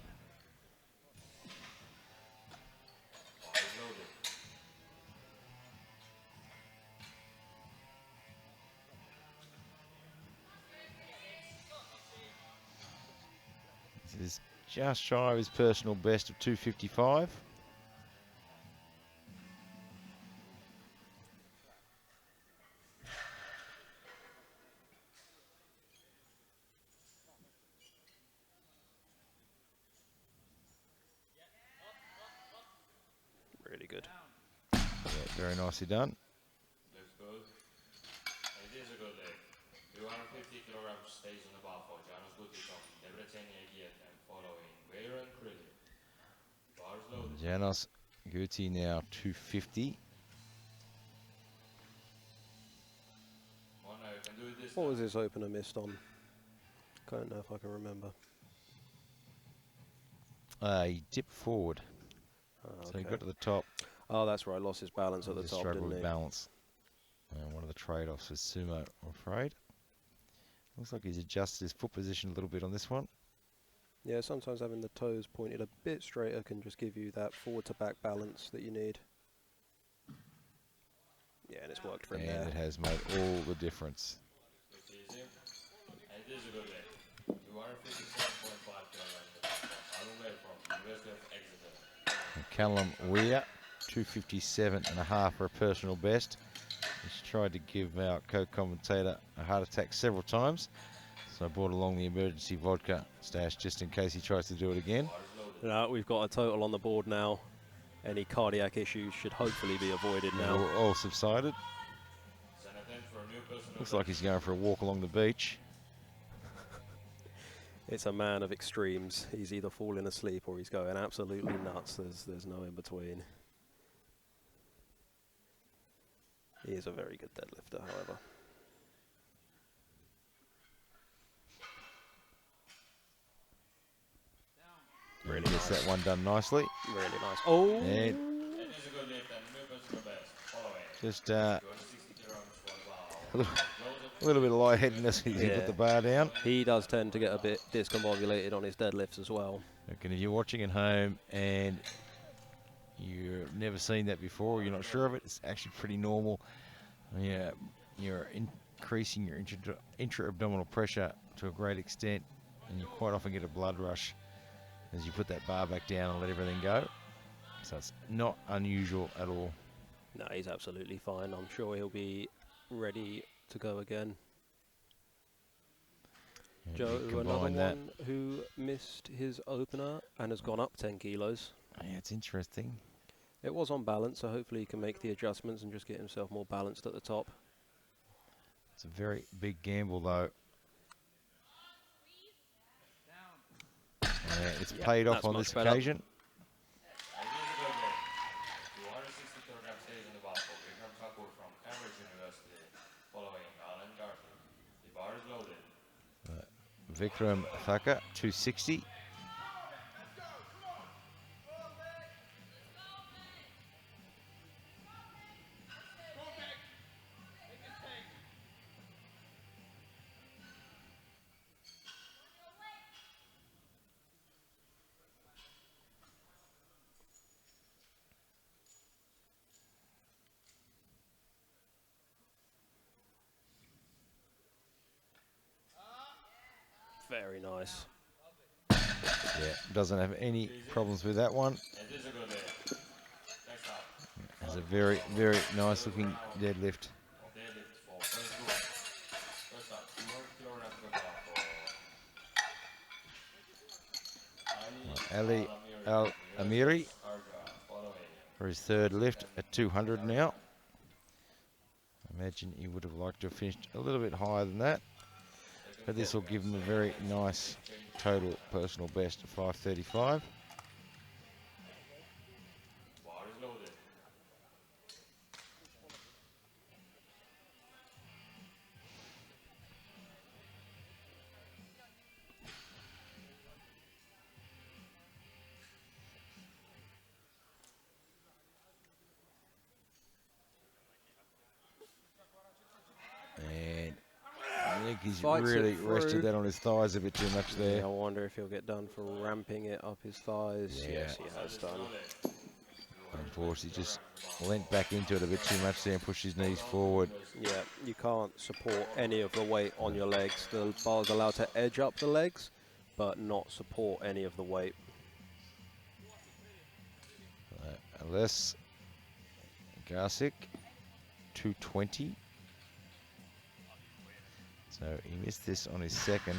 This is just shy of his personal best of 255. Really good. Yeah, very nicely done. Looks good. It is a good leg. 250 kilograms stays on the bar for Janos Gutierrez, Debrecen Egiet, and following Weir and Krilly. Bars loaded. Janos Guti now 250. One now, you can do it this What time. was his opener missed on? Don't know if I can remember. He dipped forward, Oh, so he okay. got to the top. Oh, that's right. Lost his balance at the Just top, struggled didn't with he? balance. One of the trade-offs with sumo, I'm afraid. Looks like he's adjusted his foot position a little bit on this one. Yeah, sometimes having the toes pointed a bit straighter can just give you that forward to back balance that you need. Yeah, and it's worked for him And there. it has made all the difference. It's easy. And it is a good leg. 257.5 kilograms. All the way from University of Exeter. Callum Weir, 257.5 for a personal best. He's tried to give our co-commentator a heart attack several times, so I brought along the emergency vodka stash just in case he tries to do it again. No, we've got a total on the board now. Any cardiac issues should hopefully be avoided now. All subsided. Looks like he's going for a walk along the beach. It's a man of extremes. He's either falling asleep or he's going absolutely nuts. There's no in between. He is a very good deadlifter, however. Really gets that one done nicely. Really nice. Oh! And just a little bit of lightheadedness as he put the bar down. He does tend to get a bit discombobulated on his deadlifts as well. If you're watching at home and you've never seen that before, or you're not sure of it, it's actually pretty normal. Yeah, you're increasing your intra-abdominal pressure to a great extent, and you quite often get a blood rush as you put that bar back down and let everything go. So it's not unusual at all. No, he's absolutely fine. I'm sure he'll be ready to go again. And Joe, you another combine that. one who missed his opener and has gone up 10 kilos. Yeah, it's interesting. It was on balance, so hopefully he can make the adjustments and just get himself more balanced at the top. It's a very big gamble, though. Yeah, it's paid off on this occasion. Vikram Thakur, 260. Very nice. Yeah, doesn't have any problems with that one. It's a very, very nice looking deadlift. Ali Al-Amiri for his third lift at 200 now. I imagine he would have liked to have finished a little bit higher than that, but this will give him a very nice total personal best of 535. And I think he's really rested that on his thighs a bit too much there. Yeah, I wonder if he'll get done for ramping it up his thighs. Yeah. Yes, he has done. Unfortunately, just leant back into it a bit too much there and pushed his knees forward. Yeah, you can't support any of the weight on your legs. The bar's allowed to edge up the legs, but not support any of the weight. Les Garsick, 220. So he missed this on his second.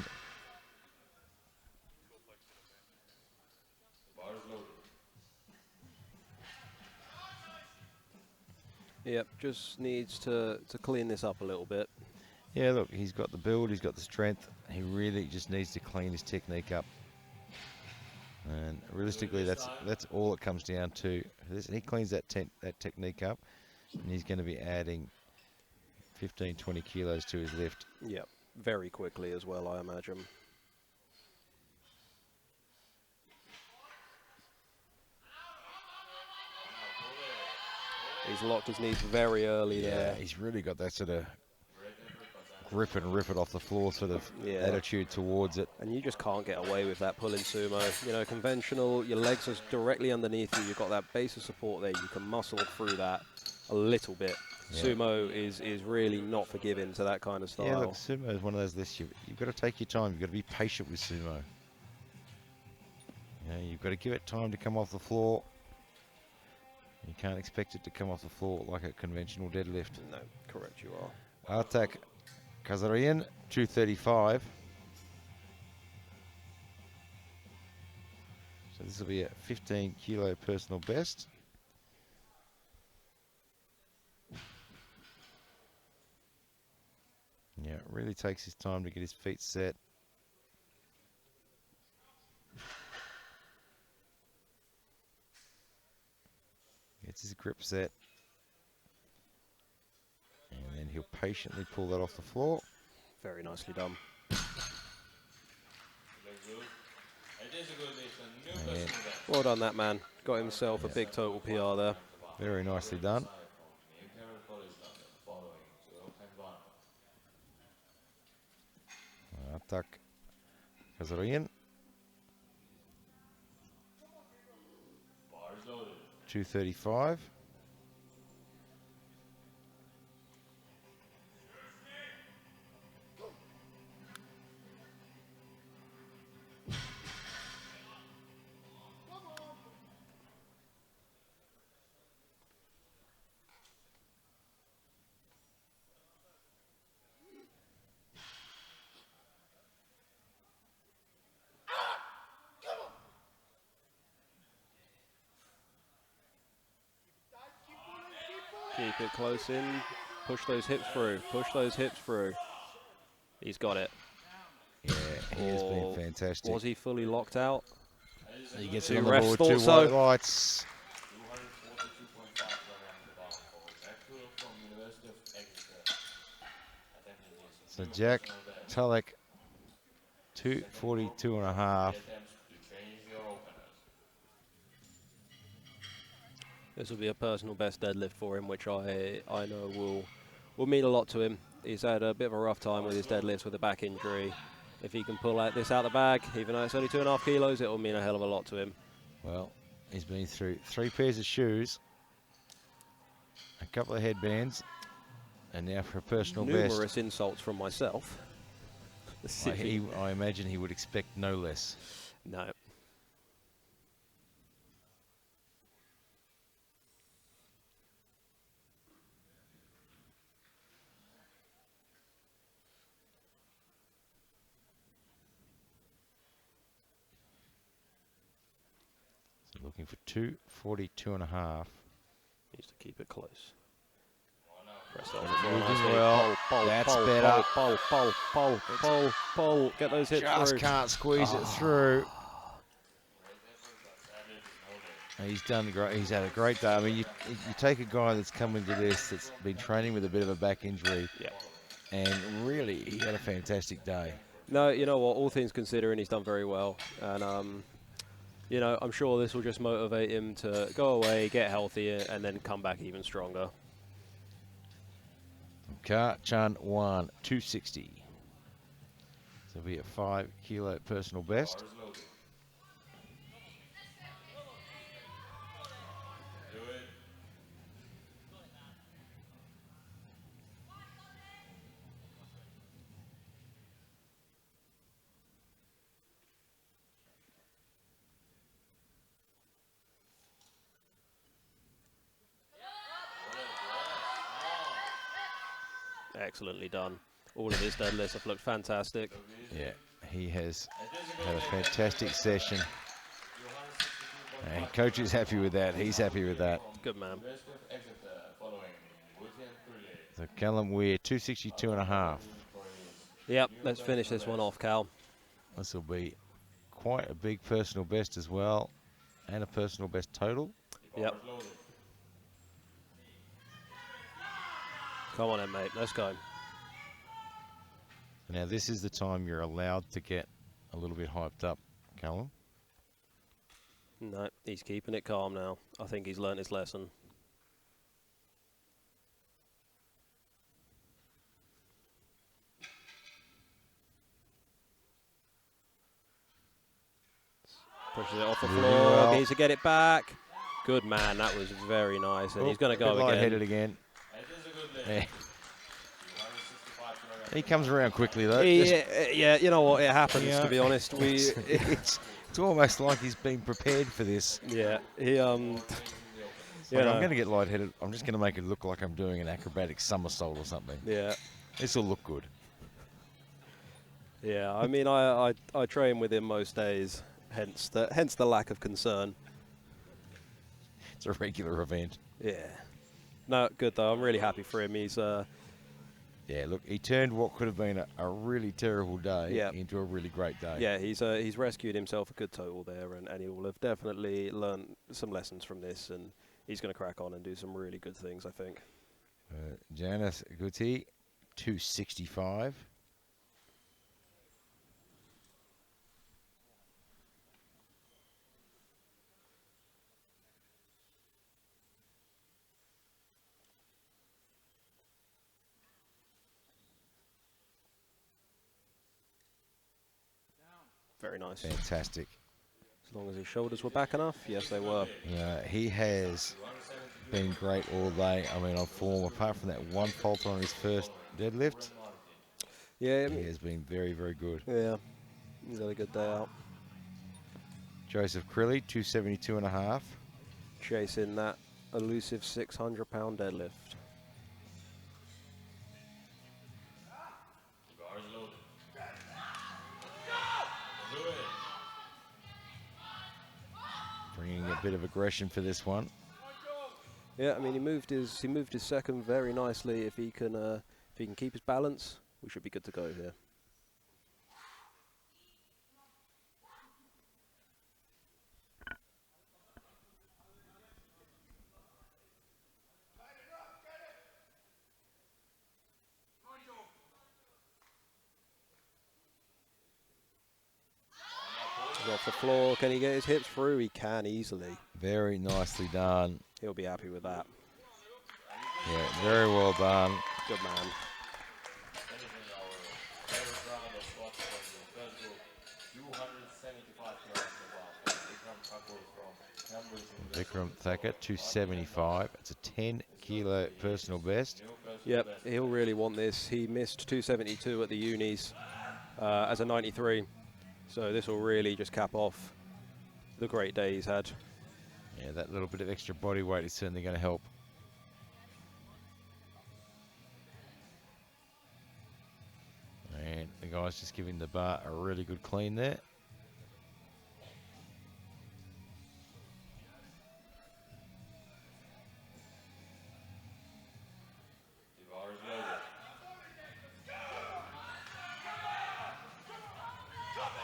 Yep, just needs to clean this up a little bit. Yeah, look, he's got the build, he's got the strength. He really just needs to clean his technique up. And realistically, that's all it comes down to. He cleans that technique up, and he's going to be adding 15, 20 kilos to his lift. Yep, very quickly as well, I imagine. He's locked his knees very early there. He's really got that sort of grip and rip it off the floor sort of attitude towards it. And you just can't get away with that pull in sumo. You know, conventional, your legs are directly underneath you. You've got that base of support there. You can muscle through that a little bit. Yeah. Sumo is really not forgiving to that kind of style. Yeah, look, sumo is one of those lists. You've got to take your time. You've got to be patient with sumo. You know, you've got to give it time to come off the floor. You can't expect it to come off the floor like a conventional deadlift. No, correct you are. Artak Kazarian, 235. So this will be a 15 kilo personal best. Yeah, it really takes his time to get his feet set. Gets his grip set. And then he'll patiently pull that off the floor. Very nicely done. And Well done, that man. Got himself a big total PR there. very nicely done. Artak Kazarian. 235. Keep it close in. Push those hips through. Push those hips through. He's got it. Yeah, he has been Or fantastic. Was he fully locked out? He gets Two it on the refs board, thought two so. white lights. 242.5 kilograms the bar for Jack Tulip from University of Exeter. Attempting his So new Jack personal best. Tulloch, 242 and a half. He attempts to change your openers. This will be a personal best deadlift for him, which I know will mean a lot to him. He's had a bit of a rough time with his deadlifts with a back injury. If he can pull this out the bag, even though it's only 2.5 kilos, it will mean a hell of a lot to him. Well, he's been through 3 pairs of shoes, a couple of headbands, and now for a personal Numerous best. insults from myself. I imagine he would expect no less. No. So looking for 242 and a half. Needs to keep it close. Press Moving nicely. well. That's better. Pull. Get those hips Just through. can't squeeze it through. He's done great. He's had a great day. I mean, you take a guy that's come into this that's been training with a bit of a back injury, Yeah. and really he had a fantastic day. No, you know what? All things considering, he's done very well, and you know, I'm sure this will just motivate him to go away, get healthier, and then come back even stronger. Ka Chan Wan, 260. So be a 5 kilo personal best. Bars loaded. Do it. Excellently done. All of his deadlifts have looked fantastic. Yeah, he has had a fantastic session. And coach is happy with that. He's happy with that. Good man. University of Exeter following Woodley and Curley So Callum Weir, 262 and a half. for his Yep, let's finish this one off, Cal. This will be quite a big personal best as well, and a personal best total. Yep. bars loaded. Come on then, mate. Let's go. Now this is the time you're allowed to get a little bit hyped up, Callum. No, he's keeping it calm now. I think he's learnt his lesson. Pushes it off the Moving floor. well. Needs to get it back. Good man. That was very nice. And he's going to go again. Light-headed again. It is a good lift. Yeah. 265 kilograms. He comes around quickly though. Yeah, you know what? It happens, Yeah. to be honest. It's almost like he's been prepared for this. Yeah, he You Like, know. I'm going to get lightheaded. I'm just going to make it look like I'm doing an acrobatic somersault or something. Yeah. This will look good. Yeah, I mean, I train with him most days, hence the lack of concern. It's a regular event. Yeah. No, good though. I'm really happy for him. He's Yeah, look, he turned what could have been a really terrible day Yeah. into a really great day. yeah, he's rescued himself a good total there, and he will have definitely learned some lessons from this, and he's going to crack on and do some really good things, I think. Janis Guti, 265. Very nice. Fantastic. As long as his shoulders were back enough, yes, they were. He has been great all day. I mean, on form, apart from that one falter on his first deadlift, Yeah, he has been very, very good. yeah, he's had a good day out. Joseph Crilly, 272.5. Chasing that elusive 600-pound deadlift. Bar is loaded. Do it. Bringing a bit of aggression for this one. Yeah, I mean, he moved his second very nicely. If he can keep his balance, we should be good to go here. He's off the floor. Can he get his hips through? He can easily. Very nicely done. He'll be happy with that. Yeah, very well done. Good man. Finishing our third round of squats for the first group. 275 kilograms of bar for Vikram Thakur from Cambridge University. Vikram Thakur, 275. It's a 10-kilo personal best. Yep, he'll really want this. He missed 272 at the unis as a 93. So this will really just cap off the great day he's had. Yeah, that little bit of extra body weight is certainly going to help. And the guy's just giving the bar a really good clean there. The bar is loaded.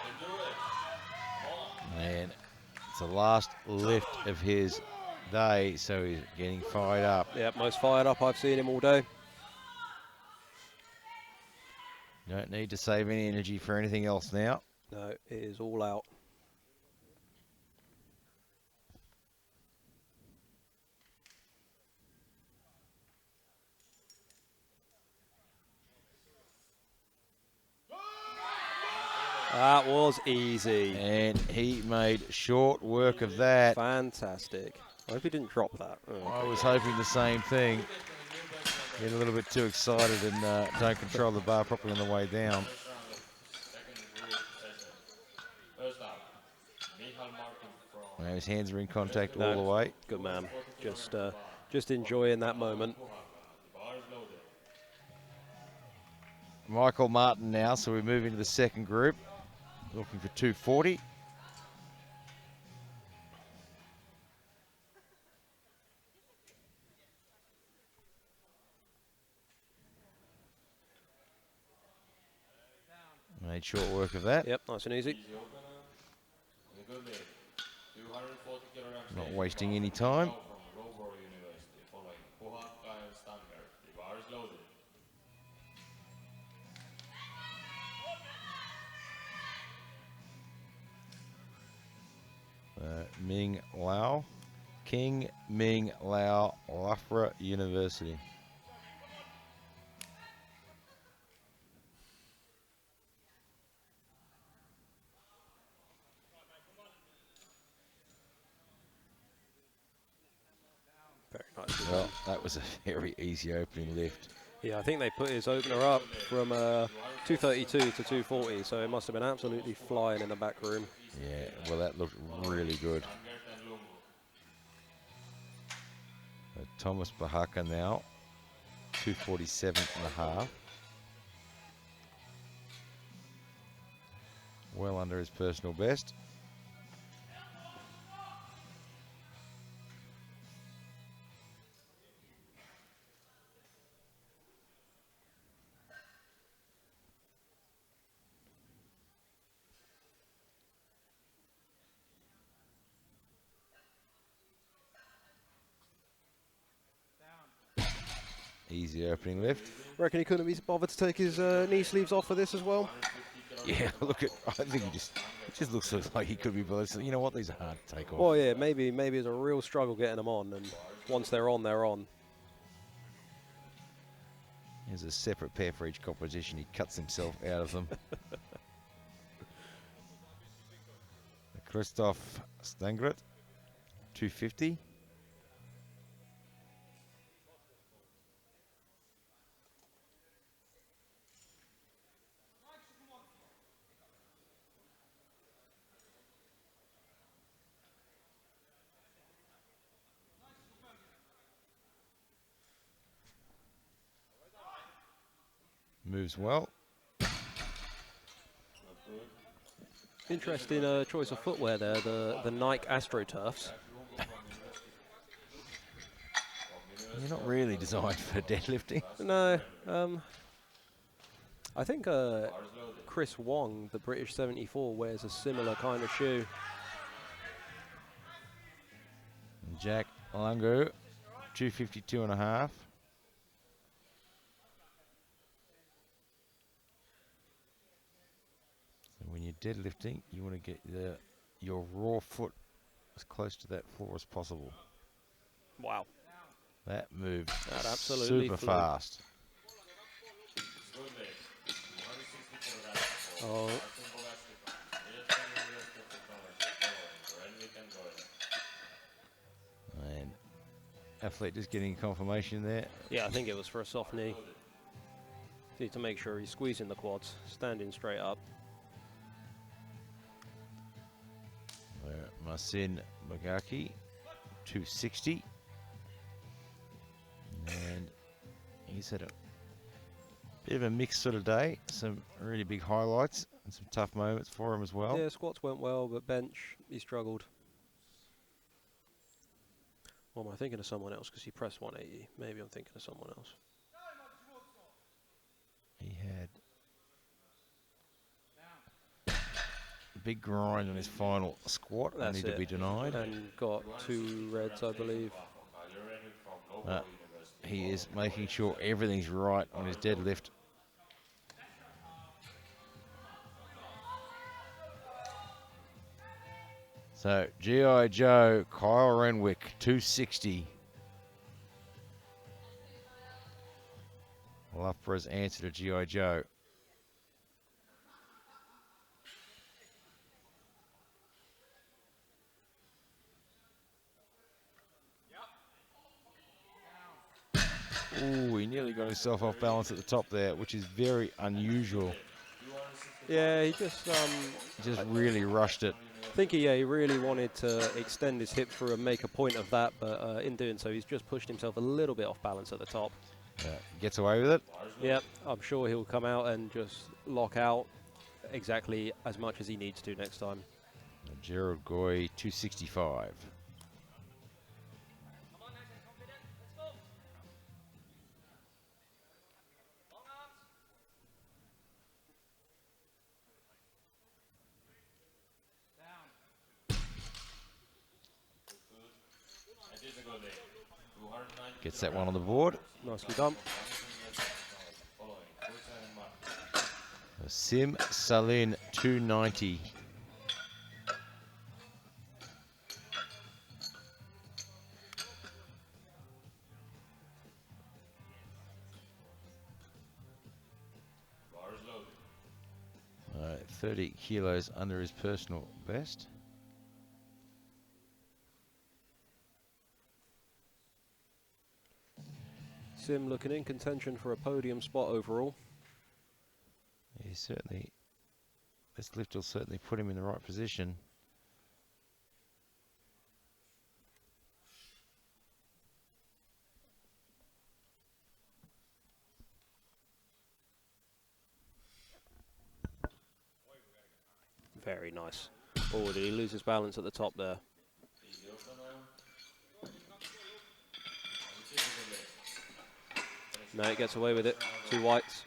You do it. Come on. And it's the last lift of his day, so he's getting fired up. Yep, most fired up I've seen him all day. Don't need to save any energy for anything else now. No, it is all out. That was easy. And he made short work of that. Fantastic. I hope he didn't drop that. Oh, I was hoping the same thing. Get a little bit too excited and don't control the bar properly on the way down. First out, Michal Martin from Now his hands are in contact all the way. good man. Just enjoying that moment. the bar is loaded. Michael Martin now, so we move into the second group. Looking for 240. Made short work of that. Yep, nice and easy. Easy opener. And a good leg. 240 kilograms. Not leg. wasting any time. From Scoreboard University, following Puhakka and Stanger. The bar is loaded. Ming Lao. King Ming Lao, Loughborough University. Very nice. Well, that was a very easy opening lift. Yeah, I think they put his opener up from 232 to 240, so it must have been absolutely flying in the back room. Yeah, well, that looked really good. Stanger and Lungu. Thomas Bahaka now, 247.5. Well under his personal best. Easy opening lift. Reckon he couldn't be bothered to take his knee sleeves off for this as well? Yeah, look at. I think it just looks like he could be. But you know what? These are hard to take off. Well, yeah, maybe it's a real struggle getting them on, and once they're on, they're on. There's a separate pair for each competition. He cuts himself out of them. Christoph Stangret, 250. Moves well. Interesting choice of footwear there, the Nike AstroTurfs. You're not really designed for deadlifting. No, I think Chris Wong, the British 74, wears a similar kind of shoe. Jack Lungo, 252.5. So when you're deadlifting, you want to get your raw foot as close to that floor as possible. Wow. That moves That absolutely super flew. fast. Oh, And athlete just getting confirmation there. yeah, I think it was for a soft knee. Need to make sure he's squeezing the quads, standing straight up. Masin Magaki, 260. And he's had a bit of a mixed sort of day. Some really big highlights and some tough moments for him as well. Yeah, squats went well, but bench, he struggled. Or am I thinking of someone else? Because he pressed 180. Maybe I'm thinking of someone else. He had a big grind on his final squat, That's only to it. be denied. And got 2 reds, I believe. He is making sure everything's right on his deadlift. So, G.I. Joe, Kyle Renwick, 260. Loughborough's answer to G.I. Joe. Ooh, he nearly got himself off balance at the top there, which is very unusual. Yeah, he just Just really rushed it. I think he really wanted to extend his hips through and make a point of that, but in doing so, he's just pushed himself a little bit off balance at the top. Gets away with it. Yep, I'm sure he'll come out and just lock out exactly as much as he needs to next time. Gerald Goy, 265. Gets that one on the board. Nicely done. Sim Salin, 290. Bars loaded. 30 kilos under his personal best. Sim looking in contention for a podium spot overall. He certainly, this lift will certainly put him in the right position. Very nice. Oh, did he lose his balance at the top there? No, he gets away with it. 2 whites.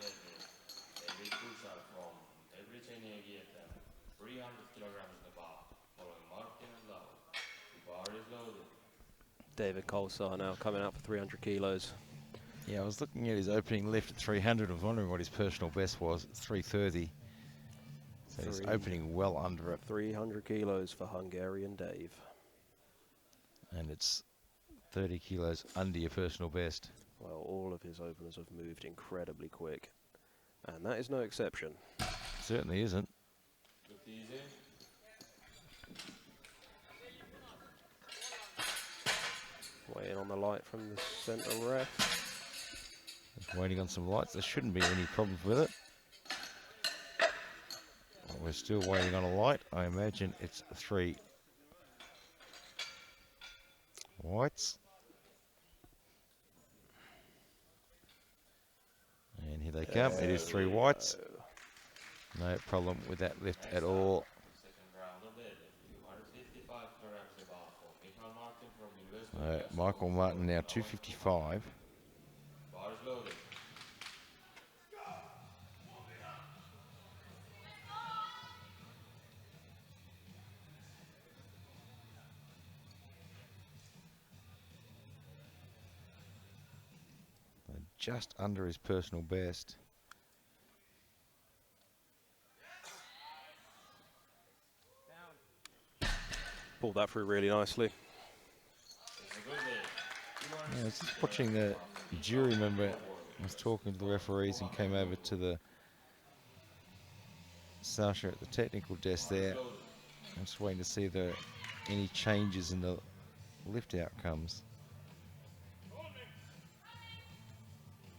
David Colsar now coming out for 300 kilos. Yeah, I was looking at his opening lift at 300. I was wondering what his personal best was. It's 330. So he's opening well under it. 300 kilos for Hungarian Dave. And it's 30 kilos under your personal best. Well, all of his openers have moved incredibly quick. And that is no exception. Certainly isn't. Waiting on the light from the centre ref. Just waiting on some lights. There shouldn't be any problems with it. We're still waiting on a light. I imagine it's 3 whites. And here they come. It is 3 whites. No problem with that lift at all. Michael Martin now 255. Just under his personal best. Pulled that through really nicely. Yeah, I was just watching the jury member. I was talking to the referees and came over to the Sasha at the technical desk there. I'm just waiting to see if there are any changes in the lift outcomes.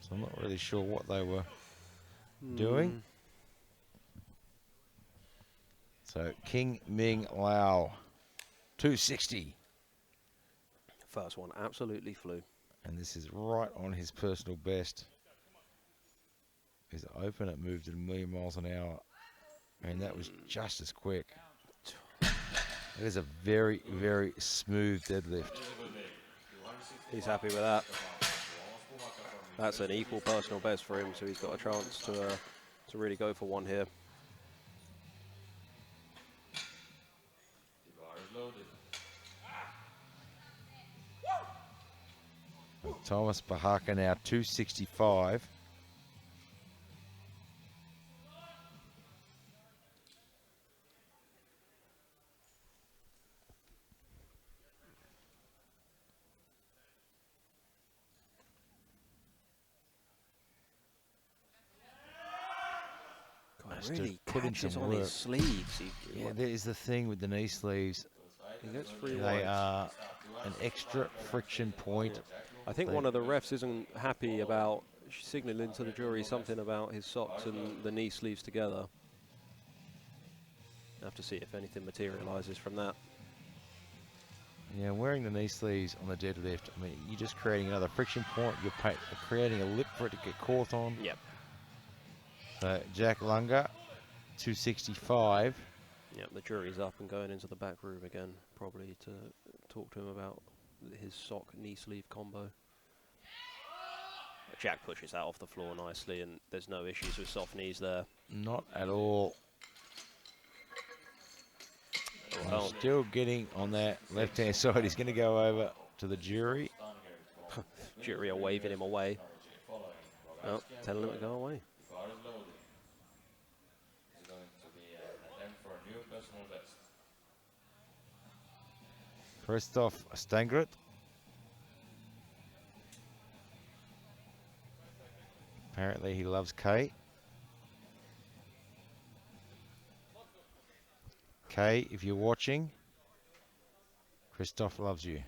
So I'm not really sure what they were doing. So King Ming Lau, 260. First one absolutely flew. And this is right on his personal best. His opener moved at 1,000,000 miles an hour. And that was just as quick. It is a very, very smooth deadlift. He's happy with that. That's an equal personal best for him, so he's got a chance to really go for one here. Thomas Bahaka now 265. Really catches on his sleeves. Yeah, there is the thing with the knee sleeves. They are an extra friction point. I think one of the refs isn't happy about signalling to the jury something about his socks and the knee sleeves together. Have to see if anything materializes from that. Yeah, wearing the knee sleeves on the deadlift, I mean, you're just creating another friction point. You're creating a lip for it to get caught on. Yep. So Jack Lunga, 265. Yep, the jury's up and going into the back room again, probably to talk to him about his sock knee sleeve combo. Jack pushes that off the floor nicely, and there's no issues with soft knees there. Not at all. Well, still getting on that left-hand side. He's going to go over to the jury. Jury are waving him away. Oh, telling him to go away. Christoph Stangert. Apparently he loves Kay. Kay, if you're watching, Christoph loves you.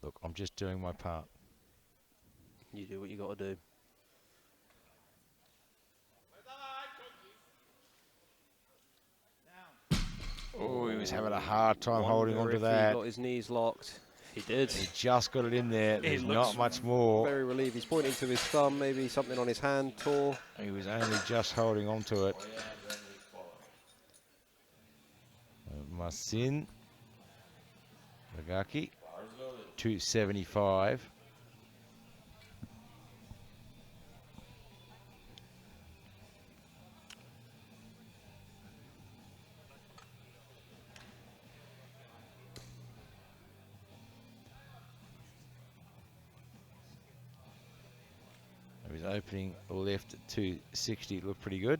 Look, I'm just doing my part. You do what you got to do. Oh, he was having a hard time holding on to that. He got his knees locked. He did. He just got it in there. There's not much more. Very relieved. He's pointing to his thumb, maybe something on his hand tore. He was only just holding on to it. Masin Nagaki, Bars loaded. 275. His opening left at 260 looked pretty good.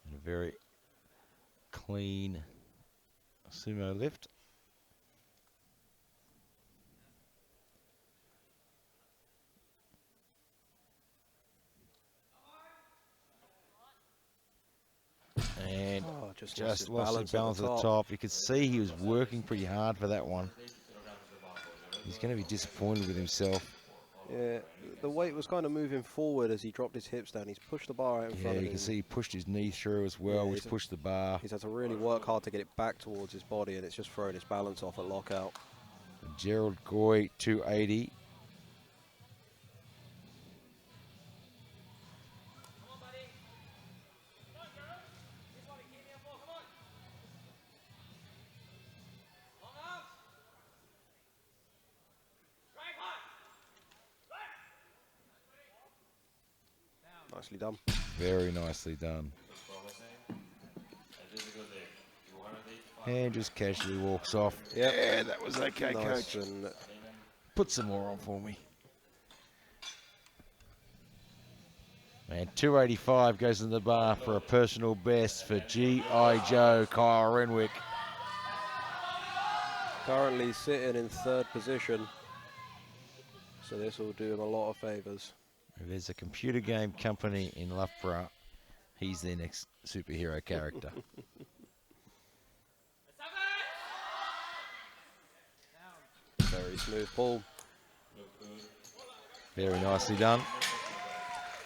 And a very clean sumo lift. And Just just lost lost his balance at the top. You could see he was working pretty hard for that one. 80 kilograms of the bar for He's going to be disappointed with himself. Yeah, the weight was kind of moving forward as he dropped his hips down. He's pushed the bar out in Yeah, front of you him. can see he pushed his knee through as well, Yeah, which he's a- pushed the bar. He's had to really work hard to get it back towards his body, and it's just thrown his balance off at lockout. Gerald Goy, 280. Nicely done. Very nicely done. promising. And this is a good day. 285. And just casually walks off. Yep. Yeah, that was okay, Nice coach. and Put some more on for me. Man, 285 goes in the bar for a personal best for G.I. Joe, Kyle Renwick. currently sitting in third position. So this will do him a lot of favours. If there's a computer game company in Loughborough, he's their next superhero character. Very smooth pull. Very nicely done.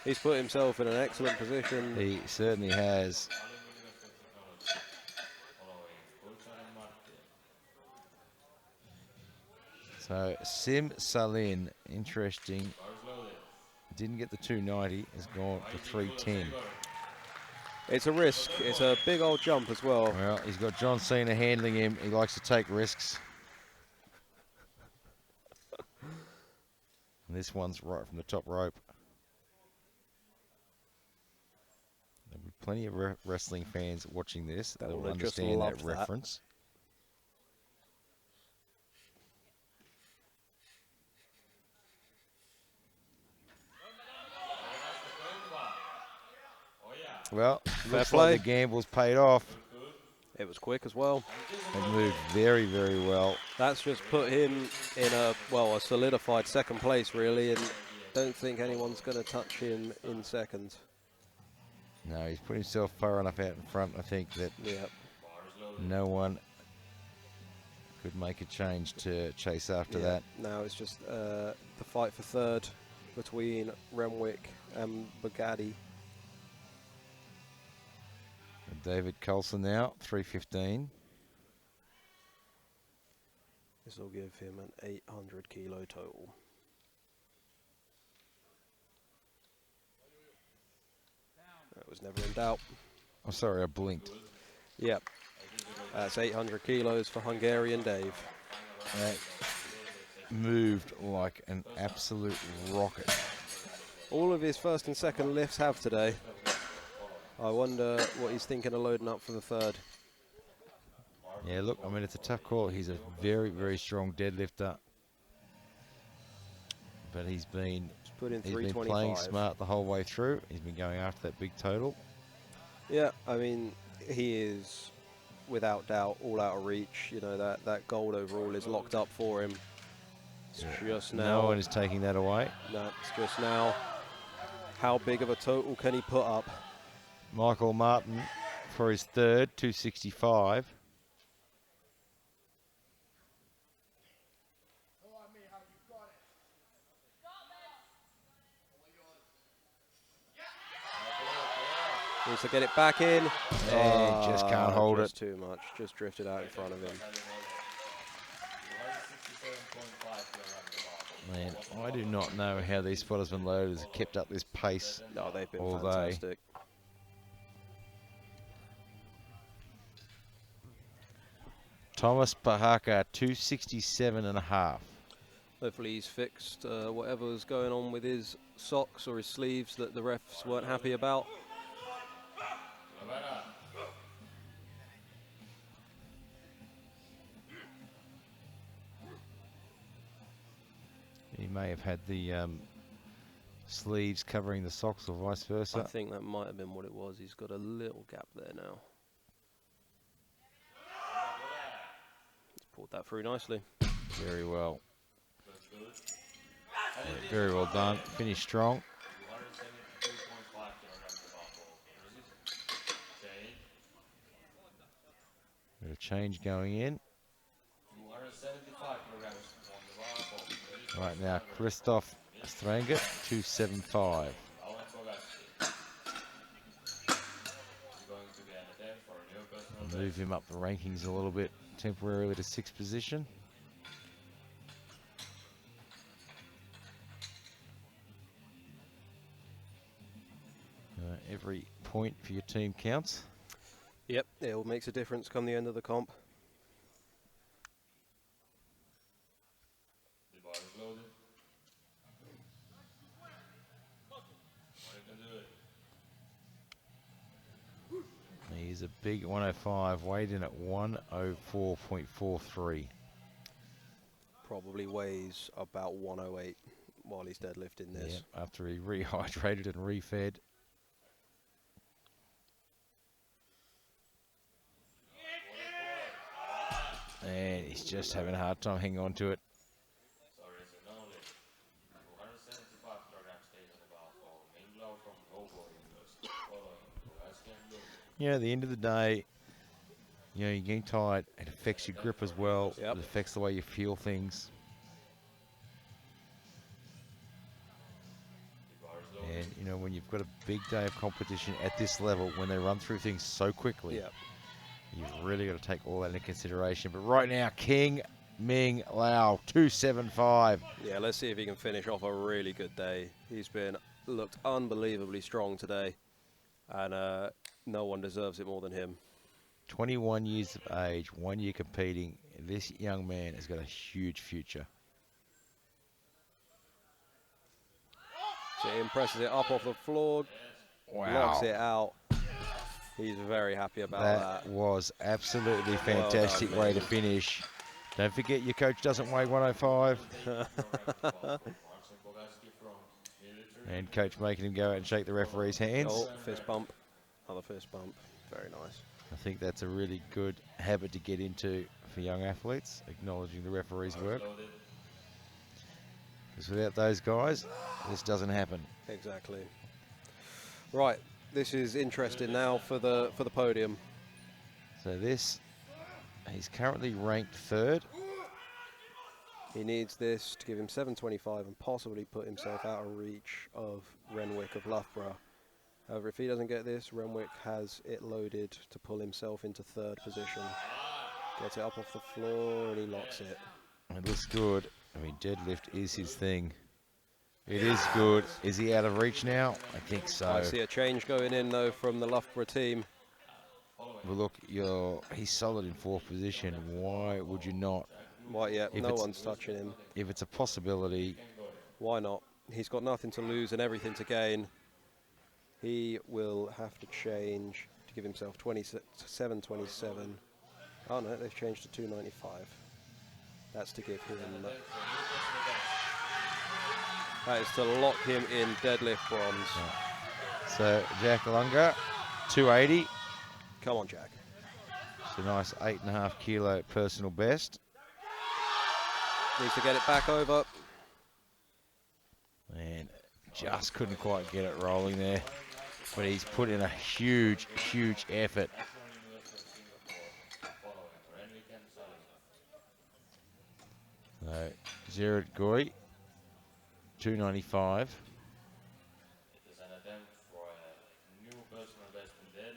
He's put himself in an excellent position. He certainly has. So Sim Salin, interesting. Didn't get the 290, has gone for 310. It's a risk. It's a big old jump as well. Well, he's got John Cena handling him. He likes to take risks. And this one's right from the top rope. There'll be plenty of wrestling fans watching this that will would have just understand that loved that. reference. Well, looks play. like the gamble's paid off. It was quick as well. It moved very, very well. That's just put him in a solidified second place, really, and don't think anyone's going to touch him in second. No, he's put himself far enough out in front, I think, that Yeah. no one could make a change to chase after Yeah. that. Now it's just the fight for third between Renwick and Bugatti. And David Coulson now, 315. This will give him an 800 kilo total. That was never in doubt. I'm sorry, I blinked. Yep. That's 800 kilos for Hungarian Dave. That moved like an absolute rocket. All of his first and second lifts have today. I wonder what he's thinking of loading up for the third. Yeah, look, I mean, it's a tough call. He's a very, very strong deadlifter. But he's been Put in playing 325. smart the whole way through. He's been going after that big total. Yeah, I mean, he is without doubt all out of reach. You know, that gold overall is locked up for him. It's just now. No one is taking that away. No, it's just now. How big of a total can he put up? Michael Martin for his third, 265. Needs to get it back in. And just can't hold just it. too much. Just drifted out in front of him. Man, I do not know how these spotters and loaders have kept up this pace No, they've been all day. fantastic. Thomas Pahaka, 267.5. Hopefully he's fixed whatever's going on with his socks or his sleeves that the refs weren't happy about. He may have had the sleeves covering the socks or vice versa. I think that might have been what it was. He's got a little gap there now. He's pulled that through nicely. Very well. Yeah, very well done. Finished strong. Bit of change going in. Right now, Christoph Stranger, 275. Move him up the rankings a little bit temporarily to 6th position. Every point for your team counts. Yep, it all makes a difference come the end of the comp. The bar is loaded. He's a big 105, weighed in at 104.43. Probably weighs about 108 while he's deadlifting this. Yep, after he rehydrated and refed. And he's just having a hard time hanging on to it. Sorry, it's only 275 kilograms stays on the bar for main blow from low volume loss. Following, guys can look. You know, at the end of the day, you know, you're getting tired. It affects your grip as well. Yep. It affects the way you feel things. The bar is loaded. And, you know, when you've got a big day of competition at this level, when they run through things so quickly, Yep. you've really got to take all that into consideration. But right now, King Ming Lau, 275. Yeah, let's see if he can finish off a really good day. He's looked unbelievably strong today, and no one deserves it more than him. 21 years of age, 1 year competing. This young man has got a huge future. So he impresses it up off the floor, knocks it out. He's very happy about that. That was absolutely fantastic way to finish. Don't forget your coach doesn't weigh 105. And coach making him go out and shake the referee's hands. Oh, fist bump. Another fist bump. Very nice. I think that's a really good habit to get into for young athletes, acknowledging the referee's work. Because without those guys, this doesn't happen. Exactly. Right, this is interesting now for the podium. So this, he's currently ranked 3rd. He needs this to give him 725 and possibly put himself out of reach of Renwick of Loughborough. However, if he doesn't get this, Renwick has it loaded to pull himself into 3rd position. Gets it up off the floor and he locks it. It looks good. I mean, deadlift is his thing. It is good. Is he out of reach now? I think so. I see a change going in though from the Loughborough team. Well, look, he's solid in 4th position. Why would you not? Right, yeah, If no it's- one's touching him. If it's a possibility, Why not? He's got nothing to lose and everything to gain. He will have to change to give himself 727. Oh no, they've changed to 295. That's to give him. That is to lock him in deadlift bronze. so Jack Lunga, 280. Come on, Jack. It's a nice 8.5 kilo personal best. Needs to get it back over. And just couldn't quite get it rolling there. But he's put in a huge, huge effort. So, Zered Goy, 295.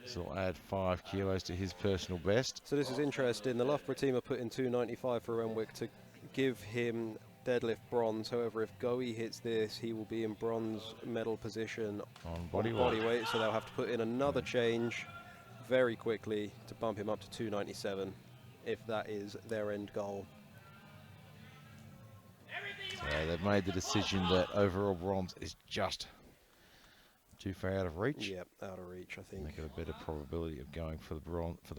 This will add 5 kilos to his personal best. So this is interesting. The Loughborough team are putting 295 for Renwick to give him deadlift bronze. However, if Goey hits this, he will be in bronze medal position On body weight. So they'll have to put in another change very quickly to bump him up to 297. if that is their end goal. So they've made the decision that overall bronze is just too far out of reach. Yep, out of reach, I think. They got a better probability of going for the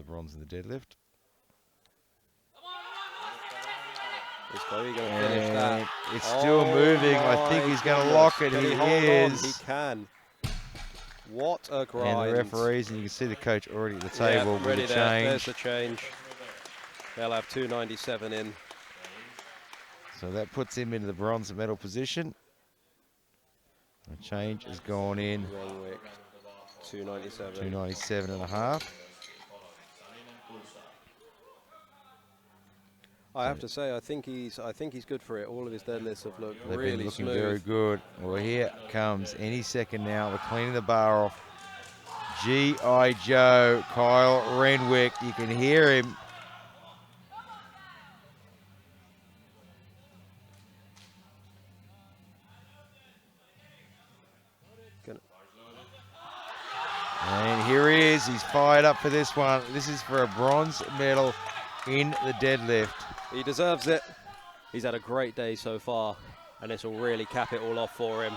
bronze in the deadlift. Is Chloe going to finish that? It's still moving. I think he's going to lock it. Can he hold is. on? He can. What a grind. And the referees, and you can see the coach already at the table with ready the there. change. There's the change. They'll have 297 in. So that puts him into the bronze medal position. The change has gone in. Renwick, 297. 297 and a half. I have to say, I think he's good for it. All of his deadlifts have looked They've really been looking smooth. very good. Well, here comes any second now. We're cleaning the bar off. G.I. Joe, Kyle Renwick. You can hear him. And here he is. He's fired up for this one. This is for a bronze medal in the deadlift. He deserves it. He's had a great day so far, and this will really cap it all off for him.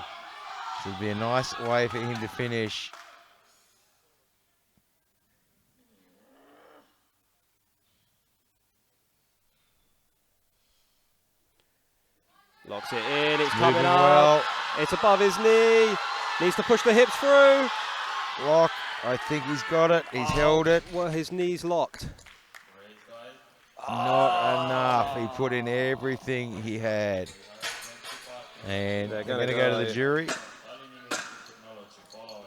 So it'd be a nice way for him to finish. Locks it in. It's Moving coming up. well. It's above his knee. Needs to push the hips through. Lock. I think he's got it. He's held it. Well, his knee's locked. Not enough. He put in everything he had. And they're going to go to the jury.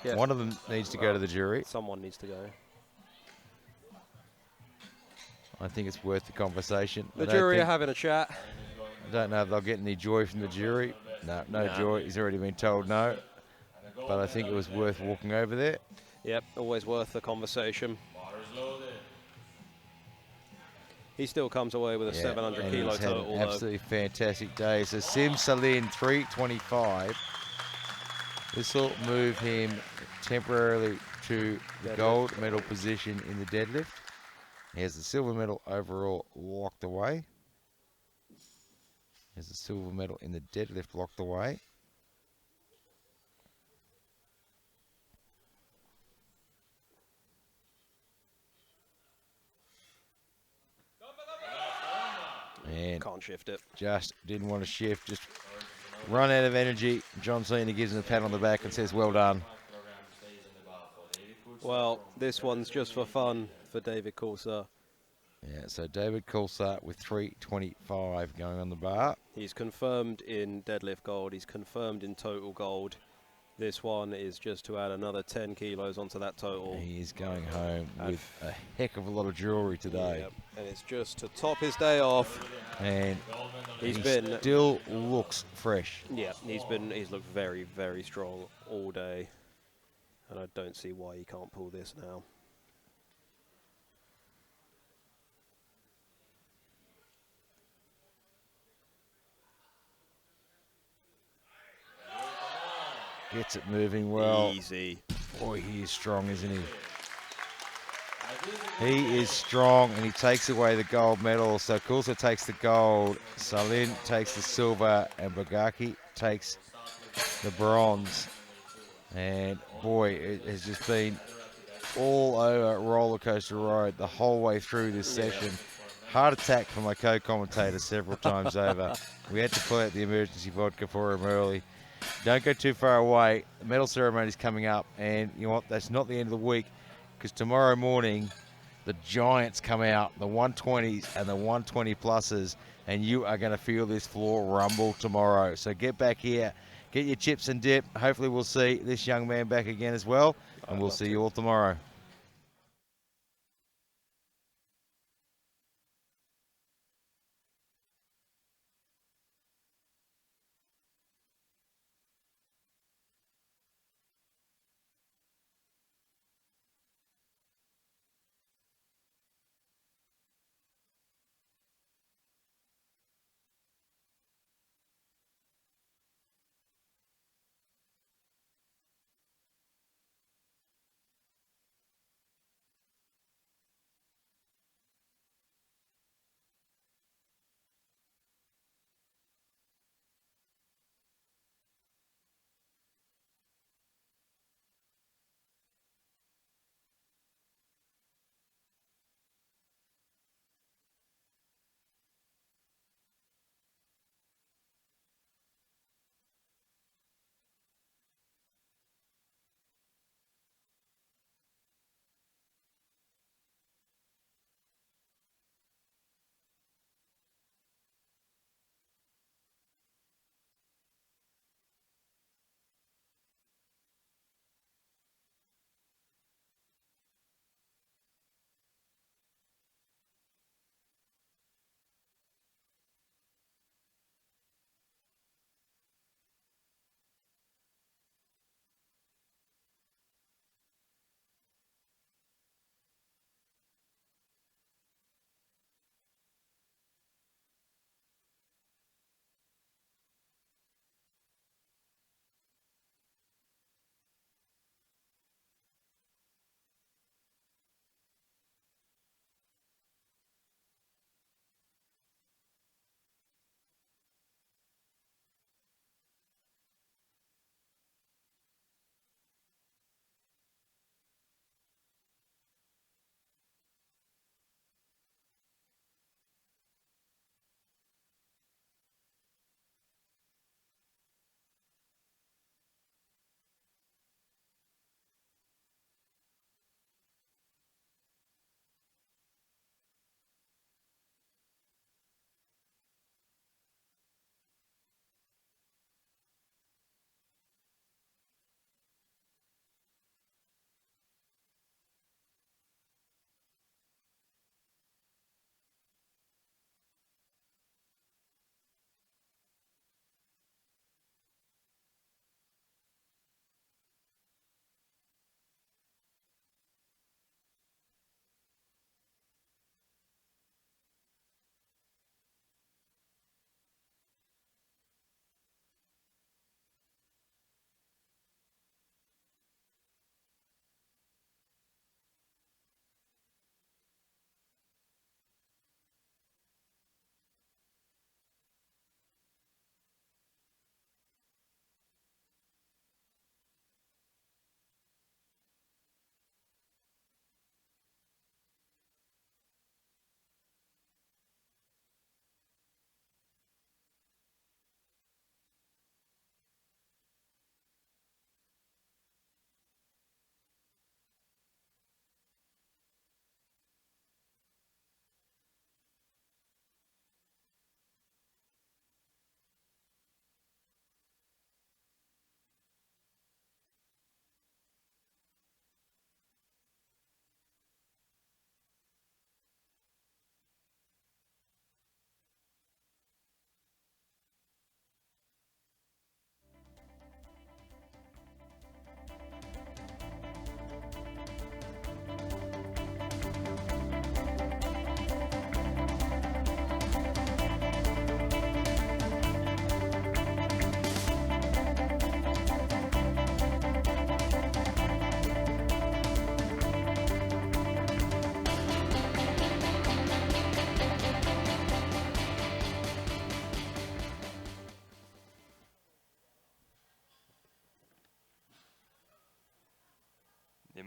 Yeah. One of them needs to go to the jury. Someone needs to go. I think it's worth the conversation. The jury are having a chat. I don't know if they'll get any joy from the jury. No joy. He's already been told no. But I think it was worth walking over there. Yep, always worth the conversation. He still comes away with a 700 and kilo he's had total. an absolutely fantastic day. So Sim Salin, 325. This will move him temporarily to the gold medal position in the deadlift. He has the silver medal overall locked away. He has the silver medal in the deadlift locked away. And Can't shift it. just didn't want to shift, just run out of energy. John Cena gives him a pat on the back and says, well done. Well, this one's just for fun for David Coulthard. Yeah, so David Coulthard with 325 going on the bar. He's confirmed in deadlift gold. He's confirmed in total gold. This one is just to add another 10 kilos onto that total. He is going home with a heck of a lot of jewelry today. Yep. And it's just to top his day off. And He's he been still looks fresh. Yeah, he's looked very, very strong all day. And I don't see why he can't pull this now. Gets it moving well. Easy. Boy, he is strong, isn't he? He is strong, and he takes away the gold medal. So Coulthard takes the gold, Salin takes the silver, and Bagaki takes the bronze. And boy, it has just been all over roller coaster ride the whole way through this session. Heart attack for my co-commentator several times over. We had to pull out the emergency vodka for him early. Don't go too far away. The medal ceremony is coming up, and you know what? That's not the end of the week, because tomorrow morning the giants come out, the 120s and the 120 pluses, and you are going to feel this floor rumble tomorrow. So get back here, get your chips and dip. Hopefully we'll see this young man back again as well, and we'll see you all tomorrow.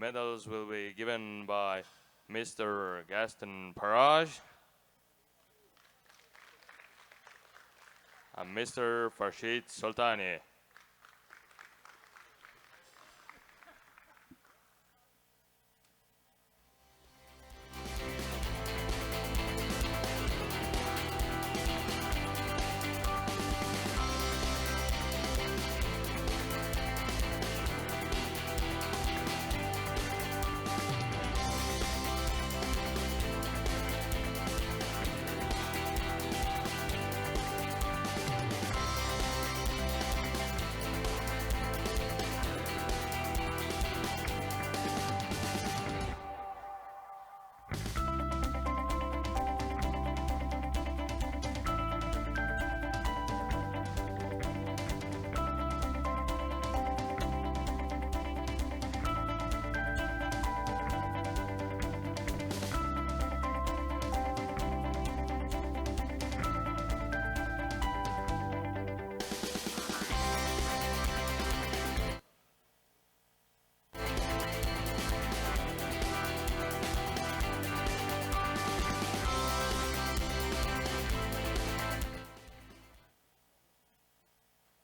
medals will be given by Mr. Gaston Parage and Mr. Farshid Sultani.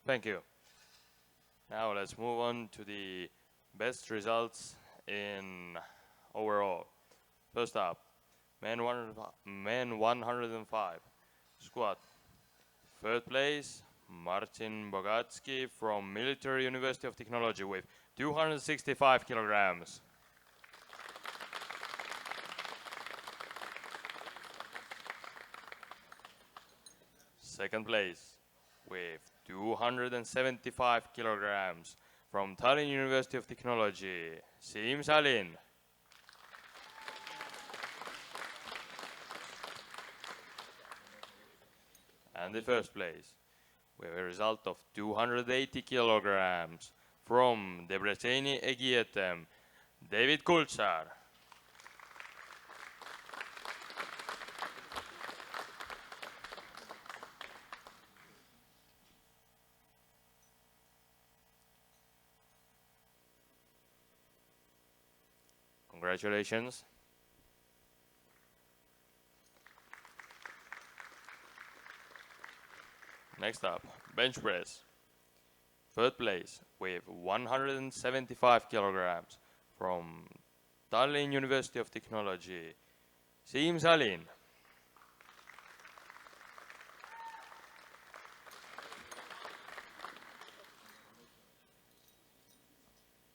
Thank you. Now let's move on to the best results in overall. First up, men 105 squat. Third place, Martin Bogatsky from Military University of Technology with 265 kilograms. Second place, with 275 kilograms from Tallinn University of Technology, Siim Salin. And the first place, with a result of 280 kilograms from Debreceni Egietem, David Kultsar. Congratulations. Next up, bench press. Third place with 175 kilograms from Tallinn University of Technology, Siim Salin.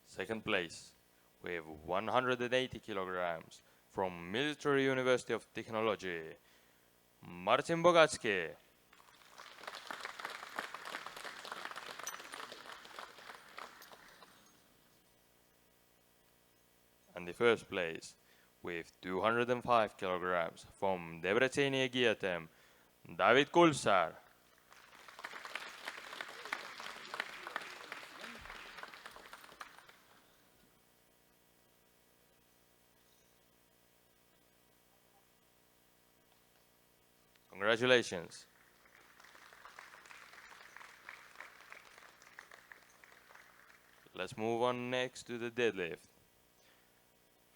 Second place with 180 kilograms from Military University of Technology, Martin Bogatsky. And the first place with 205 kilograms from Debreceni Egietem, David Kultsar. Congratulations. Let's move on next to the deadlift.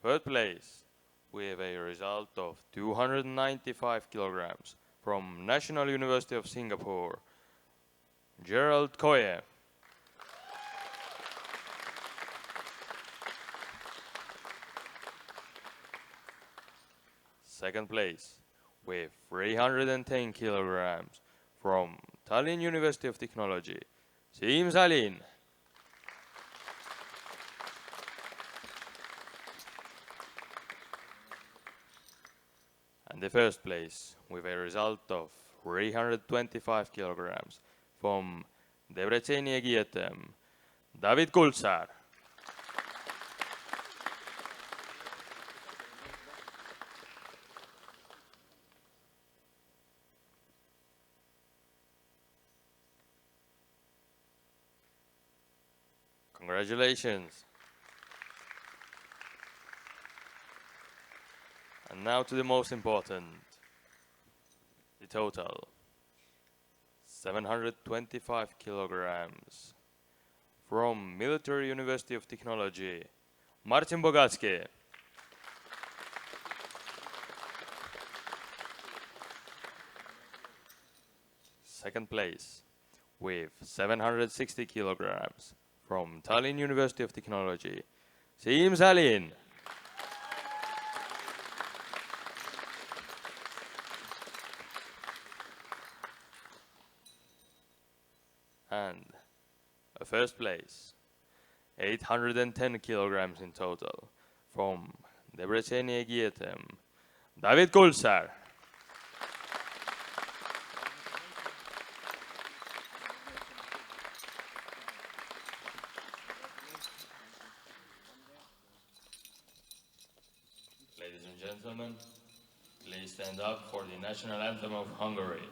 Third place with a result of 295 kilograms from National University of Singapore, Gerald Koye. Second place with 310 kilograms from Tallinn University of Technology, Siim Salin. And the first place with a result of 325 kilograms from Debreceni Egietem, David Kultsar. Congratulations. And now to the most important, the total. 725 kilograms from Military University of Technology, Martin Bogalski. Second place with 760 kilograms from Tallinn University of Technology, Siim Salin. And a first place, 810 kilograms in total, from Debreceni Egietem, David Kulsar. Ladies and gentlemen, please stand up for the national anthem of Hungary.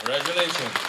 Congratulations.